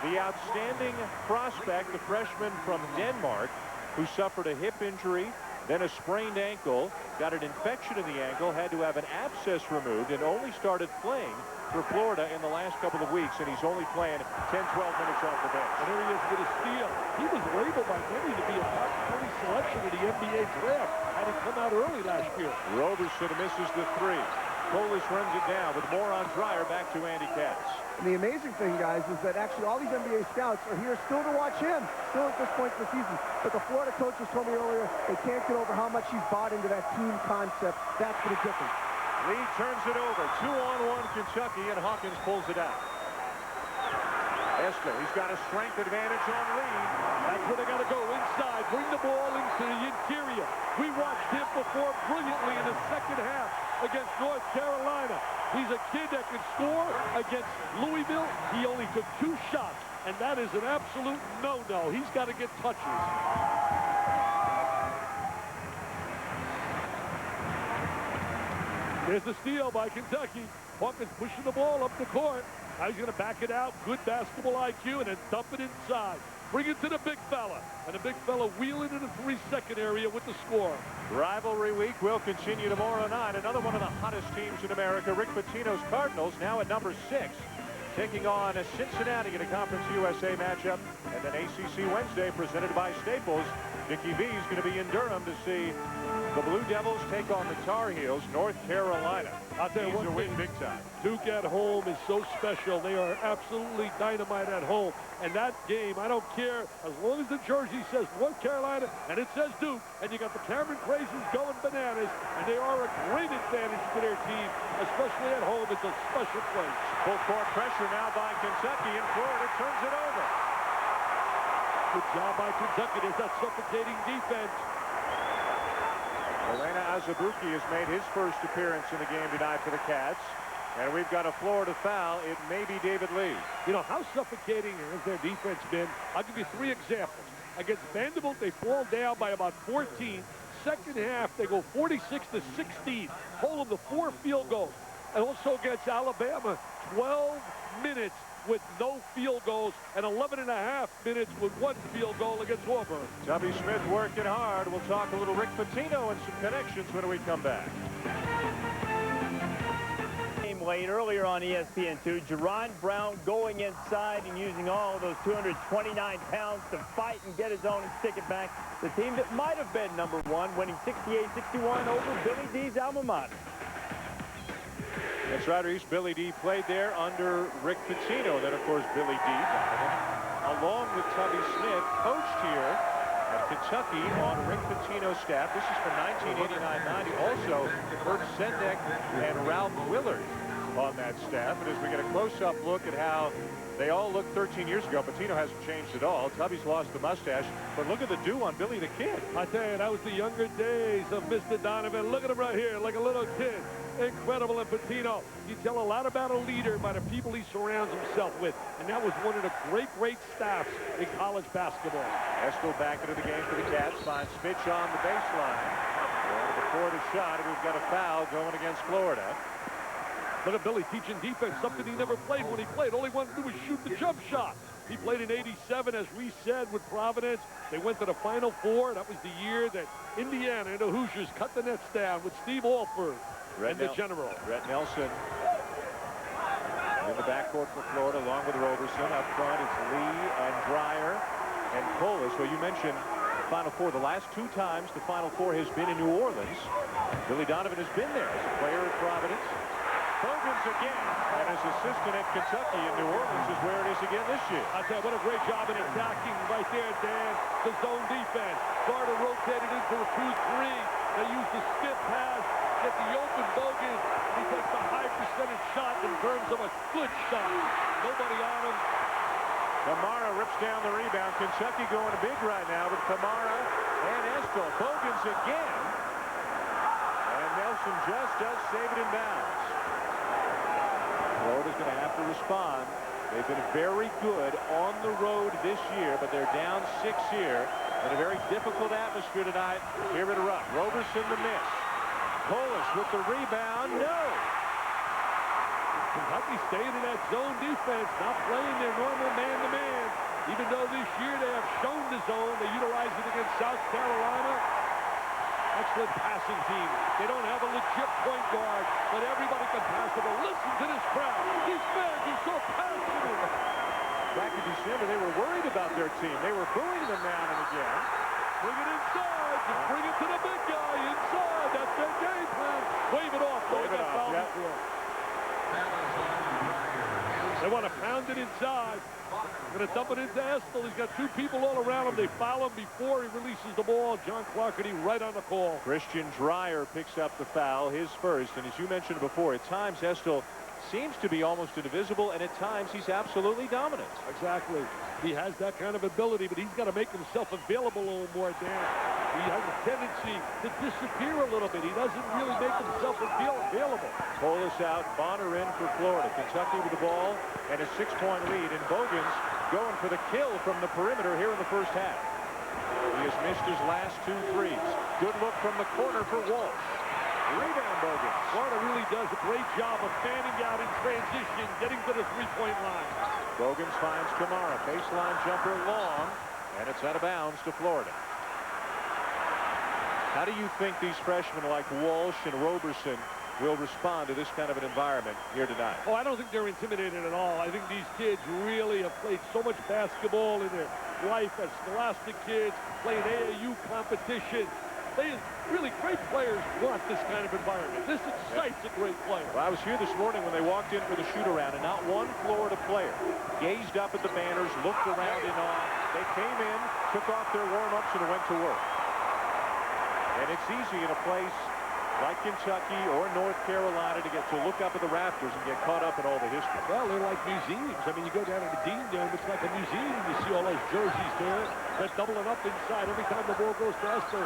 The outstanding prospect, the freshman from Denmark, who suffered a hip injury, then a sprained ankle, got an infection in the ankle, had to have an abscess removed, and only started playing for Florida in the last couple of weeks, and he's only playing 10, 12 minutes off the bench. And here he is with a steal. He was labeled by many to be a top 20 selection in the NBA draft, had he come out early last year. Roberson misses the 3. Colas runs it down with more on Dreyer. Back to Andy Katz. And the amazing thing, guys, is that actually all these NBA scouts are here still to watch him, still at this point in the season. But the Florida coaches told me earlier they can't get over how much he's bought into that team concept. That's the difference. Lee turns it over. 2-on-1 Kentucky, and Hawkins pulls it out. Esther, he's got a strength advantage on Lee. That's where they got to go, inside. Bring the ball into the interior. We watched him perform brilliantly in the second half against North Carolina. He's a kid that can score. Against Louisville, he only took 2 shots, and that is an absolute no-no. He's got to get touches. There's the steal by Kentucky. Hawkins pushing the ball up the court. Now he's going to back it out. Good basketball IQ, and then dump it inside. Bring it to the big fella. And the big fella wheeling in the 3-second area with the score. Rivalry week will continue tomorrow night. Another one of the hottest teams in America, Rick Pitino's Cardinals, now at number 6, taking on Cincinnati in a Conference USA matchup. And then ACC Wednesday, presented by Staples. Dickie V is going to be in Durham to see the Blue Devils take on the Tar Heels, North Carolina. I'll tell you one one win thing, big time. Duke at home is so special. They are absolutely dynamite at home. And that game, I don't care, as long as the jersey says North Carolina and it says Duke, and you got the Cameron Crazies going bananas, and they are a great advantage to their team, especially at home. It's a special place. Full court pressure now by Kentucky, and Florida turns it over. Good job by Kentucky. There's that suffocating defense. Elena Azubuike has made his first appearance in the game tonight for the Cats. And we've got a Florida foul. It may be David Lee. You know, how suffocating has their defense been? I'll give you 3 examples. Against Vanderbilt, they fall down by about 14. Second half, they go 46-16. Hold them to 4 field goals. And also against Alabama, 12 minutes with no field goals and 11.5 minutes with 1 field goal against Auburn. Tubby Smith working hard. We'll talk a little Rick Pitino and some connections when we come back. Late earlier on ESPN2, Jerron Brown going inside and using all of those 229 pounds to fight and get his own and stick it back. The team that might have been #1, winning 68-61 over Billy D's alma mater. That's right, Reese. Billy D played there under Rick Pitino. Then, of course, Billy D, along with Tubby Smith, coached here at Kentucky on Rick Pitino's staff. This is from 1989-90. Also, Bert Sendek and Ralph Willard on that staff. And as we get a close-up look at how they all looked 13 years ago, Pitino hasn't changed at all. Tubby's lost the mustache, but look at the do on Billy the Kid. I tell you, that was the younger days of Mr. Donovan. Look at him right here, like a little kid. Incredible. And Pitino, you tell a lot about a leader by the people he surrounds himself with. And that was one of the great staffs in college basketball. Estill back into the game for the Cats. Finds Fitch on the baseline. Going before the shot, and we've got a foul going against Florida. Look at Billy teaching defense, something he never played when he played. All he wanted to do was shoot the jump shot. He played in '87, as we said, with Providence. They went to the Final Four. That was the year that Indiana and the Hoosiers cut the nets down with Steve Alford and the General. Rhett Nelson in the backcourt for Florida, along with Roberson. Up front, it's Lee and Dreyer and Polis. Well, you mentioned the Final Four. The last 2 times the Final Four has been in New Orleans. Billy Donovan has been there as a player at Providence. Bogans again, and his assistant at Kentucky in New Orleans is where it is again this year. I tell you, what a great job in attacking right there, Dan. The zone defense. Carter rotated into the 2-3. They used the skip pass, get the open Bogans. He takes a high percentage shot in terms of a good shot. Nobody on him. Kamara rips down the rebound. Kentucky going big right now with Kamara and Estill. Bogans again. And Nelson just does save it in bounds. Florida's going to have to respond. They've been very good on the road this year, but they're down 6 here in a very difficult atmosphere tonight here at Rupp. Roberson the miss. Polis with the rebound. No. Kentucky staying in that zone defense, not playing their normal man-to-man. Even though this year they have shown the zone, they utilize it against South Carolina. Excellent passing team. They don't have a legit point guard, but everybody can pass the ball. Listen to this crowd. These fans are so passionate. Back in December, they were worried about their team. They were booing them now and again. Bring it inside. Just bring it to the big guy inside. That's their game plan. Wave it off. Wave it off. Yep. They want to pound it inside. Going to dump it into Estill. He's got 2 people all around him. They foul him before he releases the ball. John Clarkety right on the call. Christian Dreyer picks up the foul, his first. And as you mentioned before, at times Estill seems to be almost indivisible, and at times he's absolutely dominant. Exactly. He has that kind of ability, but he's got to make himself available a little more, Dan. He has a tendency to disappear a little bit. He doesn't really make himself available. Polis out, Bonner in for Florida. Kentucky with the ball and a 6-point lead, and Bogans going for the kill from the perimeter here in the first half. He has missed his last 2 threes. Good look from the corner for Walsh. Rebound Bogans. Florida really does a great job of fanning out in transition, getting to the 3-point line. Bogans finds Kamara. Baseline jumper long, and it's out of bounds to Florida. How do you think these freshmen like Walsh and Roberson will respond to this kind of an environment here tonight. Oh, I don't think they're intimidated at all. I think these kids really have played so much basketball in their life as scholastic kids, playing AAU competition. They really great players want this kind of environment. This excites a great player. Well, I was here this morning when they walked in for the shoot-around, and not one Florida player gazed up at the banners, looked around in awe. They came in, took off their warm-ups, and went to work. And it's easy in a place like Kentucky or North Carolina to get to look up at the rafters and get caught up in all the history. Well, they're like museums. I mean, you go down to the Dean Dome, it's like a museum. You see all those jerseys there. They're doubling up inside every time the ball goes past there.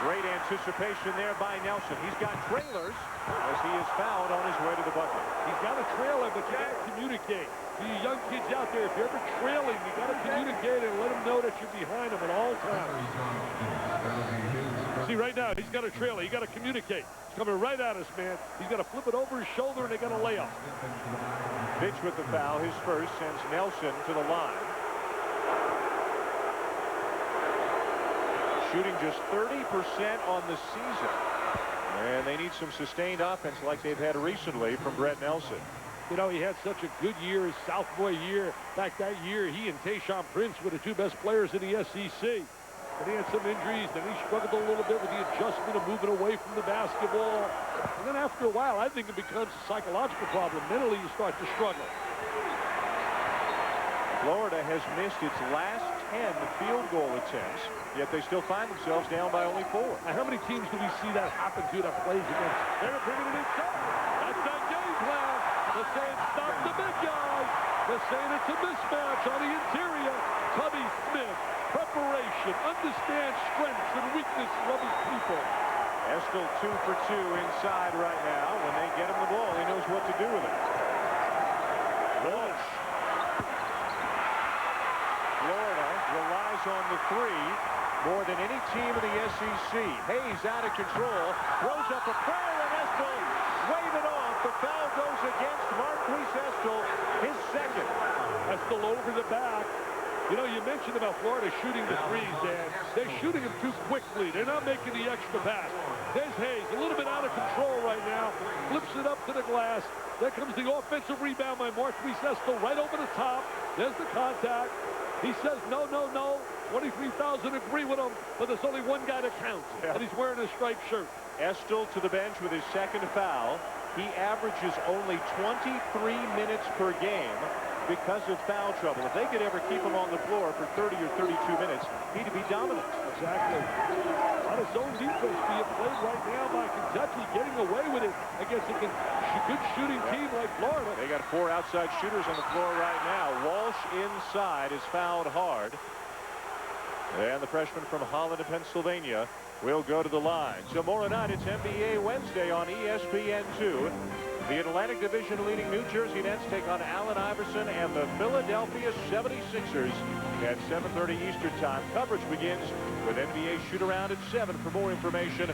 Great anticipation there by Nelson. He's got trailers as he is fouled on his way to the bucket. He's got a trailer, but you got to communicate. To you young kids out there, if you're ever trailing, you got to communicate and let them know that you're behind them at all times. See, right now, he's got a trailer. You got to communicate. He's coming right at us, man. He's got to flip it over his shoulder, and they got to lay up. Fitch with the foul. His first sends Nelson to the line. Shooting just 30% on the season. And they need some sustained offense like they've had recently from Brett Nelson. You know, he had such a good year his sophomore year. Back that year, he and Tayshaun Prince were the two best players in the SEC. But he had some injuries, then he struggled a little bit with the adjustment of moving away from the basketball. And then after a while, I think it becomes a psychological problem. Mentally, you start to struggle. Florida has missed its last 10 field goal attempts, yet they still find themselves down by only 4. Now, how many teams do we see that happen to that plays against? They're bringing it inside. That's that game plan. They're saying stop the big guy. They're saying it's a mismatch on the interior. Tubby Smith, preparation, understands strengths and weaknesses of his people. Estill 2 for 2 inside right now. When they get him the ball, he knows what to do with it. Walsh. Florida relies on the 3 more than any team in the SEC. Hayes out of control, throws up a prayer, and Estill wave it off. The foul goes against Marquise Estill, his second. Estill over the back. You know, you mentioned about Florida shooting the threes, Dan. They're shooting them too quickly. They're not making the extra pass. There's Hayes, a little bit out of control right now. Flips it up to the glass. There comes the offensive rebound by Marquise Estill right over the top. There's the contact. He says, no, no, no. 23,000 agree with him, but there's only one guy that counts, and he's wearing a striped shirt. Estill to the bench with his second foul. He averages only 23 minutes per game because of foul trouble. If they could ever keep him on the floor for 30 or 32 minutes, he'd be dominant. Exactly. A lot of zone defense being played right now by Kentucky, getting away with it against a good shooting team like Florida. They got 4 outside shooters on the floor right now. Walsh inside is fouled hard. And the freshman from Holland, Pennsylvania, will go to the line. Tomorrow night, it's NBA Wednesday on ESPN2. The Atlantic Division leading New Jersey Nets take on Allen Iverson and the Philadelphia 76ers at 7:30 Eastern Time. Coverage begins with NBA shoot-around at 7. For more information,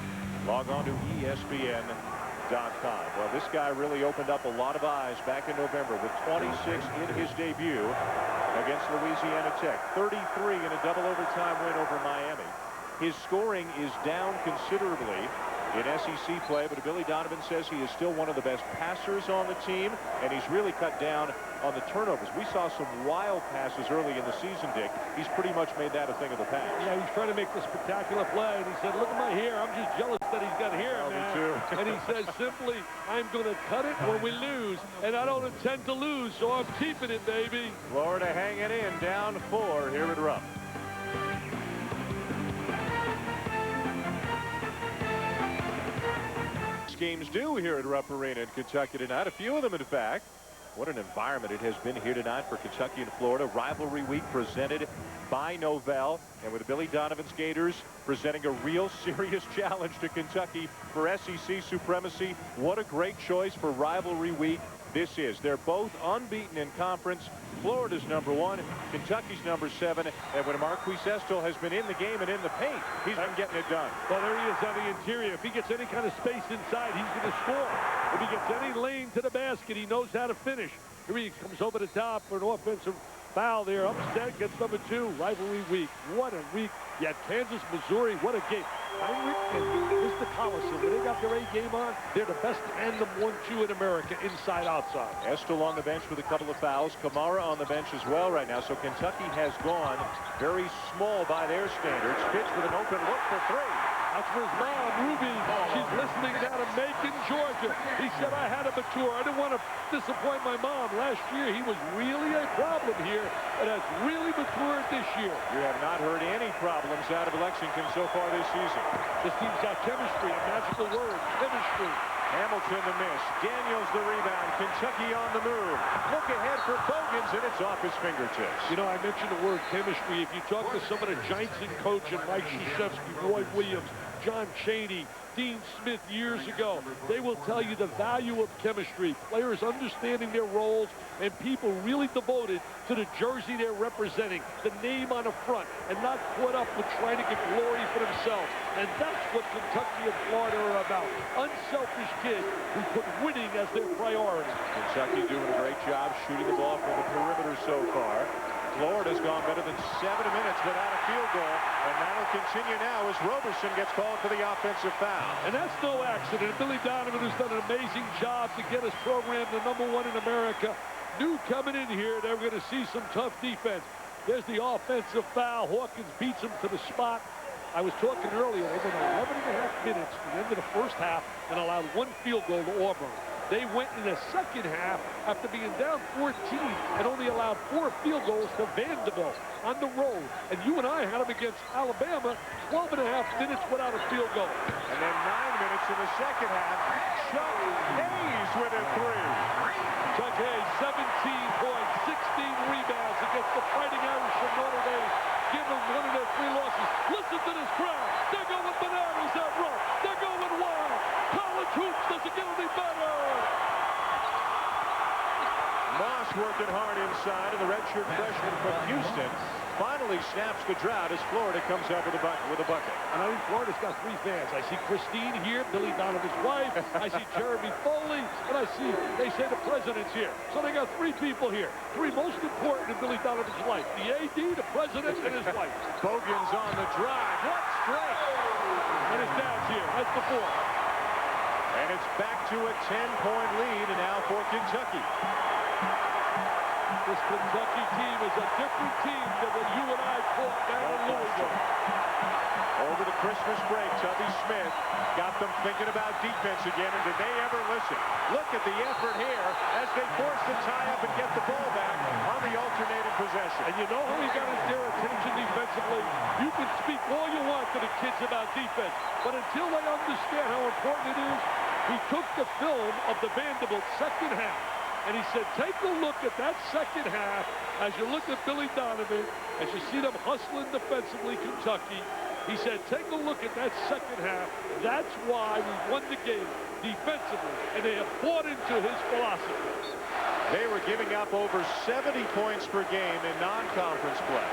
log on to ESPN.com. Well, this guy really opened up a lot of eyes back in November with 26 in his debut against Louisiana Tech. 33 in a double overtime win over Miami. His scoring is down considerably in SEC play, but Billy Donovan says he is still one of the best passers on the team, and he's really cut down on the turnovers. We saw some wild passes early in the season, Dick. He's pretty much made that a thing of the past. Yeah, he's trying to make the spectacular play, and he said, look at my hair. I'm just jealous that he's got hair, man. Me too. And he says simply, I'm going to cut it when we lose, and I don't intend to lose, so I'm keeping it, baby. Florida hanging in, down 4 here at Rupp. Games do here at Rupp Arena in Kentucky tonight. A few of them, in fact. What an environment it has been here tonight for Kentucky and Florida. Rivalry week presented by Novell, and with Billy Donovan's Gators presenting a real serious challenge to Kentucky for SEC supremacy. What a great choice for rivalry week this is. They're both unbeaten in conference. Florida's #1, Kentucky's #7, and when Marquise Estill has been in the game and in the paint, he's been getting it done. Well, there he is on the interior. If he gets any kind of space inside, he's going to score. If he gets any lane to the basket, he knows how to finish. Here he comes over the top for an offensive foul there. Upset gets number 2. Rivalry week. What a week. You had Kansas, Missouri. What a game. Heinrich and Mr. Collison, when they got their A game on, they're the best tandem 1-2 in America, inside, outside. Estel on the bench with a couple of fouls. Kamara on the bench as well right now. So Kentucky has gone very small by their standards. Fitch with an open look for 3. That's for his mom, Ruby. She's listening down in Macon, Georgia. He said, I had to mature. I didn't want to disappoint my mom. Last year, he was really a problem here, and has really matured this year. You have not heard any problems out of Lexington so far this season. This team's got chemistry, a magical word, chemistry. Hamilton the miss. Daniels the rebound. Kentucky on the move. Look ahead for Bogans, and it's off his fingertips. You know, I mentioned the word chemistry. If you talk to some of the Giantson coach and Mike Krzyzewski, Roy Williams, John Chaney, Dean Smith years ago, they will tell you the value of chemistry, players understanding their roles, and people really devoted to the jersey they're representing, the name on the front, and not caught up with trying to get glory for themselves. And that's what Kentucky and Florida are about. Unselfish kids who put winning as their priority. Kentucky doing a great job shooting the ball from the perimeter so far. Florida's gone better than 7 minutes without a field goal, and that'll continue now as Roberson gets called for the offensive foul. And that's no accident. Billy Donovan has done an amazing job to get his program to #1 in America. Knew coming in here they were going to see some tough defense. There's the offensive foul. Hawkins beats him to the spot. I was talking earlier, they went 11.5 minutes at the end of the first half and allowed 1 field goal to Auburn. They went in the second half after being down 14 and only allowed 4 field goals to Vanderbilt on the road. And you and I had them against Alabama, 12.5 minutes without a field goal. And then 9 minutes in the second half. Chuck Hayes with a 3. Chuck Hayes, 17 points, 16 rebounds against the Fighting Irish from Notre Dame. Give them 1 of their 3 losses. Listen to this crowd. They're going bananas out rough. They're going wild. College hoops doesn't get any better. Moss working hard inside, and the redshirt freshman from Houston finally snaps the drought as Florida comes up with a bucket. And I think Florida's got 3 fans. I see Christine here, Billy Donovan's wife. I see Jeremy Foley, and I see, they say the president's here. So they got 3 people here. 3 most important in Billy Donovan's life. The AD, the president, and his wife. Bogans on the drive. What strength! And his dad's here. That's the 4th. And it's back to a 10-point lead, and now for Kentucky. This Kentucky team is a different team than what you and I fought down in Louisville. Over the Christmas break, Tubby Smith got them thinking about defense again, and did they ever listen? Look at the effort here as they force the tie-up and get the ball back on the alternating possession. And you know how he got their attention defensively? You can speak all you want to the kids about defense, but until they understand how important it is, he took the film of the Vanderbilt second half, and he said, take a look at that second half as you look at Billy Donovan, as you see them hustling defensively, Kentucky. He said, take a look at that second half. That's why we won the game defensively, and they have bought into his philosophy. They were giving up over 70 points per game in non-conference play,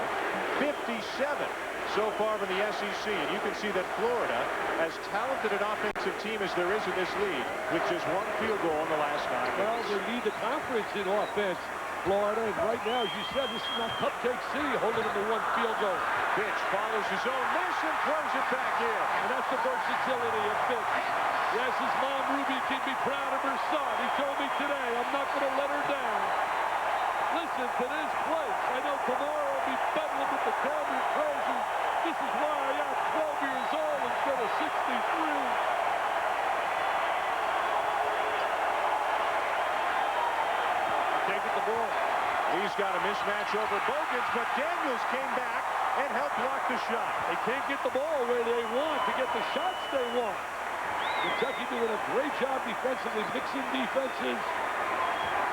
57 so far from the SEC. And you can see that Florida, as talented an offensive team as there is in this league, with just 1 field goal in the last 9 minutes. Well, they lead the conference in offense, Florida. And right now, as you said, this is not Cupcake City holding them to 1 field goal. Fitch follows his own miss and throws it back in. And that's the versatility of Fitch. Yes, his mom, Ruby, can be proud of her son. He told me today, I'm not going to let her down. Listen to this place. I know tomorrow will be bedlam with the Cowboy crazy. This is why I got 12 years old instead of 63. Can't get the ball. He's got a mismatch over Bogans, but Daniels came back and helped block the shot. They can't get the ball where they want to get the shots they want. Kentucky doing a great job defensively, mixing defenses.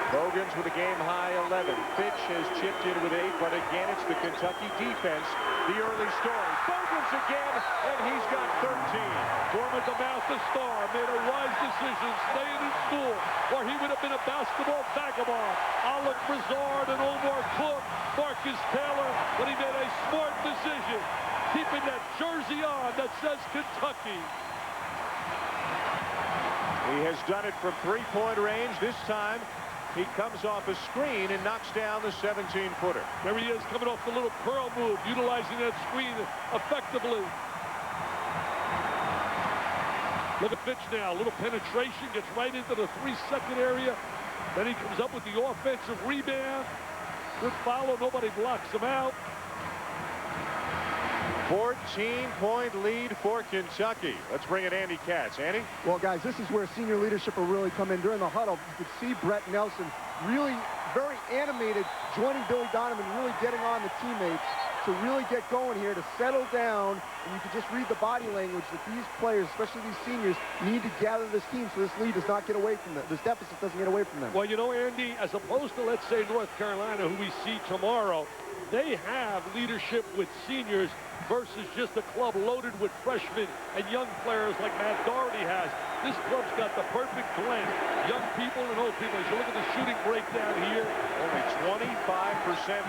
Bogans with a game-high 11. Fitch has chipped in with 8, but again, it's the Kentucky defense, the early story. Bogans again, and he's got 13. Former Damascus star made a wise decision staying in school, or he would have been a basketball vagabond. Alec Brazard and Omar Cook, Marcus Taylor, but he made a smart decision, keeping that jersey on that says Kentucky. He has done it from 3-point range. This time, He comes off a screen and knocks down the 17-footer. There he is, coming off the little curl move, utilizing that screen effectively. Look at Fitch now, a little penetration, gets right into the 3-second area. Then he comes up with the offensive rebound. Good follow, nobody blocks him out. 14-point lead for Kentucky. Let's bring it Andy Katz. Andy? Well, guys, this is where senior leadership will really come in. During the huddle, you could see Brett Nelson really very animated, joining Billy Donovan, really getting on the teammates to really get going here, to settle down. And you can just read the body language that these players, especially these seniors, need to gather this team so this lead does not get away from them. This deficit doesn't get away from them. Well, you know, Andy, as opposed to, let's say, North Carolina, who we see tomorrow, they have leadership with seniors versus just a club loaded with freshmen and young players like Matt Doherty has. This club's got the perfect blend, young people and old people. As you look at the shooting breakdown here. Only 25%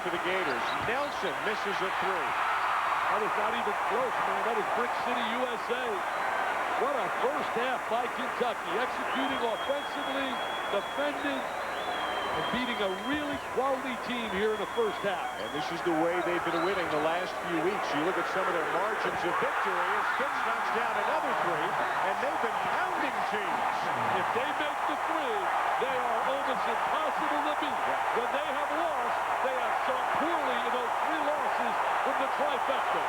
for the Gators. Nelson misses a three. That is not even close, man. That is Brick City, USA. What a first half by Kentucky. Executing offensively, defending, and beating a really quality team here in the first half. And this is the way they've been winning the last few weeks. You look at some of their margins of victory as Fitch knocks down another three, and they've been pounding teams. If they make the three, they are almost impossible to beat. When they have lost, they have sunk poorly in those 3 losses from the trifecta.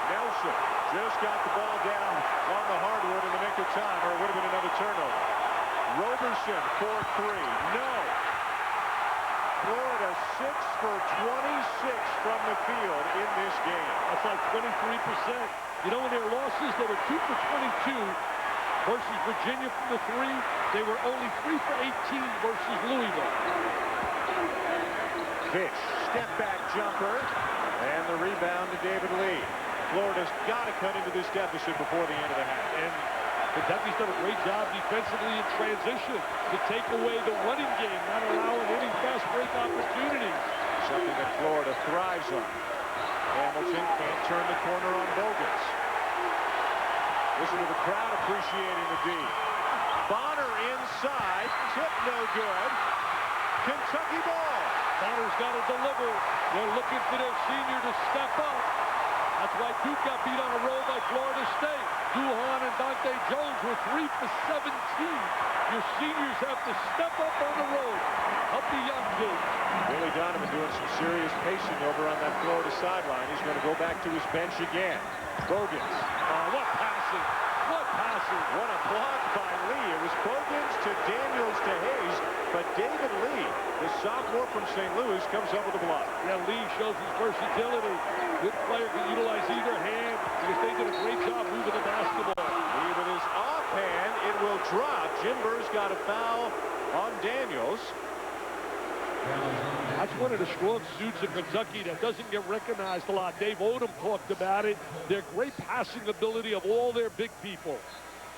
Nelson just got the ball down on the hardwood in the nick of time, or it would have been another turnover. Roberson for 3. No. Florida 6 for 26 from the field in this game. That's like 23%. You know, in their losses, they were 2 for 22 versus Virginia from the 3. They were only 3 for 18 versus Louisville. Fitch, step back jumper, and the rebound to David Lee. Florida's got to cut into this deficit before the end of the half. And Kentucky's done a great job defensively in transition to take away the running game, not allowing any fast break opportunities. Something that Florida thrives on. Hamilton can't turn the corner on Bogans. Listen to the crowd appreciating the D. Bonner inside, tip no good. Kentucky ball. Bonner's got to deliver. They're looking for their senior to step up. That's why Duke got beat on a roll by Florida State. Duhan and Dante Jones were 3 for 17. Your seniors have to step up on the road. Help the young kids. Billy Donovan doing some serious pacing over on that Florida sideline. He's going to go back to his bench again. Bogans. What passing. What passing. What a block by Lee. It was Bogans to Daniels to Hayes, but David Lee, the sophomore from St. Louis, comes up with a block. Yeah, Lee shows his versatility. Good player can utilize either hand because they did a great job moving the basketball. Lee with his offhand, it will drop. Jim Burr's got a foul on Daniels. That's one of the strong suits of Kentucky that doesn't get recognized a lot. Dave Odom talked about it. Their great passing ability of all their big people.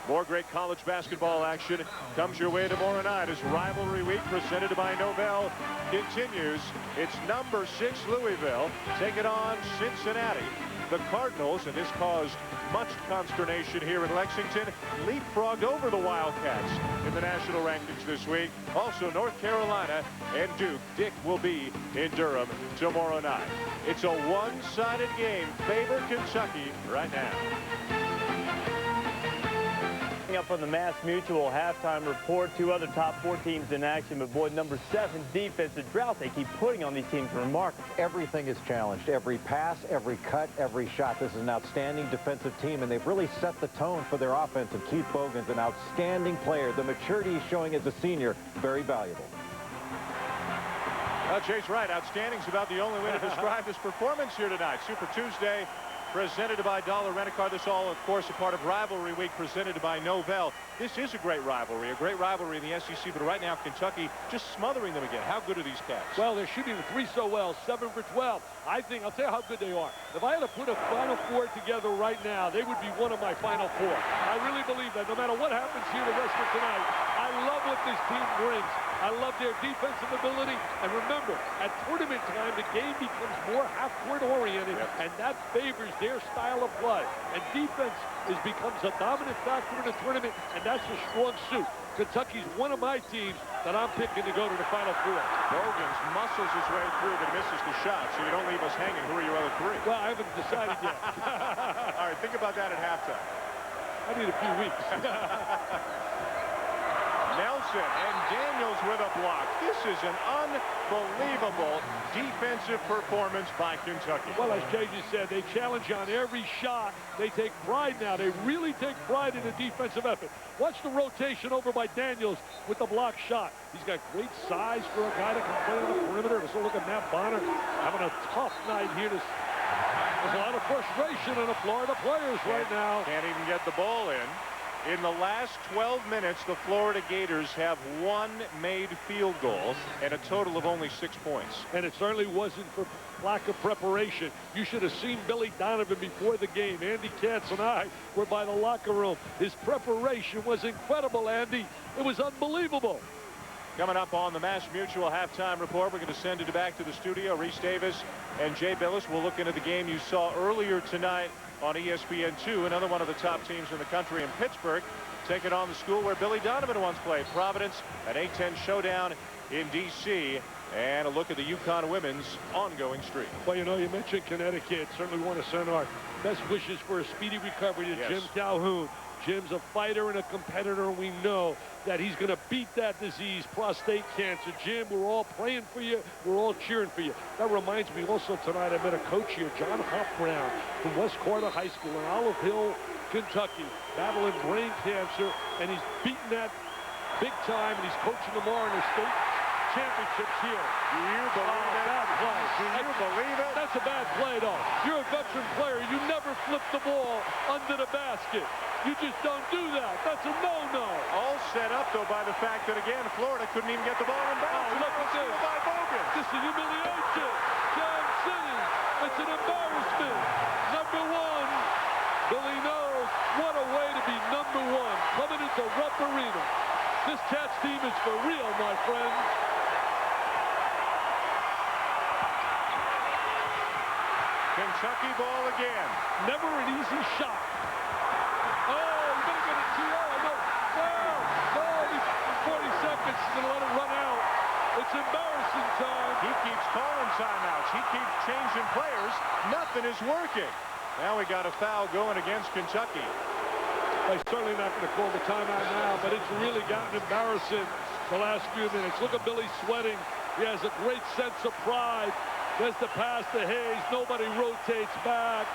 More great college basketball action comes your way tomorrow night as Rivalry Week presented by Nobel continues. It's number 6 Louisville taking on Cincinnati. The Cardinals, and this caused much consternation here in Lexington, leapfrogged over the Wildcats in the national rankings this week. Also, North Carolina and Duke. Dick will be in Durham tomorrow night. It's a one-sided game. Favor Kentucky right now. Up on the Mass Mutual halftime report, 2 other top 4 teams in action, but boy, number 7 defense, the drought they keep putting on these teams are remarkable. Everything is challenged. Every pass, every cut, every shot. This is an outstanding defensive team, and they've really set the tone for their offense. And Keith Bogan's an outstanding player. The maturity he's showing as a senior, very valuable. Well, Chase Wright, outstanding is about the only way to describe his performance here tonight. Super Tuesday. Presented by Dollar Rent-A-Car. This all, of course, a part of Rivalry Week presented by Novell. This is a great rivalry in the SEC, but right now Kentucky just smothering them again. How good are these cats? Well, they're shooting the 3 so well, 7 for 12. I think, I'll tell you how good they are. If I had to put a Final Four together right now, they would be one of my Final Four. I really believe that no matter what happens here the rest of tonight, I love what this team brings. I love their defensive ability. And remember, at tournament time, the game becomes more half-court oriented, and that favors their style of play. And defense becomes a dominant factor in the tournament, and that's a strong suit. Kentucky's one of my teams that I'm picking to go to the Final Four. Bogans muscles his way through but misses the shot, so you don't leave us hanging. Who are your other three? Well, I haven't decided yet. All right, think about that at halftime. I need a few weeks. Nelson and Daniels with a block. This is an unbelievable defensive performance by Kentucky. Well, as JJ said, they challenge on every shot. They take pride now. They really take pride in the defensive effort. Watch the rotation over by Daniels with the block shot. He's got great size for a guy that can play on the perimeter. So look at Matt Bonner having a tough night here. There's a lot of frustration on the Florida players right now. Can't even get the ball in. In the last 12 minutes, the Florida Gators have 1 made field goal and a total of only 6 points. And it certainly wasn't for lack of preparation. You should have seen Billy Donovan before the game. Andy Katz and I were by the locker room. His preparation was incredible, Andy. It was unbelievable. Coming up on the Mass Mutual halftime report, we're going to send it back to the studio. Reese Davis and Jay Billis will look into the game you saw earlier tonight on ESPN2, another one of the top teams in the country in Pittsburgh, taking on the school where Billy Donovan once played, Providence, an A-10 showdown in D.C., and a look at the UConn women's ongoing streak. Well, you know, you mentioned Connecticut. Certainly want to send our best wishes for a speedy recovery to Jim Calhoun. Jim's a fighter and a competitor, and we know that he's going to beat that disease, prostate cancer. Jim, we're all praying for you. We're all cheering for you. That reminds me also tonight, I met a coach here, John Hop-Brown from West Carter High School in Olive Hill, Kentucky, battling brain cancer, and he's beating that big time, and he's coaching tomorrow in the state championships here. Do you believe it? Bad play. Do you believe it? That's a bad play, though. You're a veteran player. You never flip the ball under the basket. You just don't do that. That's a no-no. All set up, though, by the fact that, again, Florida couldn't even get the ball in bounds. Oh, look at this. By Bogan. This is humiliation. Jam City. It's an embarrassment. Number one. Billy knows what a way to be number one. Coming into Rupp Arena. This Cats team is for real, my friends. Kentucky ball again. Never an easy shot. Oh, you better get a TO. No, he's 40 seconds. He's going to let it run out. It's embarrassing time. He keeps calling timeouts. He keeps changing players. Nothing is working. Now we got a foul going against Kentucky. They're certainly not going to call the timeout now, but it's really gotten embarrassing the last few minutes. Look at Billy sweating. He has a great sense of pride. There's the pass to Hayes. Nobody rotates back.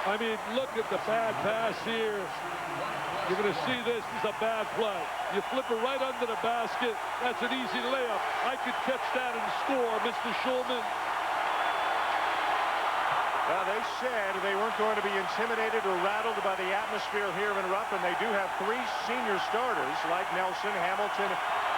I mean, look at the bad pass here. You're going to see this. This is a bad play. You flip it right under the basket. That's an easy layup. I could catch that and score, Mr. Schulman. Well, they said they weren't going to be intimidated or rattled by the atmosphere here in Rupp, and they do have 3 senior starters like Nelson, Hamilton,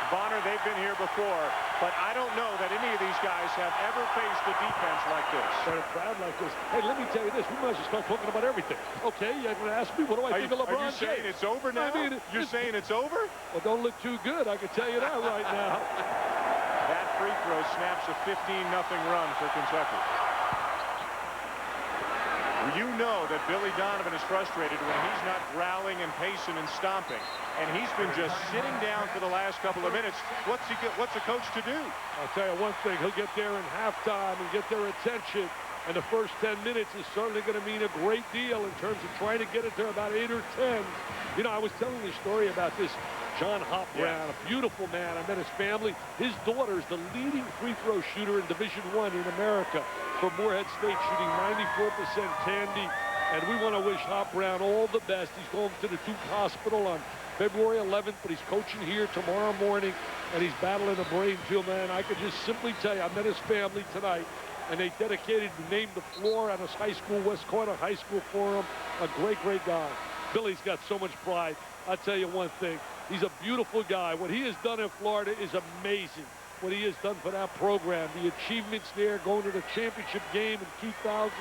Bonner. They've been here before, but I don't know that any of these guys have ever faced a defense like this. Or a crowd like this. Hey, let me tell you this. We might as well start talking about everything. Okay, you're going to ask me, what do I think of LeBron James? Are you saying it's over now? I mean, you're saying it's over? Well, don't look too good. I can tell you that right now. That free throw snaps a 15-0 run for Kentucky. You know that Billy Donovan is frustrated when he's not growling and pacing and stomping, and he's been just sitting down for the last couple of minutes. What's a coach to do? I'll tell you one thing. He'll get there in halftime and get their attention, and the first 10 minutes is certainly going to mean a great deal in terms of trying to get it to about 8 or 10. You know, I was telling the story about this John Hop-Brown, a beautiful man. I met his family. His daughter is the leading free throw shooter in Division I in America for Morehead State, shooting 94% Tandy. And we want to wish Hop-Brown all the best. He's going to the Duke Hospital on February 11th, but he's coaching here tomorrow morning, and he's battling a brain tumor. Man, I could just simply tell you, I met his family tonight, and they dedicated and named the floor at his high school, West Carter High School, for him. A great, great guy. Billy's got so much pride. I'll tell you one thing. He's a beautiful guy. What he has done in Florida is amazing. What he has done for that program. The achievements there, going to the championship game in 2000.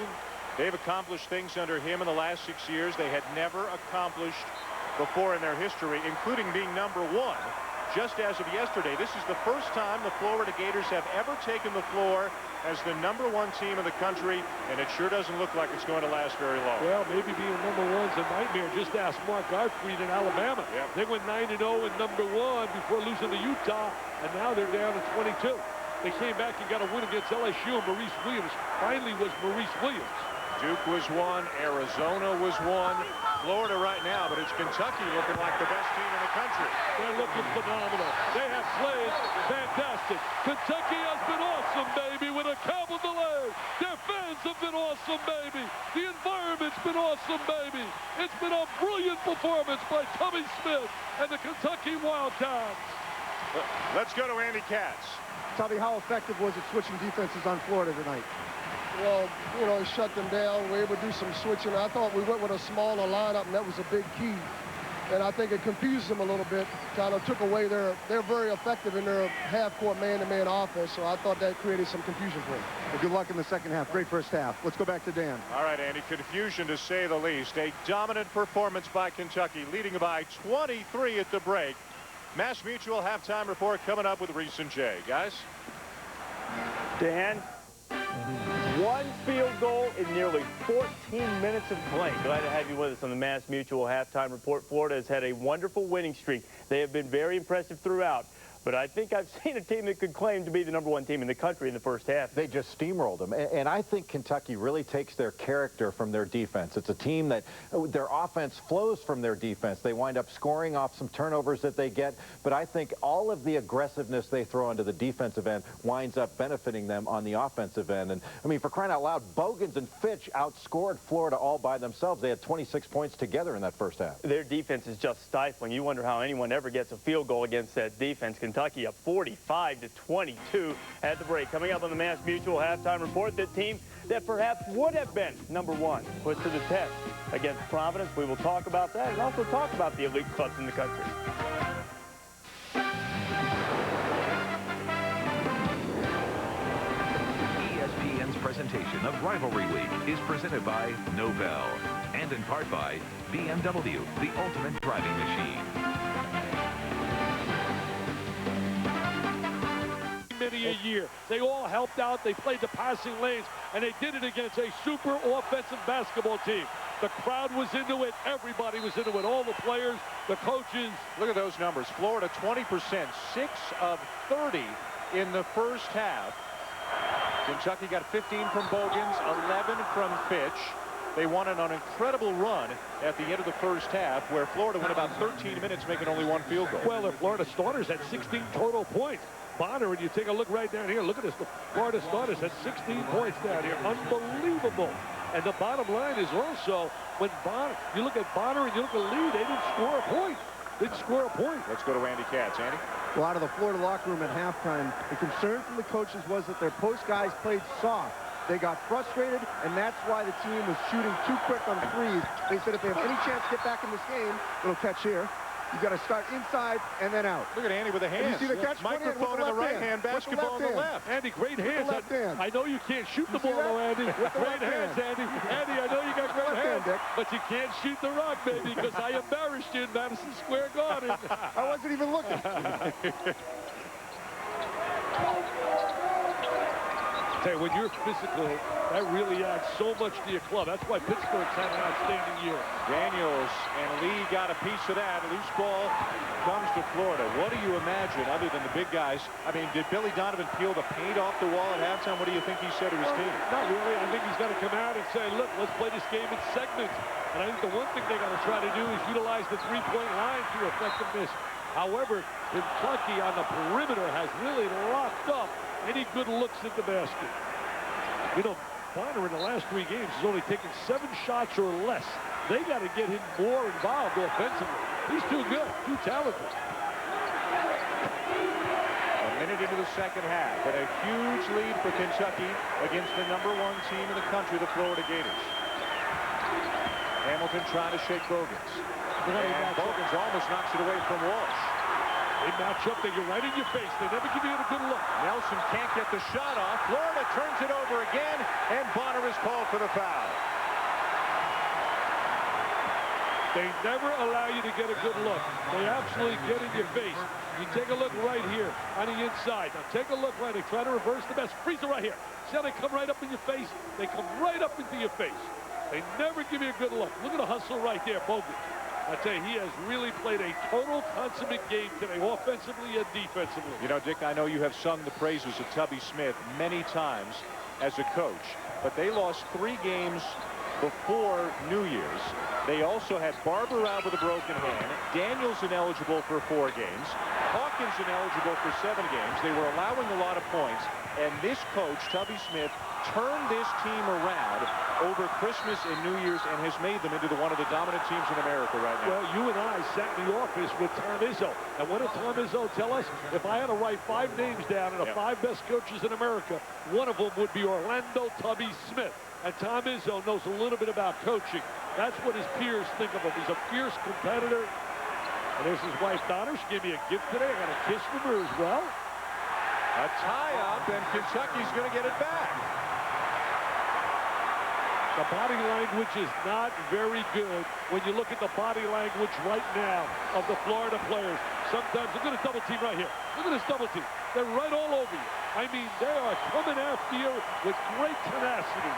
They've accomplished things under him in the last 6 years they had never accomplished before in their history, including being #1 just as of yesterday. This is the first time the Florida Gators have ever taken the floor as the #1 team in the country, and it sure doesn't look like it's going to last very long. Well, maybe being #1's a nightmare. Just ask Mark Gottfried in Alabama. Yep. They went 9-0 in #1 before losing to Utah, and now they're down to 22. They came back and got a win against LSU. Maurice Williams finally was Maurice Williams. Duke was one. Arizona was one. Florida right now, but it's Kentucky looking like the best team in the country. They're looking phenomenal. They have played fantastic. Kentucky has been awesome, baby, with a capital A. Their fans have been awesome, baby. The environment's been awesome, baby. It's been a brilliant performance by Tommy Smith and the Kentucky Wildcats. Let's go to Andy Katz. Tommy, how effective was it switching defenses on Florida tonight? Well, you know, shut them down. We were able to do some switching. I thought we went with a smaller lineup, and that was a big key. And I think it confused them a little bit. Kind of took away they're very effective in their half-court man-to-man offense, so I thought that created some confusion for them. Well, good luck in the second half. Great first half. Let's go back to Dan. All right, Andy, confusion to say the least. A dominant performance by Kentucky, leading by 23 at the break. Mass Mutual halftime report coming up with Reese and Jay. Guys? Dan? One field goal in nearly 14 minutes of play. Glad to have you with us on the Mass Mutual halftime report. Florida has had a wonderful winning streak. They have been very impressive throughout. But I think I've seen a team that could claim to be the #1 team in the country in the first half. They just steamrolled them. And I think Kentucky really takes their character from their defense. It's a team that their offense flows from their defense. They wind up scoring off some turnovers that they get. But I think all of the aggressiveness they throw into the defensive end winds up benefiting them on the offensive end. And, I mean, for crying out loud, Bogans and Fitch outscored Florida all by themselves. They had 26 points together in that first half. Their defense is just stifling. You wonder how anyone ever gets a field goal against that defense. Kentucky up 45-22 at the break. Coming up on the Mass Mutual halftime report, the team that perhaps would have been #1 put to the test against Providence. We will talk about that and also talk about the elite clubs in the country. ESPN's presentation of Rivalry Week is presented by Novell and in part by BMW, the ultimate driving machine. Many a year. They all helped out. They played the passing lanes, and they did it against a super offensive basketball team. The crowd was into it. Everybody was into it. All the players, the coaches. Look at those numbers. Florida 20%, 6 of 30 in the first half. Kentucky got 15 from Bogans, 11 from Fitch. They won an incredible run at the end of the first half, where Florida went about 13 minutes, making only 1 field goal. Well, the Florida starters had 16 total points. Bonner, and you take a look right down here. Look at this. The Florida starters had 16 points down here. Unbelievable. And the bottom line is also, when Bonner, you look at Bonner and you look at Lee, they didn't score a point. Didn't score a point. Let's go to Andy Katz. Andy? Well, out of the Florida locker room at halftime, the concern from the coaches was that their post guys played soft. They got frustrated, and that's why the team was shooting too quick on threes. They said if they have any chance to get back in this game, little catch here, you've got to start inside and then out. Look at Andy with the hands. You see the catch? Microphone in the right hand, basketball in the left. Andy, great hands. Left hand. I know you can't shoot the ball, though, Andy. Great hands, Andy. Andy, I know you got great hands, but you can't shoot the rock, baby, because I embarrassed you in Madison Square Garden. I wasn't even looking. Hey, when you're physical, that really adds so much to your club. That's why Pittsburgh's had an outstanding year. Daniels and Lee got a piece of that. Loose ball comes to Florida. What do you imagine, other than the big guys? I mean, did Billy Donovan peel the paint off the wall at halftime? What do you think he said to his team? Not really. I think he's got to come out and say, look, let's play this game in segments. And I think the one thing they got to try to do is utilize the three-point line to effectiveness. However, Kentucky on the perimeter has really locked up any good looks at the basket. You know, Bonner in the last 3 games has only taken 7 shots or less. They got to get him more involved offensively. He's too good, too talented. A minute into the second half, and a huge lead for Kentucky against the #1 team in the country, the Florida Gators. Hamilton trying to shake Bogans. And Bogans almost knocks it away from Walsh. They match up, they get right in your face. They never give you a good look. Nelson can't get the shot off. Florida turns it over again, and Bonner is called for the foul. They never allow you to get a good look. They absolutely get in your face. You take a look right here on the inside. Now take a look right. They try to reverse the mess. Freeze it right here. See how they come right up in your face? They come right up into your face. They never give you a good look. Look at the hustle right there, Bogans. I tell you, he has really played a total consummate game today, offensively and defensively. You know, Dick, I know you have sung the praises of Tubby Smith many times as a coach, but they lost 3 games before New Year's. They also had Barber out with a broken hand, Daniels ineligible for 4 games, Hawkins ineligible for 7 games. They were allowing a lot of points, and this coach, Tubby Smith, turned this team around over Christmas and New Year's and has made them into one of the dominant teams in America right now. Well, you and I sat in the office with Tom Izzo, and what did Tom Izzo tell us? If I had to write 5 names down of the 5 best coaches in America, one of them would be Orlando Tubby Smith. And Tom Izzo knows a little bit about coaching. That's what his peers think of him. He's a fierce competitor. And there's his wife, Donna. She gave me a gift today. I got a kiss from her as well. A tie-up, and Kentucky's going to get it back. The body language is not very good when you look at the body language right now of the Florida players. Sometimes, look at a double team right here. Look at this double team. They're right all over you. I mean, they are coming after you with great tenacity.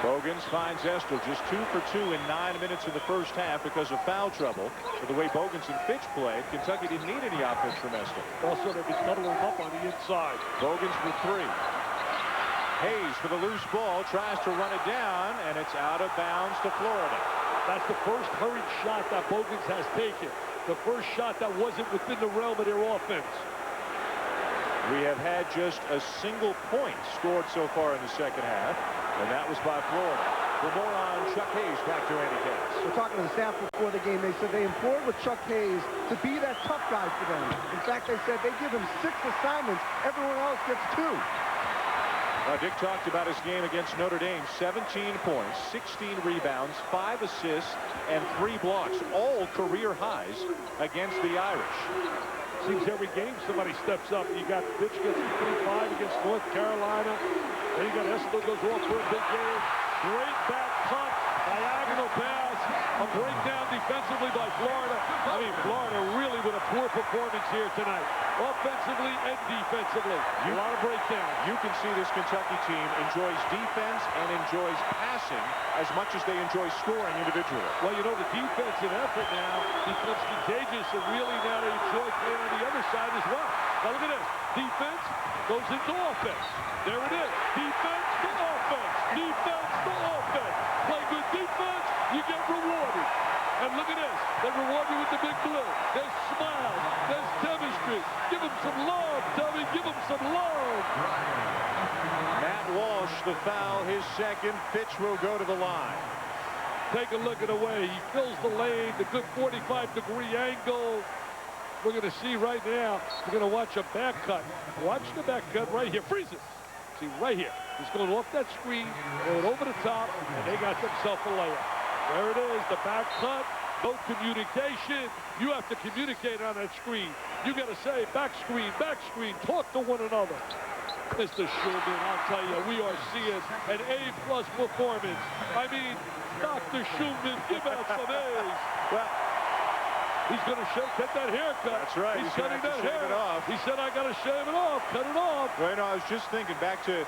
Bogans finds Estel just 2 for 2 in 9 minutes in the first half because of foul trouble. But the way Bogans and Fitch played, Kentucky didn't need any offense from Estel. Also, they've been doubling up on the inside. Bogans with 3. Hayes for the loose ball, tries to run it down, and it's out of bounds to Florida. That's the first hurried shot that Bogans has taken. The first shot that wasn't within the realm of their offense. We have had just a single point scored so far in the second half, and that was by Florida. For more on Chuck Hayes, back to Andy Katz. We're talking to the staff before the game. They said they implored with Chuck Hayes to be that tough guy for them. In fact, they said they give him 6 assignments. Everyone else gets 2. Dick talked about his game against Notre Dame. 17 points, 16 rebounds, 5 assists, and 3 blocks. All career highs against the Irish. Seems every game somebody steps up. You got Fitch gets 35 against North Carolina. Then you got Estel goes off for a big game. Great back cut, diagonal pass, a breakdown defensively by Florida. I mean, Florida really with a poor performance here tonight, offensively and defensively. A lot of breakdown. You can see this Kentucky team enjoys defense and enjoys passing as much as they enjoy scoring individually. Well, you know, the defensive effort now becomes contagious, and really now they enjoy playing on the other side as well. Now look at this. Defense goes into offense. There it is. Defense to offense. Defense to offense. Play good defense, you get rewarded. And look at this. They reward you with the big blue. There's smiles. There's chemistry. Give them some love, Tubby. Give them some love. Matt Walsh, the foul, his second. Fitch will go to the line. Take a look at the way he fills the lane, the good 45-degree angle. We're going to see right now, we're going to watch a back cut. Watch the back cut right here. Freeze it. See, right here. He's going off that screen, going over the top, and they got themselves a layup. There it is, the back cut. No communication. You have to communicate on that screen. You got to say, back screen, talk to one another. Mr. Schulman, I'll tell you, we are seeing an A+ performance. I mean, Dr. Schulman, give out some A's. Well, he's going to take that haircut. That's right. He's cutting that hair off. He said, I got to shave it off. Cut it off. Well, I was just thinking back to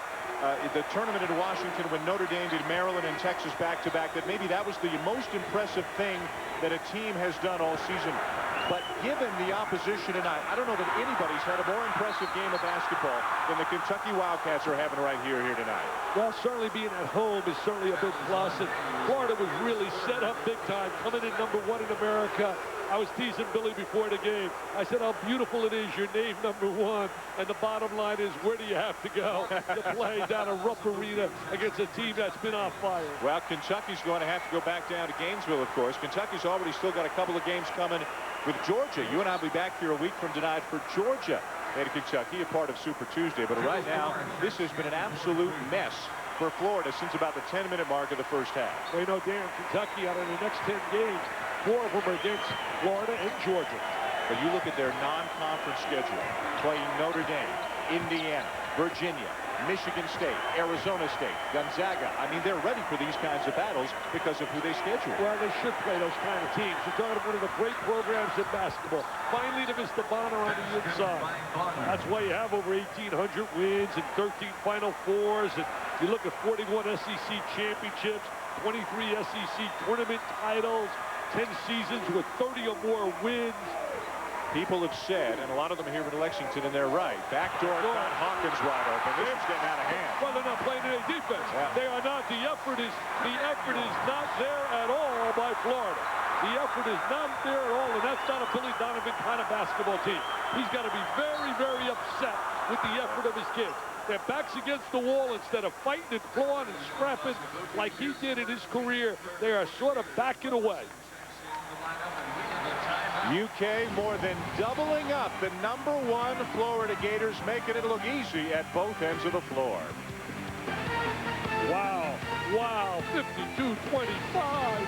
the tournament in Washington when Notre Dame did Maryland and Texas back-to-back, that maybe that was the most impressive thing that a team has done all season. But given the opposition tonight, I don't know that anybody's had a more impressive game of basketball than the Kentucky Wildcats are having right here tonight. Well, certainly being at home is certainly a big plus. And Florida was really set up big time, coming in #1 in America. I was teasing Billy before the game. I said how beautiful it is. You're named #1. And the bottom line is, where do you have to go to play down a rough arena against a team that's been on fire? Well, Kentucky's going to have to go back down to Gainesville, of course. Kentucky's already still got a couple of games coming with Georgia. You and I will be back here a week from tonight for Georgia and Kentucky, a part of Super Tuesday. But right now, this has been an absolute mess for Florida since about the 10-minute mark of the first half. Well, you know, Dan, Kentucky out of the next 10 games, 4 of them are against Florida and Georgia. But you look at their non-conference schedule, playing Notre Dame, Indiana, Virginia, Michigan State, Arizona State, Gonzaga. I mean, they're ready for these kinds of battles because of who they schedule. Well, they should play those kind of teams. You're talking about one of the great programs in basketball. Finally, to Mr. Bonner on the inside. That's why you have over 1,800 wins and 13 Final Fours. And you look at 41 SEC championships, 23 SEC tournament titles, 10 seasons with 30 or more wins. People have said, and a lot of them here in Lexington, and they're right, backdoor got Hawkins wide open. This is getting out of hand. Well, they're not playing any defense. Yeah. They are not. The effort is not there at all by Florida. The effort is not there at all, and that's not a Billy Donovan kind of basketball team. He's got to be very, very upset with the effort of his kids. Their backs against the wall, instead of fighting and clawing and scrapping like he did in his career, they are sort of backing away. UK more than doubling up the #1 Florida Gators, making it look easy at both ends of the floor. Wow, wow, 52-25.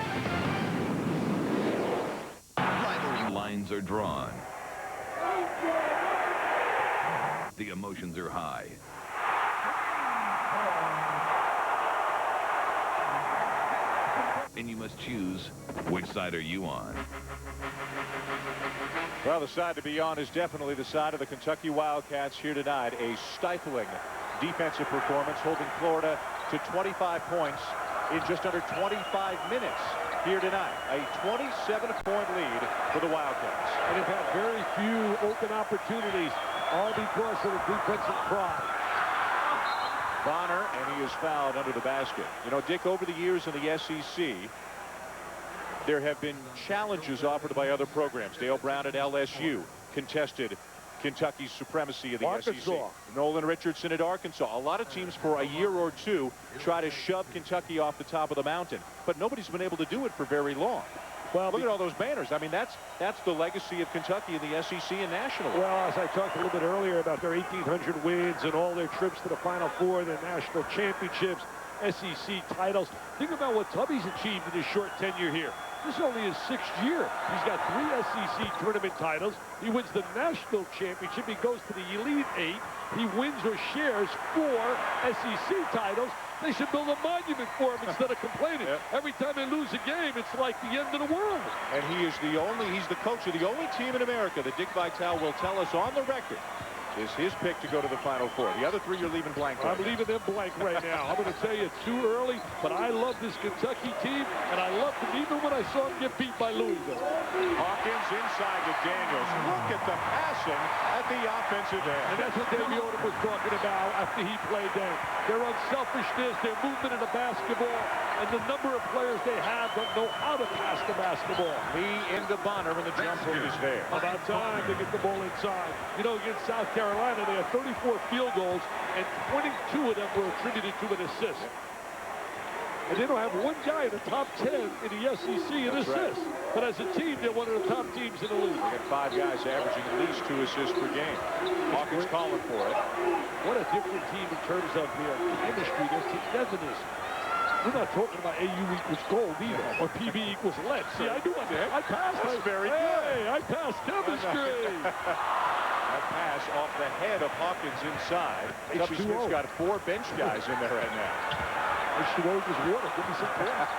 Rivalry lines are drawn. The emotions are high. And you must choose, which side are you on? Well, the side to be on is definitely the side of the Kentucky Wildcats here tonight. A stifling defensive performance, holding Florida to 25 points in just under 25 minutes here tonight. A 27-point lead for the Wildcats. And they've had very few open opportunities, all because of the defensive pride. Bonner, and he is fouled under the basket. You know, Dick, over the years in the SEC, there have been challenges offered by other programs. Dale Brown at LSU contested Kentucky's supremacy of the Arkansas. SEC. Nolan Richardson at Arkansas. A lot of teams for a year or two try to shove Kentucky off the top of the mountain, but nobody's been able to do it for very long. Well, look at all those banners. I mean, that's the legacy of Kentucky in the SEC and national. Well, as I talked a little bit earlier about their 1,800 wins and all their trips to the Final Four, their national championships, SEC titles. Think about what Tubby's achieved in his short tenure here. This is only his 6th year. He's got 3 SEC tournament titles. He wins the national championship. He goes to the Elite 8. He wins or shares 4 SEC titles. They should build a monument for him instead of complaining. Yep. Every time they lose a game, it's like the end of the world. And he's the coach of the only team in America that Dick Vitale will tell us on the record is his pick to go to the Final Four. The other 3 you're leaving blank right I'm now. leaving them blank right now. I'm going to tell you it's too early, but I love this Kentucky team, and I loved them even when I saw them get beat by Louisville. Hawkins inside to Daniels. Look at the passing at the offensive end. And that's what Davey Odom was talking about after he played there. Their unselfishness, their movement in the basketball, and the number of players they have that know how to pass the basketball. Lee into Bonner, and the jumper is there. About time to get the ball inside. You know, against South Carolina, they had 34 field goals, and 22 of them were attributed to an assist. And they don't have one guy in the top 10 in the SEC in assists. Right. But as a team, they're one of the top teams in the league. They got 5 guys averaging at least 2 assists per game. Hawkins calling for it. What a different team in terms of their chemistry, their togetherness. We're not talking about AU equals gold either, or PB equals lead. See, I do my thing. I passed. That's very good. Hey, I passed chemistry. That pass off the head of Hawkins inside. Tubby Smith's got 4 bench guys in there right now. H2O is water. Give me some points.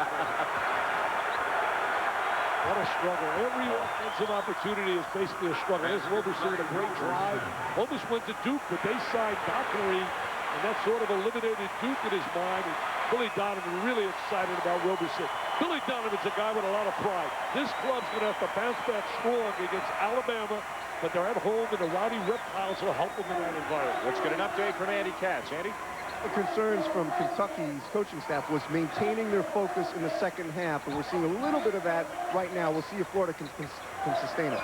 What a struggle. Every offensive opportunity is basically a struggle. There's Roberson with a great drive. Almost went to Duke, but they signed Dockery, and that sort of eliminated Duke in his mind. And Billy Donovan really excited about Roberson. Billy Donovan's a guy with a lot of pride. This club's going to have to bounce back strong against Alabama, but they're at home, and the Rowdy Reptiles will help them in that environment. Let's get an update from Andy Katz. Andy? The concerns from Kentucky's coaching staff was maintaining their focus in the second half, and we're seeing a little bit of that right now. We'll see if Florida can sustain it.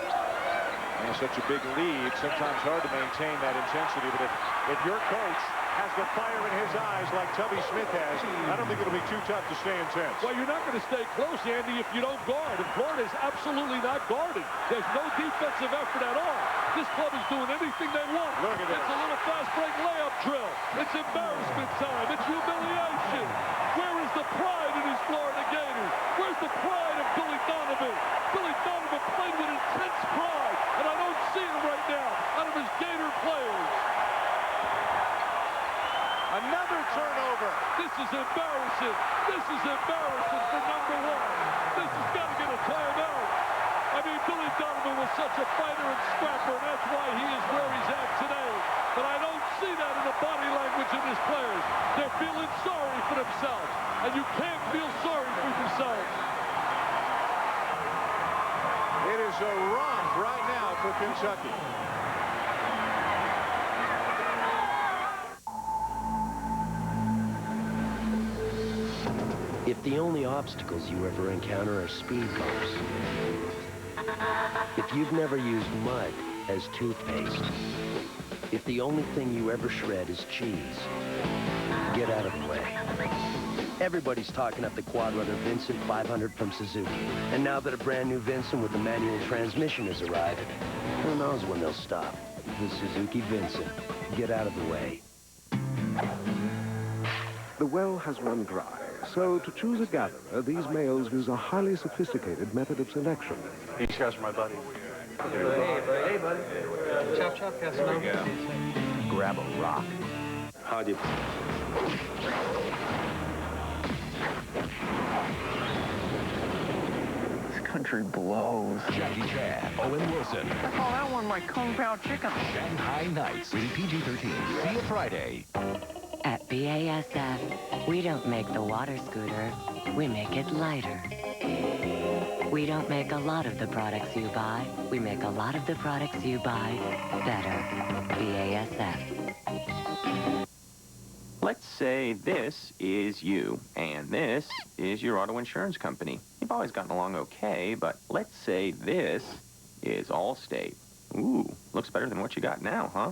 And such a big lead, sometimes hard to maintain that intensity, but if your coach has the fire in his eyes like Tubby Smith has, I don't think it'll be too tough to stay intense. Well, you're not going to stay close, Andy, if you don't guard. And Florida is absolutely not guarding. There's no defensive effort at all. This club is doing anything they want. Look at this. It's a little fast break layup drill. It's embarrassment time. It's humiliation. Where is the pride in these Florida Gators? Where's the pride of Billy Donovan? Billy Donovan played with intense pride, and I don't see it right now out of his Gator players. Another turnover. This is embarrassing. This is embarrassing for number one. This has got to get a timeout. I mean, Billy Donovan was such a fighter and scrapper, and that's why he is where he's at today. But I don't see that in the body language of his players. They're feeling sorry for themselves, and you can't feel sorry for yourselves. It is a romp right now for Kentucky. If the only obstacles you ever encounter are speed bumps, if you've never used mud as toothpaste, if the only thing you ever shred is cheese, get out of the way. Everybody's talking up the quad-rudder Vincent 500 from Suzuki. And now that a brand new Vincent with a manual transmission has arrived, who knows when they'll stop? The Suzuki Vincent. Get out of the way. The well has run dry, so to choose a gatherer, these males use a highly sophisticated method of selection. These guys are my buddy. Hey, buddy. Chop, chop, Casanova. Grab a rock. How do you... This country blows. Jackie Chan, Owen Wilson. I call that one my Kung Pao chicken. Shanghai Nights, rated PG-13. See you Friday. At BASF, we don't make the water scooter, we make it lighter. We don't make a lot of the products you buy, we make a lot of the products you buy better. BASF. Let's say this is you, and this is your auto insurance company. You've always gotten along okay, but let's say this is Allstate. Ooh, looks better than what you got now, huh?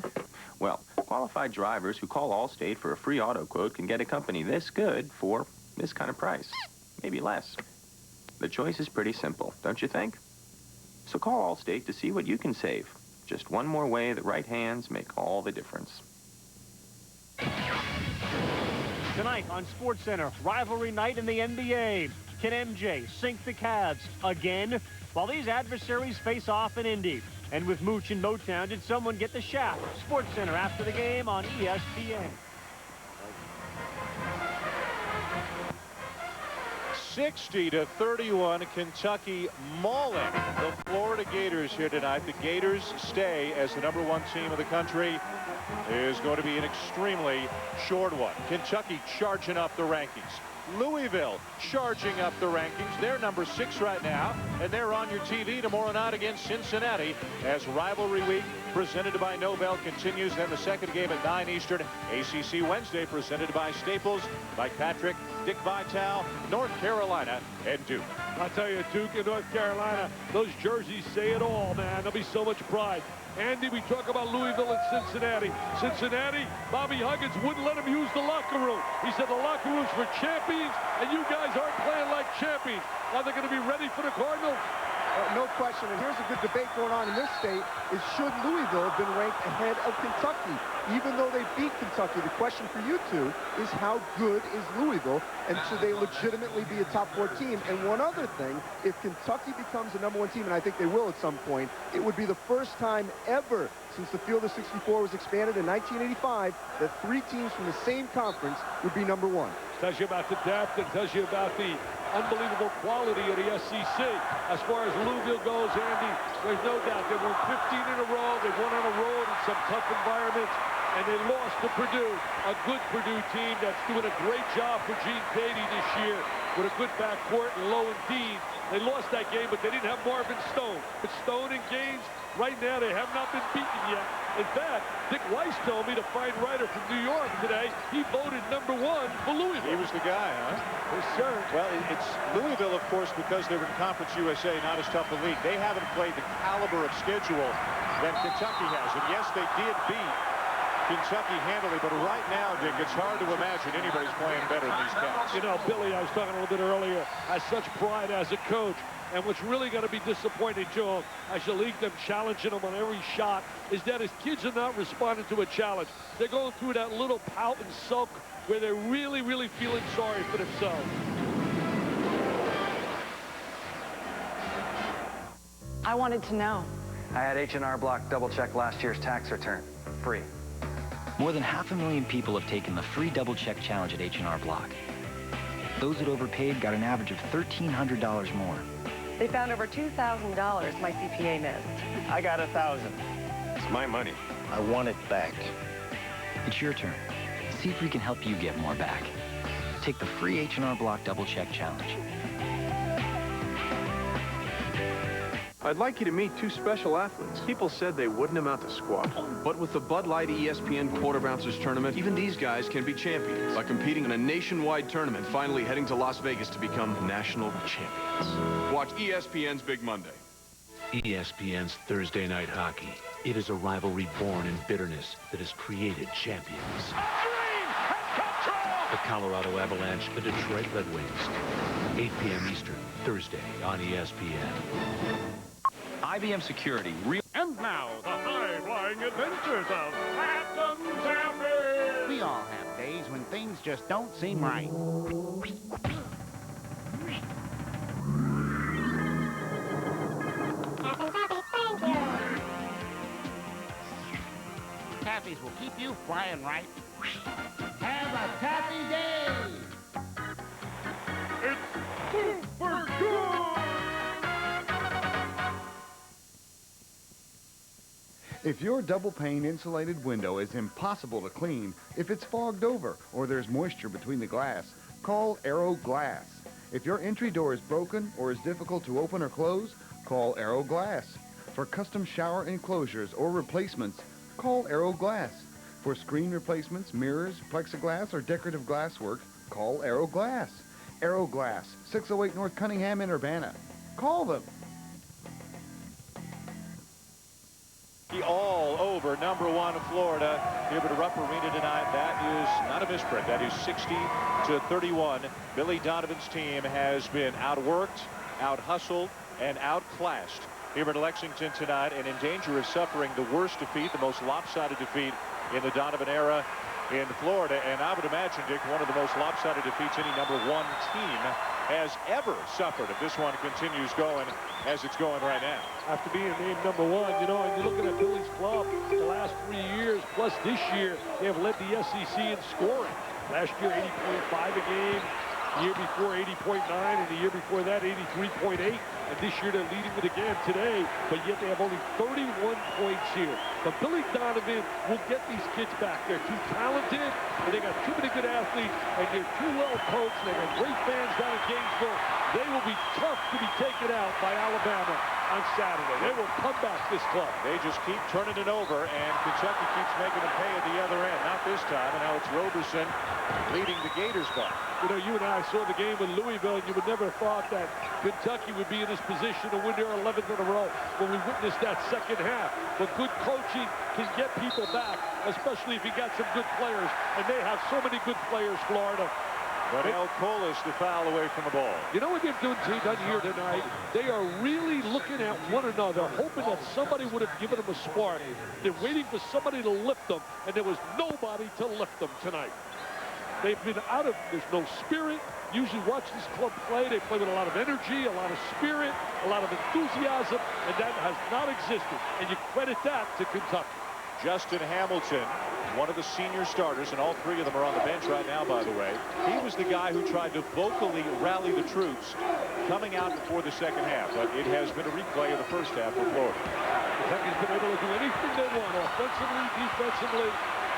Well, qualified drivers who call Allstate for a free auto quote can get a company this good for this kind of price, maybe less. The choice is pretty simple, don't you think? So call Allstate to see what you can save. Just one more way that right hands make all the difference. Tonight on SportsCenter, rivalry night in the NBA. Can MJ sink the Cavs again? While these adversaries face off in Indy. And with Mooch in Motown, did someone get the shaft? SportsCenter after the game on ESPN. 60-31, Kentucky mauling the Florida Gators here tonight. The Gators stay as the #1 team of the country. Is going to be an extremely short one. Kentucky charging up the rankings. Louisville charging up the rankings. They're number 6 right now, and they're on your TV tomorrow night against Cincinnati as rivalry week presented by Nobel continues. Then the second game at 9 Eastern. ACC Wednesday presented by Staples, by Patrick, Dick Vitale, North Carolina, and Duke. I'll tell you, Duke and North Carolina, those jerseys say it all, man. There'll be so much pride. Andy, we talk about Louisville and Cincinnati. Cincinnati, Bobby Huggins wouldn't let him use the locker room. He said the locker room's for champions, and you guys aren't playing like champions. Are they going to be ready for the Cardinals? No question, and here's a good debate going on in this state, is should Louisville have been ranked ahead of Kentucky? Even though they beat Kentucky, the question for you two is how good is Louisville, and should they legitimately be a top 4 team? And one other thing, if Kentucky becomes the #1 team, and I think they will at some point, it would be the first time ever since the Field of 64 was expanded in 1985 that 3 teams from the same conference would be #1. Tells you about the depth, and tells you about the unbelievable quality of the SEC. As far as Louisville goes, Andy, there's no doubt they won 15 in a row. They won on a road in some tough environments, and they lost to Purdue, a good Purdue team that's doing a great job for Gene Beatty this year with a good backcourt and Lowe and Dean. They lost that game, but they didn't have Marvin Stone. But Stone and Gaines, right now, they have not been beaten yet. In fact, Dick Weiss told me, the fine writer from New York today, he voted #1 for Louisville. He was the guy, huh? Yes, sir. Well, it's Louisville, of course, because they were in Conference USA, not as tough a league. They haven't played the caliber of schedule that Kentucky has. And yes, they did beat Kentucky handily, but right now, Dick, it's hard to imagine anybody's playing better than these Cats. You know, Billy, I was talking a little bit earlier, has such pride as a coach. And what's really going to be disappointing to him, as you leave them challenging him on every shot, is that his kids are not responding to a challenge. They're going through that little pout and sulk where they're really, really feeling sorry for themselves. I wanted to know. I had H&R Block double-check last year's tax return. Free. More than 500,000 people have taken the free double-check challenge at H&R Block. Those that overpaid got an average of $1,300 more. They found over $2,000 my CPA missed. I got 1,000. It's my money. I want it back. It's your turn. See if we can help you get more back. Take the free H&R Block Double Check Challenge. I'd like you to meet two special athletes. People said they wouldn't amount to squat. But with the Bud Light ESPN Quarter Bouncers Tournament, even these guys can be champions by competing in a nationwide tournament, finally heading to Las Vegas to become national champions. Watch ESPN's Big Monday. ESPN's Thursday Night Hockey. It is a rivalry born in bitterness that has created champions. The Colorado Avalanche, the Detroit Red Wings. 8 p.m. Eastern, Thursday on ESPN. IBM Security. And now, the high-flying adventures of Captain Zappy! We all have days when things just don't seem right. Taffies will keep you flying right. Have a taffy day! It's super good! If your double-pane insulated window is impossible to clean, if it's fogged over or there's moisture between the glass, call Aero Glass. If your entry door is broken or is difficult to open or close, call Aero Glass. For custom shower enclosures or replacements, call Aero Glass. For screen replacements, mirrors, plexiglass, or decorative glasswork, call Aero Glass. Aero Glass, 608 North Cunningham in Urbana. Call them. All over #1 Florida here at Rupp Arena tonight. That is not a misprint. That is 60-31. Billy Donovan's team has been outworked, out-hustled, and outclassed here at Lexington tonight, and in danger of suffering the worst defeat, the most lopsided defeat in the Donovan era in Florida. And I would imagine, Dick, one of the most lopsided defeats any #1 team has ever suffered if this one continues going as it's going right now. After being named #1, you know, and you're looking at Billy's club the last 3 years, plus this year, they have led the SEC in scoring. Last year, 80.5 a game. The year before, 80.9, and the year before that, 83.8. And this year, they're leading it again today, but yet they have only 31 points here. But Billy Donovan will get these kids back. They're too talented, and they got too many good athletes, and they're too well coached. They got great fans down in Gainesville. They will be tough to be taken out by Alabama on Saturday. They will come back, this club. They just keep turning it over, and Kentucky keeps making them pay at the other end. Not this time, and now it's Roberson leading the Gators back. You know, you and I saw the game with Louisville, and you would never have thought that Kentucky would be in this position to win their 11th in a row when we witnessed that second half. But good coaching can get people back, especially if you got some good players, and they have so many good players, Florida. But El Colas the foul away from the ball. You know what they've done here tonight? They are really looking at one another, hoping that somebody would have given them a spark. They're waiting for somebody to lift them, and there was nobody to lift them tonight. They've been out of, there's no spirit. Usually watch this club play. They play with a lot of energy, a lot of spirit, a lot of enthusiasm, and that has not existed. And you credit that to Kentucky. Justin Hamilton, one of the senior starters, and all three of them are on the bench right now, by the way. He was the guy who tried to vocally rally the troops coming out before the second half, but it has been a replay of the first half for Florida. Kentucky's been able to do anything they want, offensively, defensively.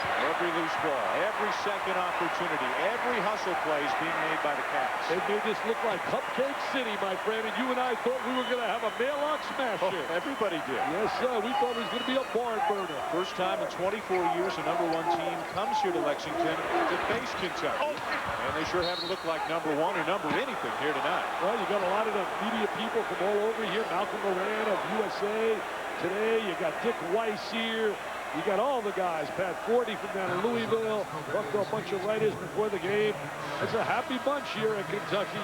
Every loose ball, every second opportunity, every hustle play is being made by the Cats. They made this look like Cupcake City, my friend, and you and I thought we were going to have a mail-out smash here. Everybody did. Yes, sir. We thought it was going to be a barn burner. First time in 24 years a #1 team comes here to Lexington to face Kentucky. And they sure haven't looked like #1 or number anything here tonight. Well, you got a lot of the media people from all over here. Malcolm Moran of USA Today. You got Dick Weiss here. You got all the guys, Pat Forty from down in Louisville, talked to a bunch of writers before the game. It's a happy bunch here in Kentucky.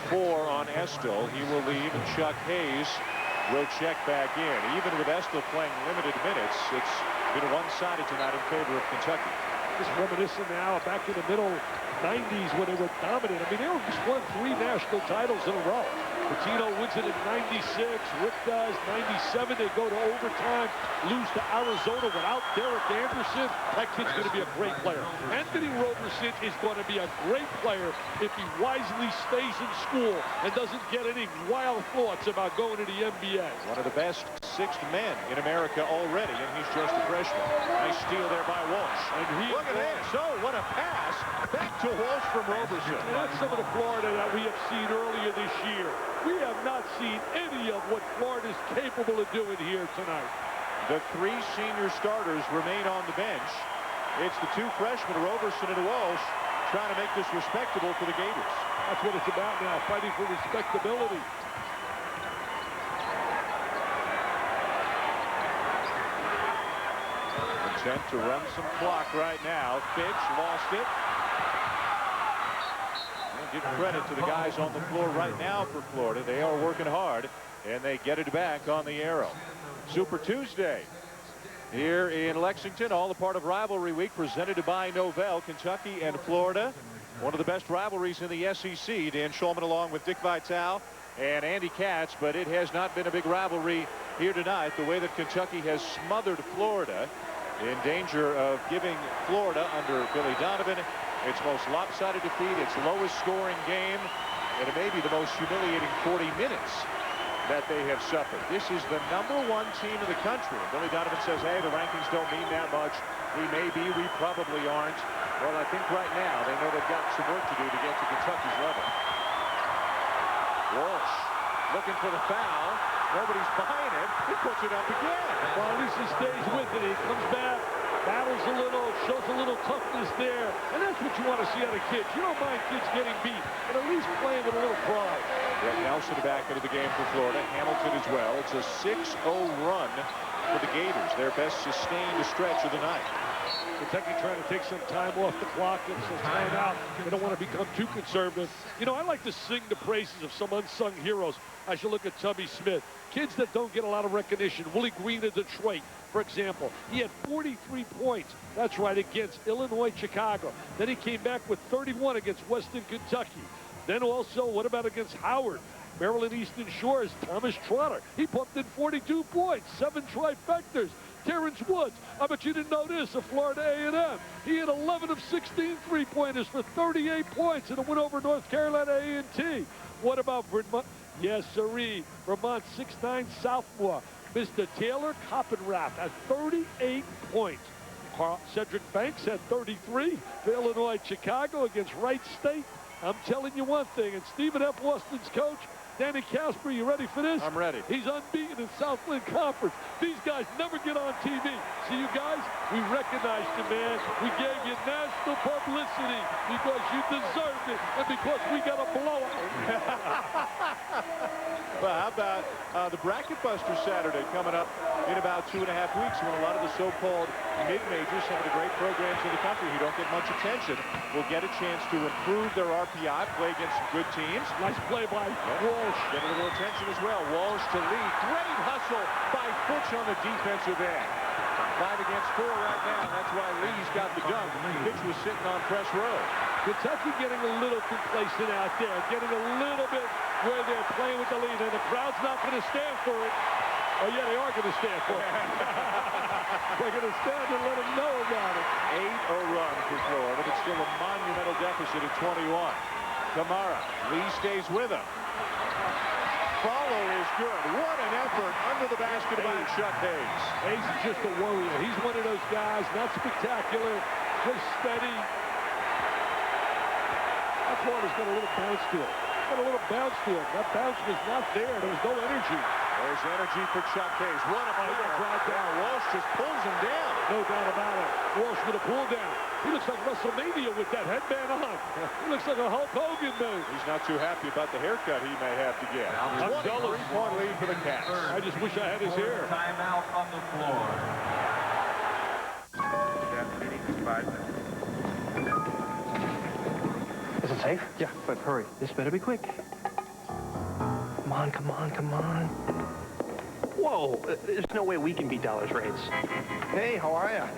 #4 on Estill. He will leave, and Chuck Hayes will check back in. Even with Estill playing limited minutes, it's been one-sided tonight in favor of Kentucky. Just reminiscing now back in the middle 90s when they were dominant. I mean, they just won 3 national titles in a row. Patino wins it in 96. Rick does. 97, they go to overtime. Lose to Arizona without Derek Anderson. That kid's going to be a great player. Anthony Roberson is going to be a great player if he wisely stays in school and doesn't get any wild thoughts about going to the NBA. One of the best sixth men in America already, and he's just a freshman. Nice steal there by Walsh. And look at this. Oh, what a pass. Back to Walsh from Roberson. And that's some of the Florida that we have seen earlier this year. We have not seen any of what Florida is capable of doing here tonight. The three senior starters remain on the bench. It's the two freshmen, Roberson and Walsh, trying to make this respectable for the Gators. That's what it's about now, fighting for respectability. Content to run some clock right now. Fitch lost it. And give credit to the guys on the floor right now for Florida. They are working hard, and they get it back on the arrow. Super Tuesday here in Lexington, all a part of Rivalry Week, presented by Novell, Kentucky and Florida. One of the best rivalries in the SEC. Dan Shulman along with Dick Vitale and Andy Katz, but it has not been a big rivalry here tonight. The way that Kentucky has smothered Florida, in danger of giving Florida, under Billy Donovan, its most lopsided defeat, its lowest scoring game, and it may be the most humiliating 40 minutes that they have suffered. This is the #1 team in the country. And Billy Donovan says, hey, the rankings don't mean that much. We may be, we probably aren't. Well, I think right now they know they've got some work to do to get to Kentucky's level. Walsh looking for the foul. Nobody's buying it. He puts it up again. Well, at least he stays with it. He comes back, battles a little, shows a little toughness there. And that's what you want to see out of kids. You don't mind kids getting beat, but at least playing with a little pride. Yeah, Nelson back into the game for Florida. Hamilton as well. It's a 6-0 run for the Gators. Their best sustained stretch of the night. Kentucky trying to take some time off the clock, get some time out. They don't want to become too conservative. You know, I like to sing the praises of some unsung heroes. I should look at Tubby Smith. Kids that don't get a lot of recognition. Willie Green of Detroit, for example. He had 43 points. That's right, against Illinois, Chicago. Then he came back with 31 against Western Kentucky. Then also, what about against Howard? Maryland Eastern Shores, Thomas Trotter. He pumped in 42 points, 7 trifectas. Terrence Woods, I bet you didn't know this, of Florida A&M. He had 11 of 16 three-pointers for 38 points in a win over North Carolina A&T. What about Vermont? Yes, sirree. Vermont 6'9" sophomore. Mr. Taylor Coppenrath had 38 points. Cedric Banks had 33 for Illinois, Chicago against Wright State. I'm telling you one thing, and Stephen F. Austin's coach, Danny Casper, you ready for this? I'm ready. He's unbeaten in Southland Conference. These guys never get on TV. See, you guys, we recognized you, man. We gave you national publicity because you deserved it and because we got a blowout. Well, how about the Bracket Buster Saturday coming up in about 2.5 weeks, when a lot of the so-called mid-majors, some of the great programs in the country who don't get much attention, will get a chance to improve their RPI, play against some good teams. Nice play by Walsh. Get a little attention as well. Walsh to lead. Great hustle by Fitch on the defensive end. 5 against 4 right now. That's why Lee's got the dunk. Fitch was sitting on press row. Kentucky getting a little complacent out there, getting a little bit where they're playing with the lead, and the crowd's not going to stand for it. Oh, yeah, they are going to stand for it. They're going to stand and let them know about it. 8-0 run for Florida, but still a monumental deficit at 21. Kamara, Lee stays with him. Follow is good. What an effort under the basket by Chuck Hayes. Hayes is just a warrior. He's one of those guys, not spectacular, just steady. That Florida's got a little bounce to it. Got a little bounce to it. That bounce was not there. There was no energy. There's energy for Chuck Hayes. What a drive down. Walsh just pulls him down. No doubt about it. Walsh with a pull down. He looks like WrestleMania with that headband on. He looks like a Hulk Hogan move. He's not too happy about the haircut he may have to get. A 3-point lead for the Cats. I just wish I had his hair. Timeout on the floor. That meeting is 5 minutes. Is it safe? Yeah, but hurry. This better be quick. Come on, come on, come on. Whoa, there's no way we can beat Dollar's rates. Hey, how are ya?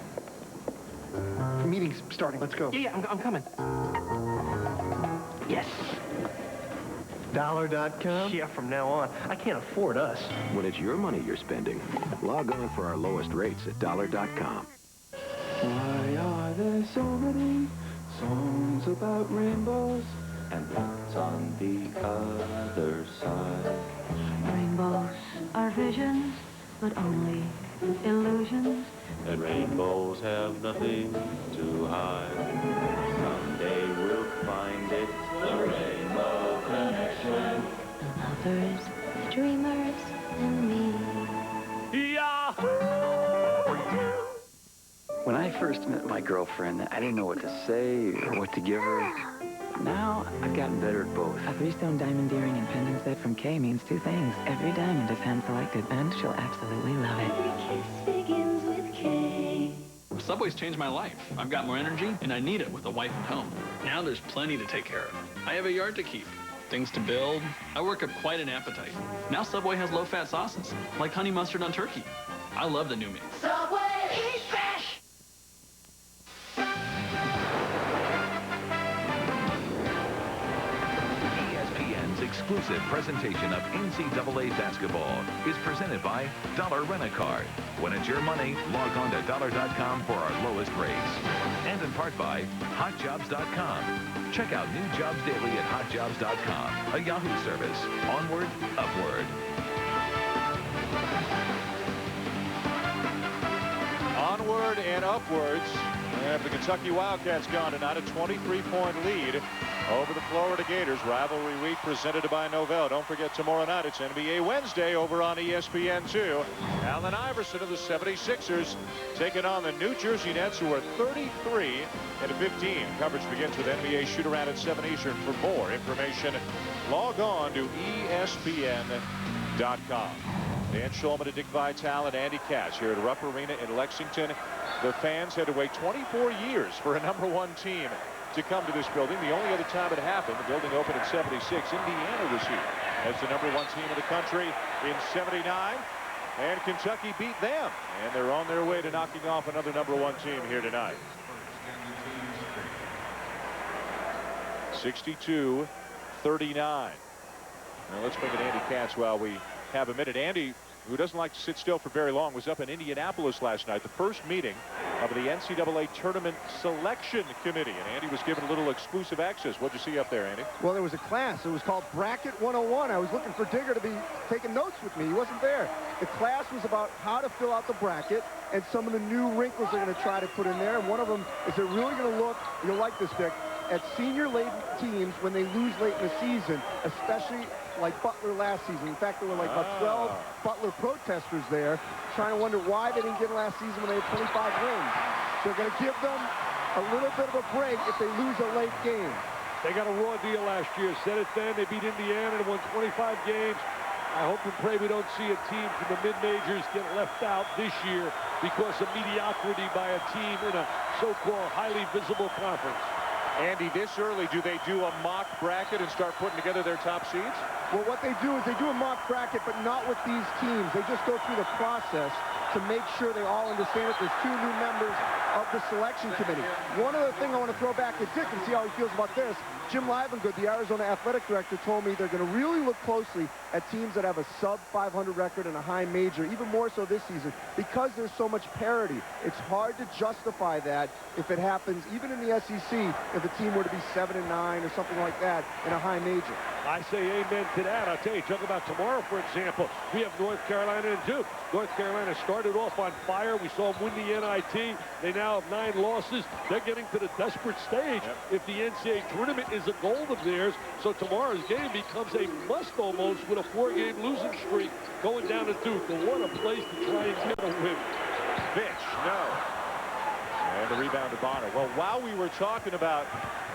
The meeting's starting. Let's go. Yeah, I'm coming. Yes. Dollar.com? Yeah, from now on. I can't afford us. When it's your money you're spending, log on for our lowest rates at dollar.com. Why are there so many songs about rainbows? And what's on the other side? Rainbows are visions, but only illusions. And rainbows have nothing to hide. Someday we'll find it, the rainbow connection. The lovers, the dreamers, and me. Yahoo! When I first met my girlfriend, I didn't know what to say or what to give her. Now, I've gotten better at both. A 3-stone diamond earring and pendant set from Kay means 2 things. Every diamond is hand-selected, and she'll absolutely love it. Every kiss begins with K. Subway's changed my life. I've got more energy, and I need it with a wife at home. Now there's plenty to take care of. I have a yard to keep, things to build. I work up quite an appetite. Now Subway has low-fat sauces, like honey mustard on turkey. I love the new me. Subway, eat fresh! ESPN's exclusive presentation of NCAA basketball is presented by Dollar Rent-A-Car. When it's your money, log on to dollar.com for our lowest rates. And in part by hotjobs.com. Check out new jobs daily at hotjobs.com, a Yahoo service. Onward, upward. Onward and upwards. And the Kentucky Wildcats gone tonight, a 23-point lead over the Florida Gators. Rivalry week presented by Novell. Don't forget, tomorrow night it's NBA Wednesday over on ESPN2. Allen Iverson of the 76ers taking on the New Jersey Nets, who are 33-15. Coverage begins with NBA shoot-around at 7 Eastern. For more information, log on to ESPN.com. Dan Shulman and Dick Vitale and Andy Katz here at Rupp Arena in Lexington. The fans had to wait 24 years for a #1 team to come to this building. The only other time it happened, the building opened in '76. Indiana was here as the #1 team in the country in '79. And Kentucky beat them. And they're on their way to knocking off another #1 team here tonight. 62-39. Now let's bring in Andy Katz while we have a minute. Andy, who doesn't like to sit still for very long, was up in Indianapolis last night, the first meeting of the NCAA Tournament Selection Committee. And Andy was given a little exclusive access. What'd you see up there, Andy? Well, there was a class. It was called Bracket 101. I was looking for Digger to be taking notes with me. He wasn't there. The class was about how to fill out the bracket and some of the new wrinkles they're going to try to put in there. And one of them is they're really going to look, you'll like this, Dick, at senior-laden teams when they lose late in the season, especially like Butler last season. In fact, there were like about 12 Butler protesters there trying to wonder why they didn't get last season when they had 25 wins. So they're going to give them a little bit of a break if they lose a late game. They got a raw deal last year. Said it then. They beat Indiana and won 25 games. I hope and pray we don't see a team from the mid-majors get left out this year because of mediocrity by a team in a so-called highly visible conference. Andy, this early, do they do a mock bracket and start putting together their top seeds? Well, what they do is they do a mock bracket, but not with these teams. They just go through the process to make sure they all understand it. There's 2 new members of the selection committee. One other thing I want to throw back at Dick and see how he feels about this. Jim Livengood, the Arizona athletic director, told me they're going to really look closely at teams that have a sub-500 record and a high major, even more so this season, because there's so much parity. It's hard to justify that if it happens, even in the SEC, if a team were to be 7-9 or something like that in a high major. I say amen to that. I'll tell you, talk about tomorrow, for example. We have North Carolina and Duke. North Carolina started off on fire. We saw them win the NIT. They now have 9 losses. They're getting to the desperate stage if the NCAA tournament is a goal of theirs. So tomorrow's game becomes a must almost with a 4-game losing streak going down to Duke. And what a place to try and get a win. Fitch, no. And the rebound to Bonner. Well, while we were talking about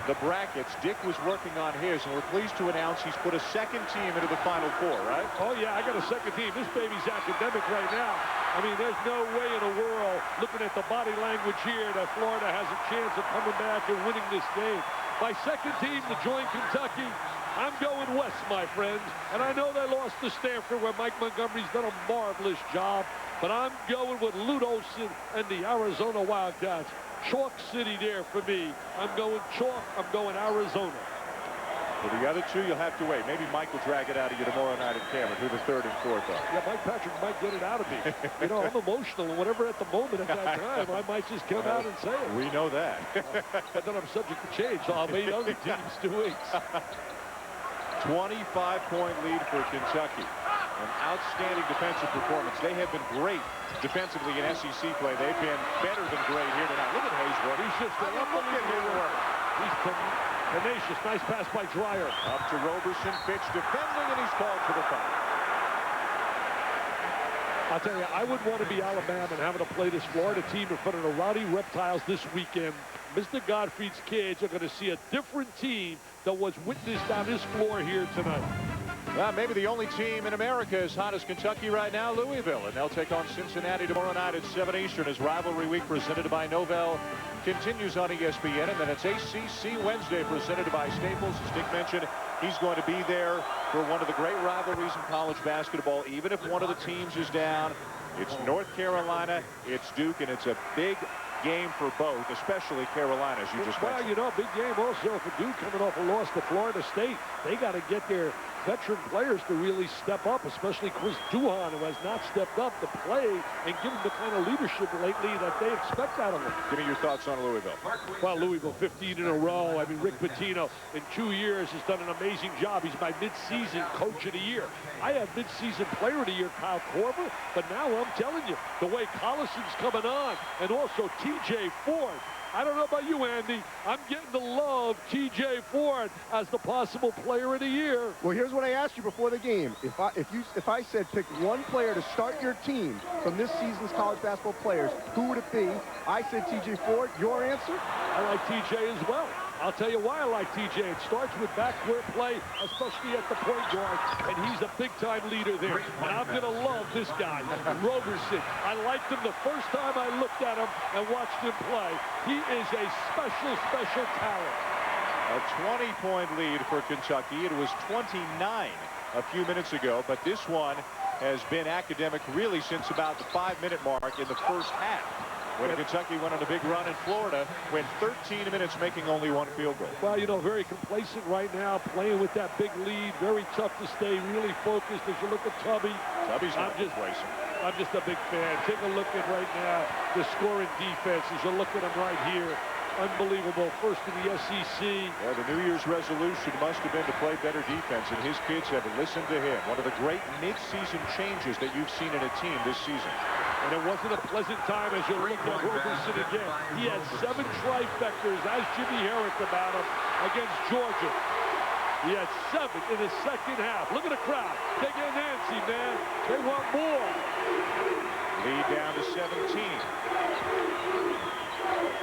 the brackets, Dick was working on his, and we're pleased to announce he's put a second team into the Final Four, right? Oh, yeah, I got a second team. This baby's academic right now. I mean, there's no way in the world, looking at the body language here, that Florida has a chance of coming back and winning this game. My second team to join Kentucky, I'm going west, my friends. And I know they lost to Stanford, where Mike Montgomery's done a marvelous job. But I'm going with Lute Olson and the Arizona Wildcats. Chalk City there for me. I'm going chalk. I'm going Arizona. For the other two, you'll have to wait. Maybe Mike will drag it out of you tomorrow night at Cameron, who the third and fourth are. Yeah, Mike Patrick might get it out of me. You know, I'm emotional, and whatever at the moment at that time, I might just come out and say it. We know that. But then I'm subject to change, so I'll wait other teams 2 weeks. 25-point lead for Kentucky. An outstanding defensive performance. They have been great defensively in SEC play. They've been better than great here tonight. Look at Hayesworth. He's just look at him work. He's tenacious. Nice pass by Dreyer. Up to Roberson. Fitch defending, and he's called for the foul. I'll tell you, I wouldn't want to be Alabama and having to play this Florida team in front of the Rowdy Reptiles this weekend. Mr. Gottfried's kids are going to see a different team than was witnessed on this floor here tonight. Well, maybe the only team in America as hot as Kentucky right now, Louisville. And they'll take on Cincinnati tomorrow night at 7 Eastern as Rivalry Week presented by Novell continues on ESPN. And then it's ACC Wednesday presented by Staples. As Dick mentioned, he's going to be there for one of the great rivalries in college basketball. Even if one of the teams is down, it's North Carolina, it's Duke, and it's a big game for both, especially Carolina, as you just mentioned. Well, you know, big game also for Duke coming off a loss to Florida State. They got to get their veteran players to really step up, especially Chris Duhon, who has not stepped up to play and give them the kind of leadership lately that they expect out of them. Give me your thoughts on Louisville. Well, Louisville 15 in a row. I mean, Rick Pitino in 2 years has done an amazing job. He's my mid-season coach of the year. I have mid-season player of the year, Kyle Korver, but now I'm telling you, the way Collison's coming on, and also TJ Ford. I don't know about you, Andy. I'm getting to love TJ Ford as the possible player of the year. Well, here's what I asked you before the game. If I said pick one player to start your team from this season's college basketball players, who would it be? I said TJ Ford. Your answer? I like TJ as well. I'll tell you why I like TJ. It starts with backcourt play, especially at the point guard, and he's a big-time leader there. And I'm going to love this guy, Roberson. I liked him the first time I looked at him and watched him play. He is a special, special talent. A 20-point lead for Kentucky. It was 29 a few minutes ago, but this one has been academic really since about the 5-minute mark in the first half, when Kentucky went on a big run in Florida, went 13 minutes making only one field goal. Well, you know, very complacent right now, playing with that big lead. Very tough to stay really focused. As you look at Tubby, Tubby's not complacent. I'm just a big fan. Take a look at right now the scoring defense. As you look at him right here, unbelievable. First in the SEC. Well, the New Year's resolution must have been to play better defense, and his kids have listened to him. One of the great mid-season changes that you've seen in a team this season. And it wasn't a pleasant time as you look at Roberson again. He had 7 trifectas, as Jimmy Herrick about him, against Georgia. He had 7 in the second half. Look at the crowd. They get Nancy, man. They want more. Lead down to 17.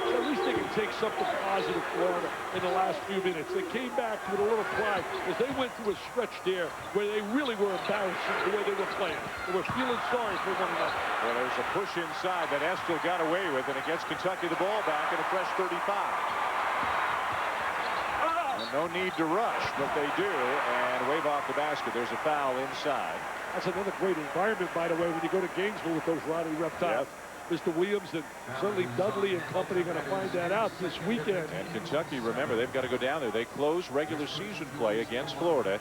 So at least they can take something positive, Florida, in the last few minutes. They came back with a little pride as they went through a stretch there where they really were embarrassing the way they were playing. They were feeling sorry for one another. Well, there's a push inside that Estill got away with, and it gets Kentucky the ball back at a fresh 35. And no need to rush, but they do, and wave off the basket. There's a foul inside. That's another great environment, by the way, when you go to Gainesville with those Rowdy Reptiles. Yep. Mr. Williams and certainly Dudley and company are going to find that out this weekend. And Kentucky, remember, they've got to go down there. They close regular season play against Florida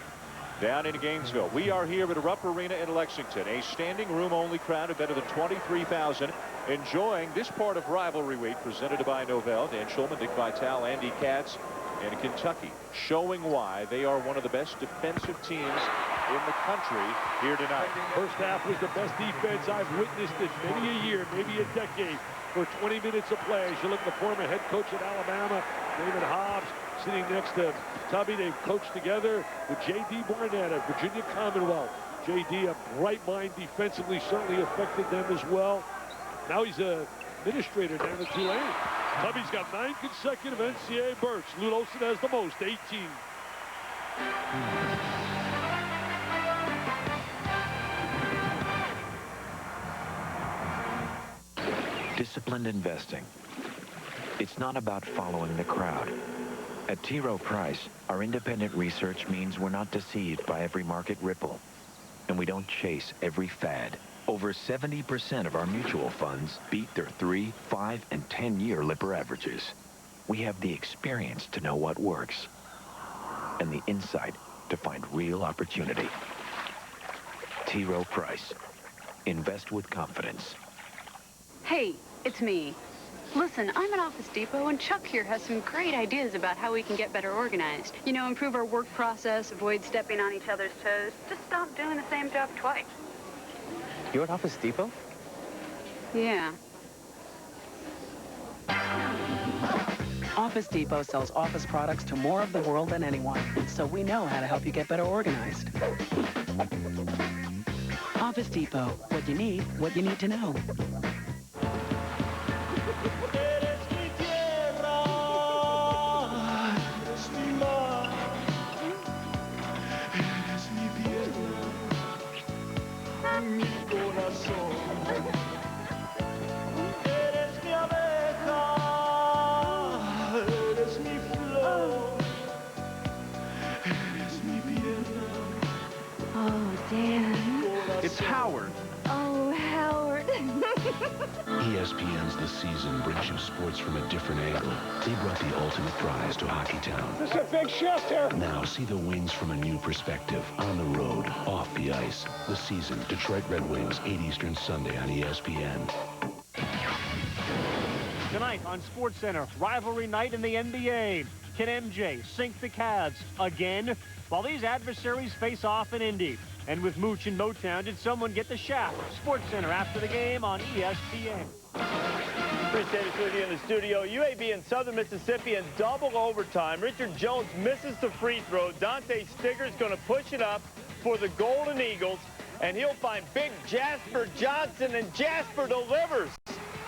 down in Gainesville. We are here at Rupp Arena in Lexington, a standing room only crowd of better than 23,000, enjoying this part of Rivalry Week presented by Novell. Dan Schulman, Dick Vitale, Andy Katz, and Kentucky showing why they are one of the best defensive teams in the country here tonight. First half was the best defense I've witnessed in many a year, maybe a decade, for 20 minutes of play. As you look at the former head coach at Alabama, David Hobbs, sitting next to Tubby. They've coached together with J.D. Barnett at Virginia Commonwealth. J.D., a bright mind defensively, certainly affected them as well. Now he's an administrator down at Tulane. Tubby's got 9 consecutive NCAA berths. Lute Olson has the most, 18. Disciplined investing. It's not about following the crowd. At T. Rowe Price, our independent research means we're not deceived by every market ripple, and we don't chase every fad. Over 70% of our mutual funds beat their 3, 5, and 10-year Lipper averages. We have the experience to know what works. and the insight to find real opportunity. T. Rowe Price. Invest with confidence. Hey, it's me. Listen, I'm at Office Depot, and Chuck here has some great ideas about how we can get better organized. You know, improve our work process, avoid stepping on each other's toes. Just stop doing the same job twice. You're at Office Depot? Yeah. Office Depot sells office products to more of the world than anyone, so we know how to help you get better organized. Office Depot. What you need to know. Oh, Dan. It's Howard. Oh, Howard. ESPN's The Season brings you sports from a different angle. They brought the ultimate prize to Hockeytown. This is a big shift here. Now see the Wings from a new perspective. On the road, off the ice. The Season, Detroit Red Wings, 8 Eastern Sunday on ESPN. Tonight on SportsCenter, rivalry night in the NBA. Can MJ sink the Cavs again? While these adversaries face off in Indy. And with Mooch in Motown, did someone get the shaft? SportsCenter after the game on ESPN. Chris Davis with you in the studio. UAB in Southern Mississippi in double overtime. Richard Jones misses the free throw. Dante Stigger's going to push it up for the Golden Eagles. And he'll find big Jasper Johnson, and Jasper delivers.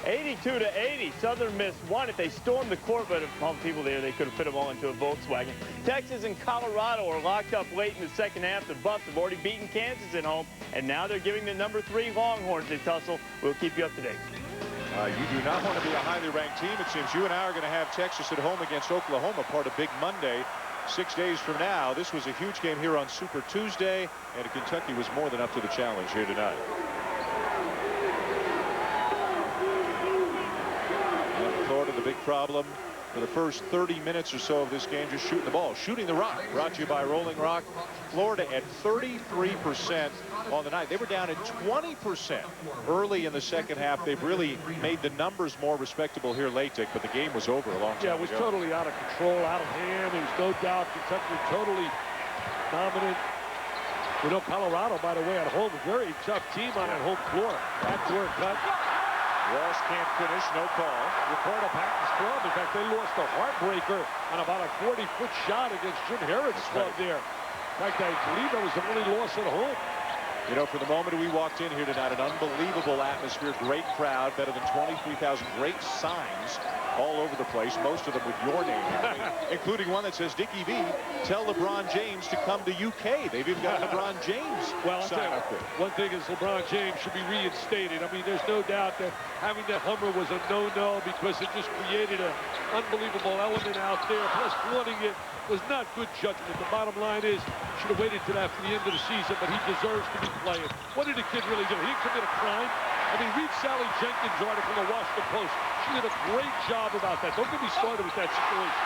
82-80. Southern Miss won it. They stormed the court, but if all the people there, they could have fit them all into a Volkswagen. Texas and Colorado are locked up late in the second half. The Buffs have already beaten Kansas at home, and now they're giving the number 3 Longhorns a tussle. We'll keep you up to date. You do not want to be a highly ranked team. It seems you and I are going to have Texas at home against Oklahoma, part of Big Monday. 6 days from now. This was a huge game here on Super Tuesday, and Kentucky was more than up to the challenge here tonight. Florida, the big problem for the first 30 minutes or so of this game, just shooting the ball, shooting the rock. Brought to you by Rolling Rock. Florida at 33% on the night. They were down at 20% early in the second half. They've really made the numbers more respectable here late, Dick, but the game was over a long time ago. Yeah, it was totally out of control, out of hand. There's no doubt Kentucky totally dominant. You know, Colorado, by the way, at home, a very tough team on that home floor. Backdoor cut. Ross can't finish, no call. Report of Patton's club. In fact, they lost a heartbreaker on about a 40-foot shot against Jim Harrod's club there. In fact, I believe that was the only loss at home. You know, for the moment we walked in here tonight, an unbelievable atmosphere, great crowd, better than 23,000, great signs all over the place, most of them with your name on it, including one that says, Dickie V, tell LeBron James to come to UK. They've even got LeBron James sign up there. One thing is LeBron James should be reinstated. I mean, there's no doubt that having that Hummer was a no-no because it just created an unbelievable element out there. Plus, flooding it was not good judgment. The bottom line is, should have waited till after the end of the season, but he deserves to be playing. What did the kid really do? He didn't commit a crime. I mean, read Sally Jenkins' article in the Washington Post. She did a great job about that. Don't get me started with that situation.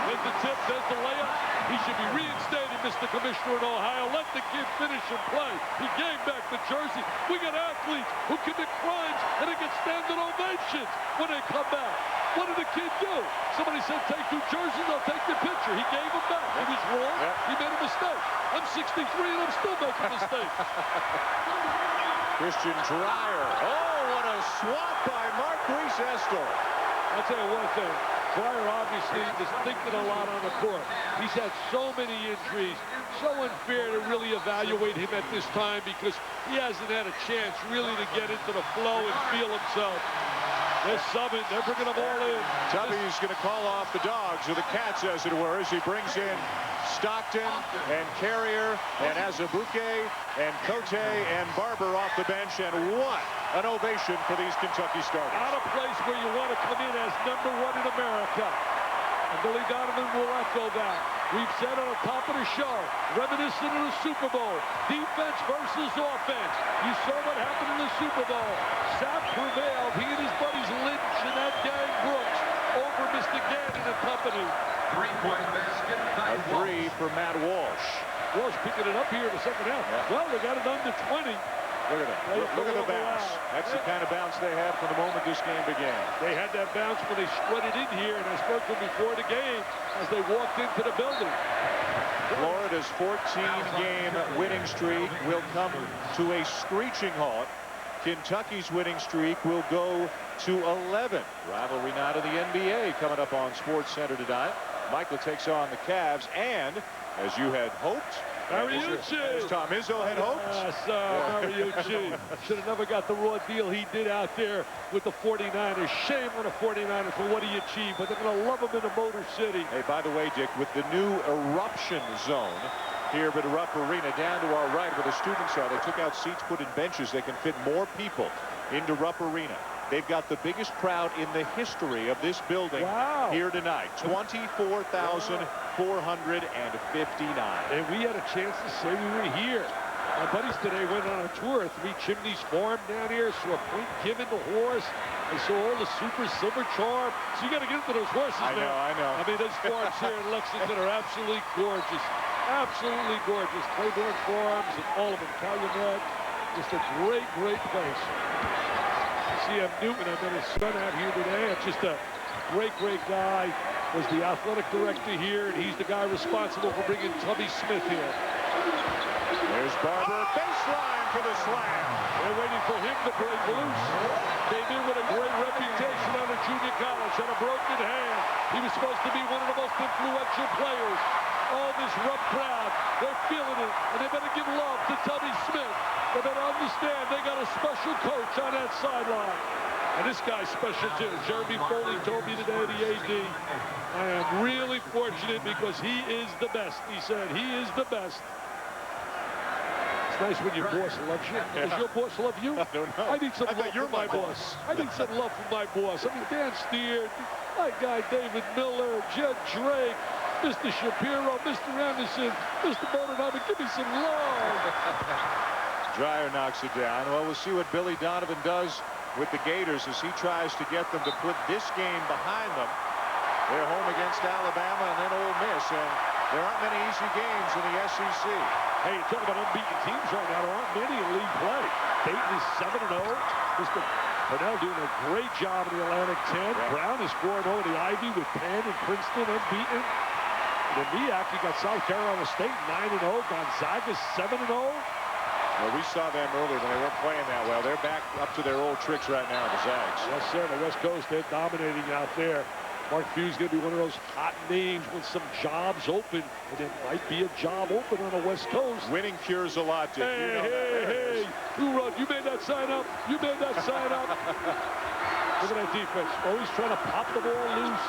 Does the tip, does the layup. He should be reinstated, Mr. Commissioner in Ohio. Let the kid finish and play. He gave back the jersey. We got athletes who commit crimes and they get standing ovations when they come back. What did the kid do? Somebody said, take 2 jerseys, I'll take your picture. He gave them back. He was wrong. He made a mistake. I'm 63 and I'm still making mistakes. Christian Dreyer. Oh, what a swat by Marquise Estel. I'll tell you one thing. Dreyer obviously is thinking a lot on the court. He's had so many injuries. So unfair to really evaluate him at this time because he hasn't had a chance really to get into the flow and feel himself. They're subbing. They're bringing them all in. Tubby's going to call off the dogs, or the cats, as it were, as he brings in Stockton and Carrier and Azubuike and Cote and Barber off the bench. And what an ovation for these Kentucky starters. Out of place where you want to come in as #1 in America. And Billy Donovan will echo that. We've said on the top of the show, reminiscent of the Super Bowl, defense versus offense. You saw what happened in the Super Bowl. Sapp prevailed. He and his buddies Lynch and that gang Brooks over Mr. Gannon and company. three-point basket by A three for Matt Walsh. Walsh picking it up here in the second half. Yeah. Well, they got it under 20. Look at that. Look at the bounce. That's the kind of bounce they had from the moment this game began. They had that bounce when they strutted in here, and I spoke to them before the game as they walked into the building. Florida's 14-game winning streak will come to a screeching halt. Kentucky's winning streak will go to 11. Rivalry night of the NBA coming up on SportsCenter tonight. Michael takes on the Cavs, and as you had hoped, Mariucci! as Tom Izzo had hoped. Mariucci. Should have never got the raw deal he did out there with the 49ers. Shame on the 49ers for what he achieved, but they're going to love him in the Motor City. Hey, by the way, Dick, with the new eruption zone here at Rupp Arena, down to our right where the students are, they took out seats, put in benches. They can fit more people into Rupp Arena. They've got the biggest crowd in the history of this building here tonight. 24,459. And we had a chance to say we were here. My buddies today went on a tour of Three Chimneys Farm down here, saw Point Given, the horse. They saw all the Super Silver Charm. So you got to get into those horses, man. I know. I mean, those farms here in Lexington are absolutely gorgeous. Absolutely gorgeous. Claiborne Farms and all of them. Calumet. Just a great, great place. C.M. Newton, I met his son out here today. It's just a great, great guy. Was the athletic director here, and he's the guy responsible for bringing Tubby Smith here. There's Barber, baseline for the slam. They're waiting for him to break loose. Came in with a great reputation out of junior college, had a broken hand. He was supposed to be one of the most influential players. All this rough crowd, they're feeling it, and they better give love to Tubby Smith. They better understand they got a special coach on that sideline. And this guy's special too. Jeremy Foley told me today, the AD, I am really fortunate because he is the best. He said he is the best. It's nice when your boss loves you. Does your boss love you? I don't know. I need some love from my boss. I need some love from my boss. I mean, Dan Steer, my guy David Miller, Jed Drake, Mr. Shapiro, Mr. Anderson, Mr. Bodenheimer, give me some love. Dreyer knocks it down. Well, we'll see what Billy Donovan does with the Gators as he tries to get them to put this game behind them. They're home against Alabama and then Ole Miss, and there aren't many easy games in the SEC. Hey, you're talking about unbeaten teams right now. There aren't many in league play. Dayton is 7-0. Mr. Purnell doing a great job in the Atlantic 10. Yeah. Brown is 4-0 in the Ivy with Penn and Princeton unbeaten. And then MEAC, you got South Carolina State 9-0. Gonzaga 7-0. Well, we saw them earlier when they weren't playing that well. They're back up to their old tricks right now, the Zags. Yes, sir. The West Coast, they're dominating out there. Mark Few's going to be one of those hot names with some jobs open. And it might be a job open on the West Coast. Winning cures a lot, Dick. Hey, you know hey. Who run? You made that sign up. You made that sign up. Look at that defense. Always trying to pop the ball loose.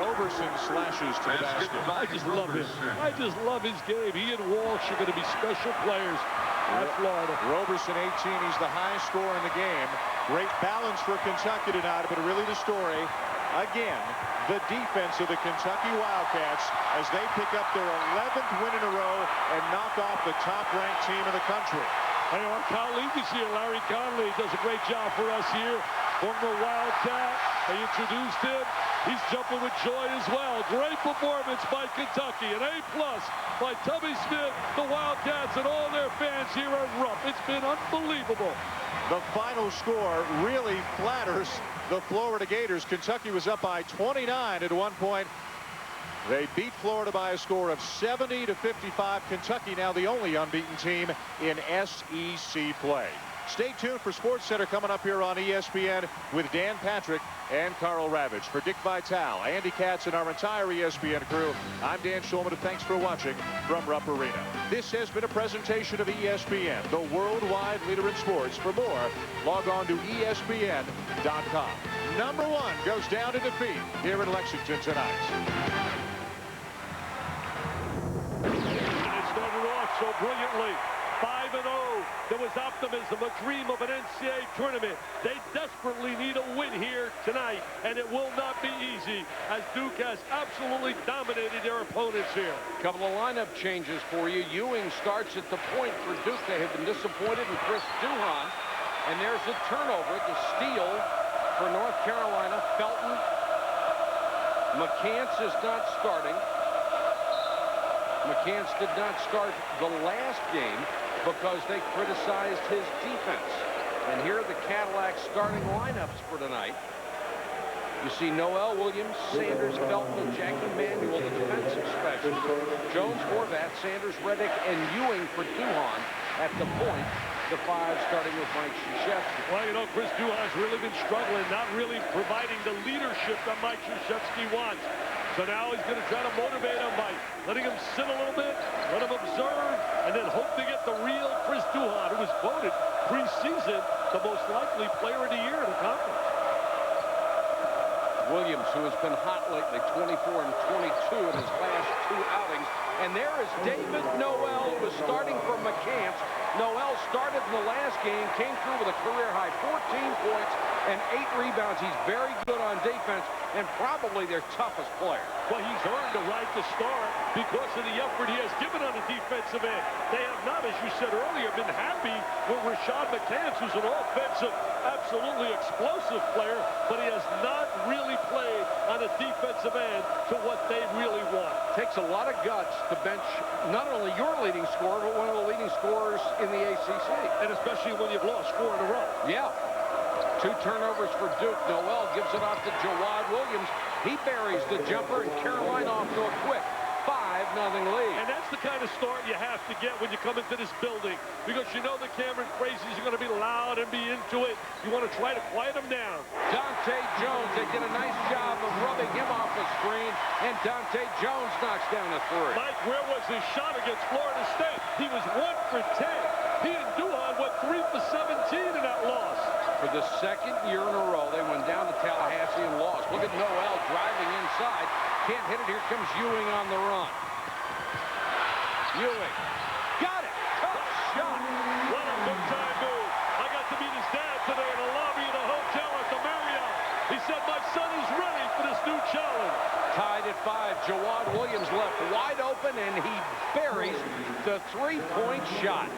Roberson slashes to the basket. I just love him. I just love his game. He and Walsh are going to be special players at Florida. Roberson 18. He's the highest scorer in the game. Great balance for Kentucky tonight, but really the story, again, the defense of the Kentucky Wildcats as they pick up their 11th win in a row and knock off the top-ranked team in the country. Hey, our colleague is here, Larry Conley, does a great job for us here. Former Wildcat, they introduced him. He's jumping with joy as well. Great performance by Kentucky. An A+ by Tubby Smith, the Wildcats, and all their fans here at Rupp. It's been unbelievable. The final score really flatters the Florida Gators. Kentucky was up by 29 at one point. They beat Florida by a score of 70-55. Kentucky now the only unbeaten team in SEC play. Stay tuned for SportsCenter coming up here on ESPN with Dan Patrick and Carl Ravitch. For Dick Vitale, Andy Katz, and our entire ESPN crew, I'm Dan Schulman, and thanks for watching from Rupp Arena. This has been a presentation of ESPN, the worldwide leader in sports. For more, log on to ESPN.com. Number 1 goes down to defeat here in Lexington tonight. And it started off so brilliantly. 5-0. There was optimism, a dream of an NCAA tournament. They desperately need a win here tonight, and it will not be easy as Duke has absolutely dominated their opponents here. A couple of lineup changes for you. Ewing starts at the point for Duke. They have been disappointed in Chris Duhon. And there's a turnover, the steal for North Carolina. Felton McCants is not starting. McCants did not start the last game because they criticized his defense. And here are the Cadillac starting lineups for tonight. You see Noel Williams, Sanders, Felton, and Jackie Manuel, the defensive special. Jones, Horvath, Sanders, Reddick, and Ewing for Duhon at the point. The five starting with Mike Krzyzewski. Well, you know, Chris Duhon's really been struggling, not really providing the leadership that Mike Krzyzewski wants. So now he's going to try to motivate him by letting him sit a little bit, let him observe, and then hope to get the real Chris Duhon, who was voted preseason the most likely player of the year in the conference. Williams, who has been hot lately, 24 and 22 in his last two outings. And there is David Noel, who was starting for McCants. Noel started in the last game, came through with a career-high 14 points and 8 rebounds. He's very good on defense and probably their toughest player. Well, he's earned the right to start because of the effort he has given on the defensive end. They have not, as you said earlier, been happy with Rashad McCants, who's an offensive, absolutely explosive player, but he has not really played on the defensive end to what they really want. Takes a lot of guts to bench not only your leading scorer, but one of the leading scorers in the ACC. And especially when you've lost 4 in a row. Yeah. 2 turnovers for Duke. Noel gives it off to Jawad Williams. He buries the jumper, and Carolina off to a quick 5-0 lead. And that's the kind of start you have to get when you come into this building, because you know the Cameron Crazies are going to be loud and be into it. You want to try to quiet them down. Dante Jones, they did a nice job of rubbing him off the screen, and Dante Jones knocks down a 3. Mike, where was his shot against Florida State? He was 1 for 10. He and Duhon went 3 for 17 in that loss. For the second year in a row, they went down to Tallahassee and lost. Look at Noel driving inside. Can't hit it. Here comes Ewing on the run. Ewing. Got it. Tough shot. What a big-time move. I got to meet his dad today in the lobby of the hotel at the Marriott. He said, my son is ready for this new challenge. Tied at 5. Jawad Williams left wide open, and he buries the 3-point shot.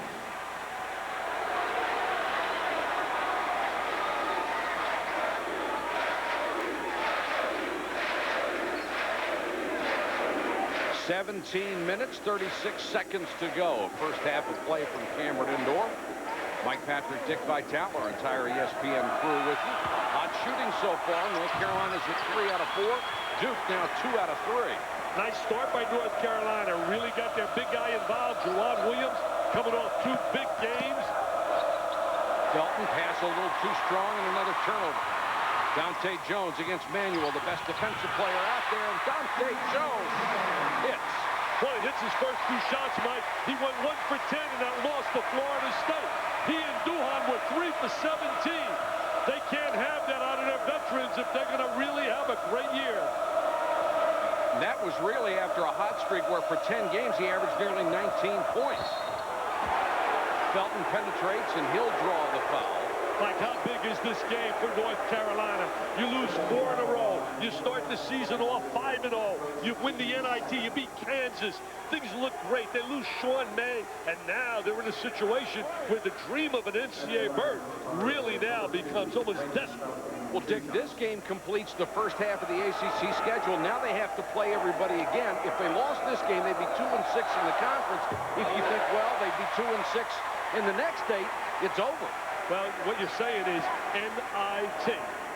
(17 minutes, 36 seconds to go. First half of play from Cameron Indoor. Mike Patrick, Dick Vitale, our entire ESPN crew with you. Hot shooting so far. North Carolina's at 3 out of 4. Duke now 2 out of 3. Nice start by North Carolina. Really got their big guy involved. Jawad Williams coming off 2 big games. Felton pass a little too strong and another turnover. Dante Jones against Manuel, the best defensive player out there, and Dante Jones hits. Boy, he hits his first 2 shots, Mike. He went 1 for 10 in that loss to Florida State. He and Duhon were 3 for 17. They can't have that out of their veterans if they're going to really have a great year. That was really after a hot streak where for 10 games he averaged nearly 19 points. Felton penetrates, and he'll draw the foul. Like, how big is this game for North Carolina? You lose 4 in a row. You start the season off 5-0. You win the NIT. You beat Kansas. Things look great. They lose Sean May, and now they're in a situation where the dream of an NCAA berth really now becomes almost desperate. Well, Dick, this game completes the first half of the ACC schedule. Now they have to play everybody again. If they lost this game, they'd be 2-6 in the conference. If you think, well, they'd be 2-6 in the next date, it's over. Well, what you're saying is NIT.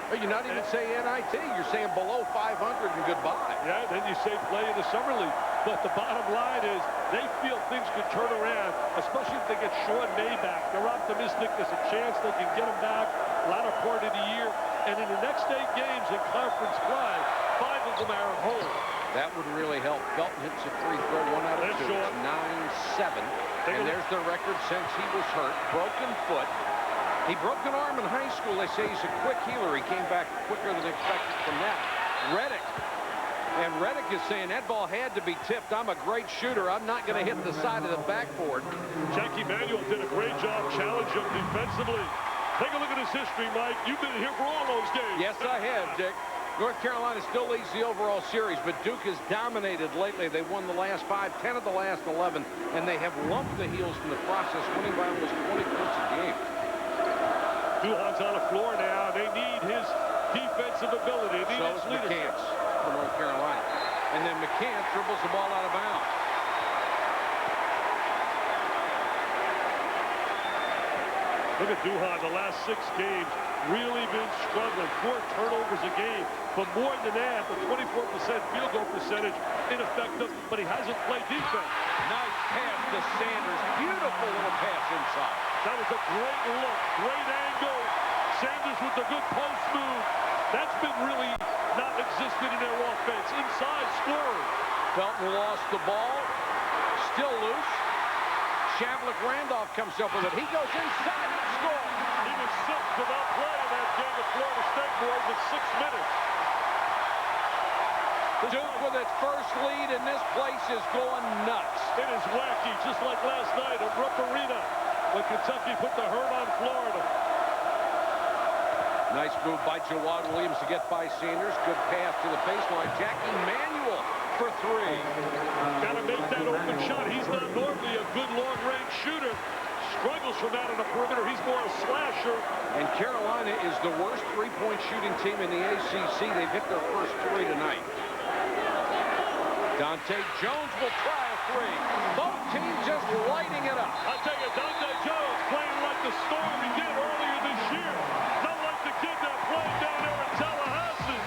Well, you're not even saying NIT. You're saying below 500 and goodbye. Yeah, then you say play in the Summer League. But the bottom line is they feel things could turn around, especially if they get Sean May back. They're optimistic. There's a chance they can get him back latter part of the year. And in the next 8 games in conference play, 5 of them are at home. That would really help. Felton hits a free throw, 1 out of 2. 9-7. And there's their record since he was hurt. Broken foot. He broke an arm in high school. They say he's a quick healer. He came back quicker than expected from that. Reddick. And Reddick is saying that ball had to be tipped. I'm a great shooter. I'm not going to hit the side of the backboard. Jackie Manuel did a great job challenging him defensively. Take a look at his history, Mike. You've been here for all those games. Yes, I have, Dick. North Carolina still leads the overall series, but Duke has dominated lately. They won the last 5, 10 of the last 11, and they have lumped the heels in the process, winning by almost 20 points a game. Duhon's on the floor now. They need his defensive ability. They need his leadership. for North Carolina. And then McCann dribbles the ball out of bounds. Look at Duhan, the last 6 games, really been struggling. 4 turnovers a game. But more than that, the 24% field goal percentage, ineffective, but he hasn't played defense. Nice pass to Sanders. Beautiful little pass inside. That was a great look, great angle. Sanders with the good post move. That's been really not existed in their offense. Inside scoring. Felton lost the ball. Still loose. Shavlik-Randolph comes up with it. He goes inside and scores. He was 6 without play in that game at Florida State, boys, with 6 minutes. Duke with its first lead, and this place is going nuts. It is wacky, just like last night at Rupp Arena when Kentucky put the hurt on Florida. Nice move by Jawad Williams to get by Sanders. Good pass to the baseline. Jackie Manuel for 3. Got to make that open shot. He's not normally a good long-range shooter. Struggles from that on the perimeter. He's more a slasher. And Carolina is the worst three-point shooting team in the ACC. They've hit their first 3 tonight. Dante Jones will try a 3. Both teams just lighting it up. I tell you, Dante Jones playing like the Storm he did earlier this year. Not like the kid that played down there in Tallahassee.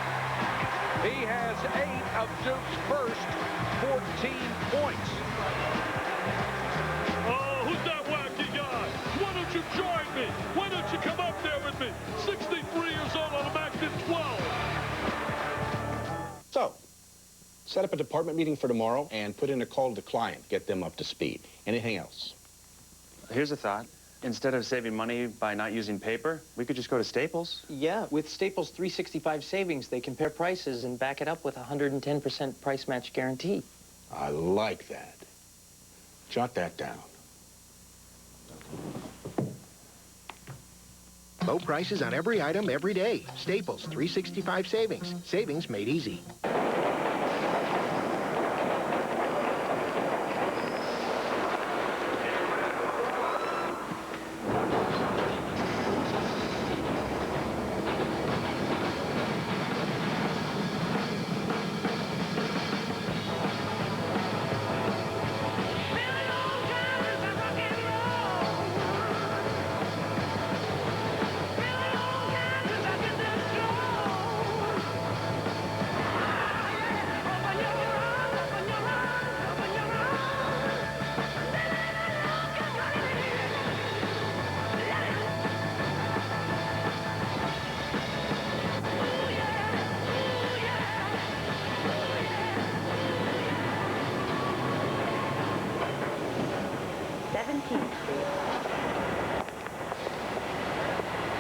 He has 8 of Duke's first 14 points. Oh, who's that wacky guy? Why don't you join me? Why don't you come up there with me? 63 years old on a Mac 12. So, set up a department meeting for tomorrow and put in a call to the client. Get them up to speed. Anything else? Here's a thought. Instead of saving money by not using paper, we could just go to Staples. Yeah, with Staples 365 savings, they compare prices and back it up with a 110% price match guarantee. I like that. Jot that down. Low prices on every item every day. Staples 365 savings. Savings made easy.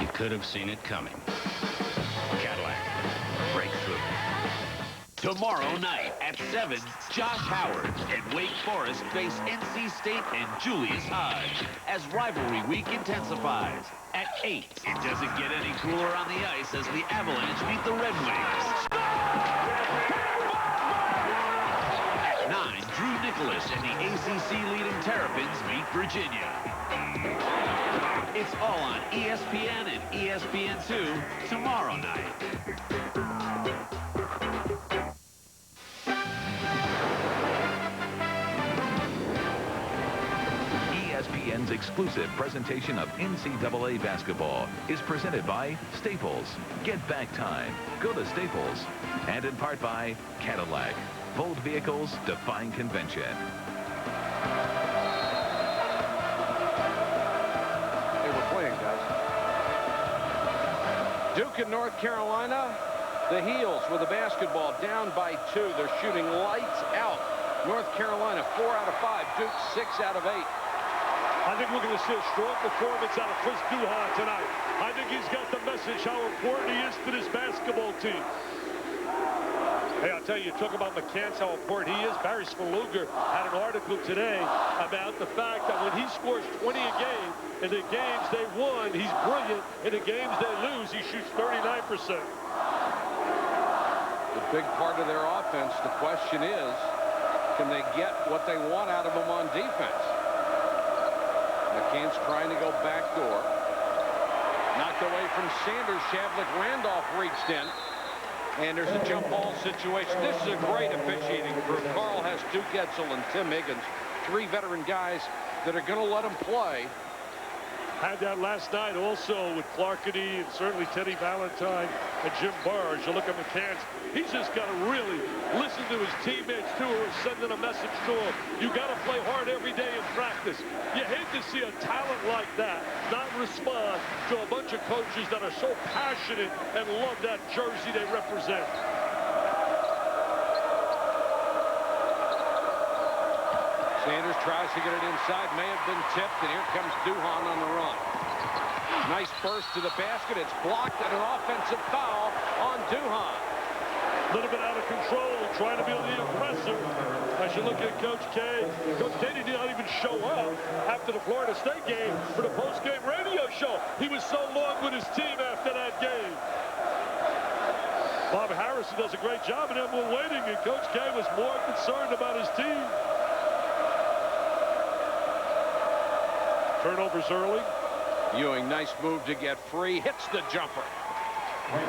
You could have seen it coming. Cadillac. Breakthrough. Tomorrow night at 7, Josh Howard and Wake Forest face NC State and Julius Hodge as rivalry week intensifies. At 8, it doesn't get any cooler on the ice as the Avalanche meet the Red Wings. At 9, Drew Nicholas and the ACC-leading Terrapins meet Virginia. It's all on ESPN and ESPN2 tomorrow night. ESPN's exclusive presentation of NCAA basketball is presented by Staples. Get back time. Go to Staples. And in part by Cadillac. Bold vehicles defying convention. Duke and North Carolina, the Heels with the basketball down by 2. They're shooting lights out. North Carolina 4 out of 5. Duke 6 out of 8. I think we're going to see a strong performance out of Chris Duhan tonight. I think he's got the message how important he is to this basketball team. Hey, I'll tell you, talk about McCants, how important he is. Barry Swaluga had an article today about the fact that when he scores 20 a game, in the games they won, he's brilliant. In the games they lose, he shoots 39%. The big part of their offense, the question is, can they get what they want out of them on defense? McCants trying to go backdoor. Knocked away from Sanders. Shavlik-Randolph reached in. And there's a jump ball situation. This is a great officiating group. Carl has Duke Edsel and Tim Higgins, 3 veteran guys that are going to let him play. Had that last night also with Clarkity and certainly Teddy Valentine and Jim Burge. You look at McCants, he's just got to really listen to his teammates too, who are sending a message to him. You got to play hard every day in practice. You hate to see a talent like that not respond to a bunch of coaches that are so passionate and love that jersey they represent. Sanders tries to get it inside, may have been tipped, and here comes Duhan on the run. Nice burst to the basket. It's blocked, and an offensive foul on Duhan. A little bit out of control, trying to be the aggressor. As you look at Coach K, Coach K did not even show up after the Florida State game for the post-game radio show. He was so long with his team after that game. Bob Harrison does a great job, and everyone waiting, and Coach K was more concerned about his team. Turnovers early. Ewing, nice move to get free. Hits the jumper.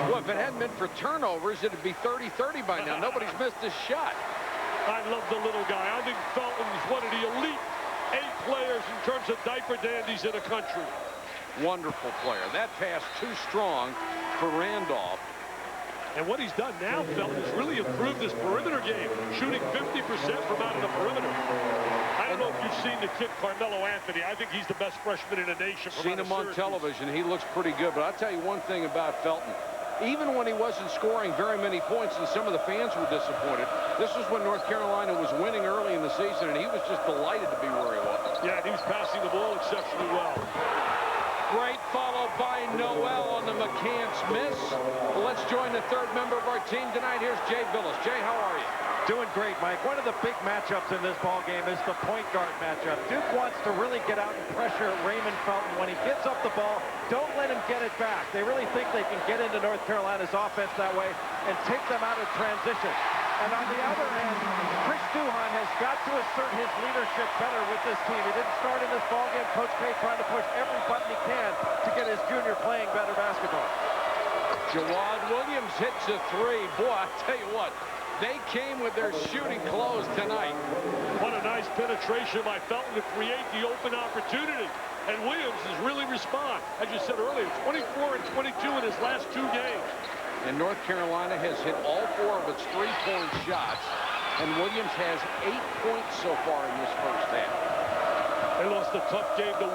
Well, if it hadn't been for turnovers, it'd be 30-30 by now. Nobody's missed a shot. I love the little guy. I think Felton's one of the elite 8 players in terms of diaper dandies in the country. Wonderful player. That pass too strong for Randolph. And what he's done now, Felton, is really improved his perimeter game, shooting 50% from out of the perimeter. I don't know if you've seen the kid Carmelo Anthony. I think he's the best freshman in the nation. Seen him on television. He looks pretty good. But I'll tell you one thing about Felton. Even when he wasn't scoring very many points and some of the fans were disappointed, this was when North Carolina was winning early in the season, and he was just delighted to be where he was. Yeah, and he was passing the ball exceptionally well. Great follow by Noel on the McCants miss. Let's join the 3rd member of our team tonight. Here's Jay Billis. Jay, how are you? Doing great, Mike. One of the big matchups in this ball game is the point guard matchup. Duke wants to really get out and pressure Raymond Felton. When he gives up the ball, don't let him get it back. They really think they can get into North Carolina's offense that way and take them out of transition. And on the other end, Chris Duhan has got to assert his leadership better with this team. He didn't start in this ball game. Coach K trying to push every button he can to get his junior playing better basketball. Jawad Williams hits a 3. Boy, I tell you what, they came with their shooting clothes tonight. What a nice penetration by Felton to create the open opportunity. And Williams has really responded. As you said earlier, 24 and 22 in his last 2 games. And North Carolina has hit all 4 of its 3-point shots. And Williams has 8 points so far in this first half. They lost a tough game to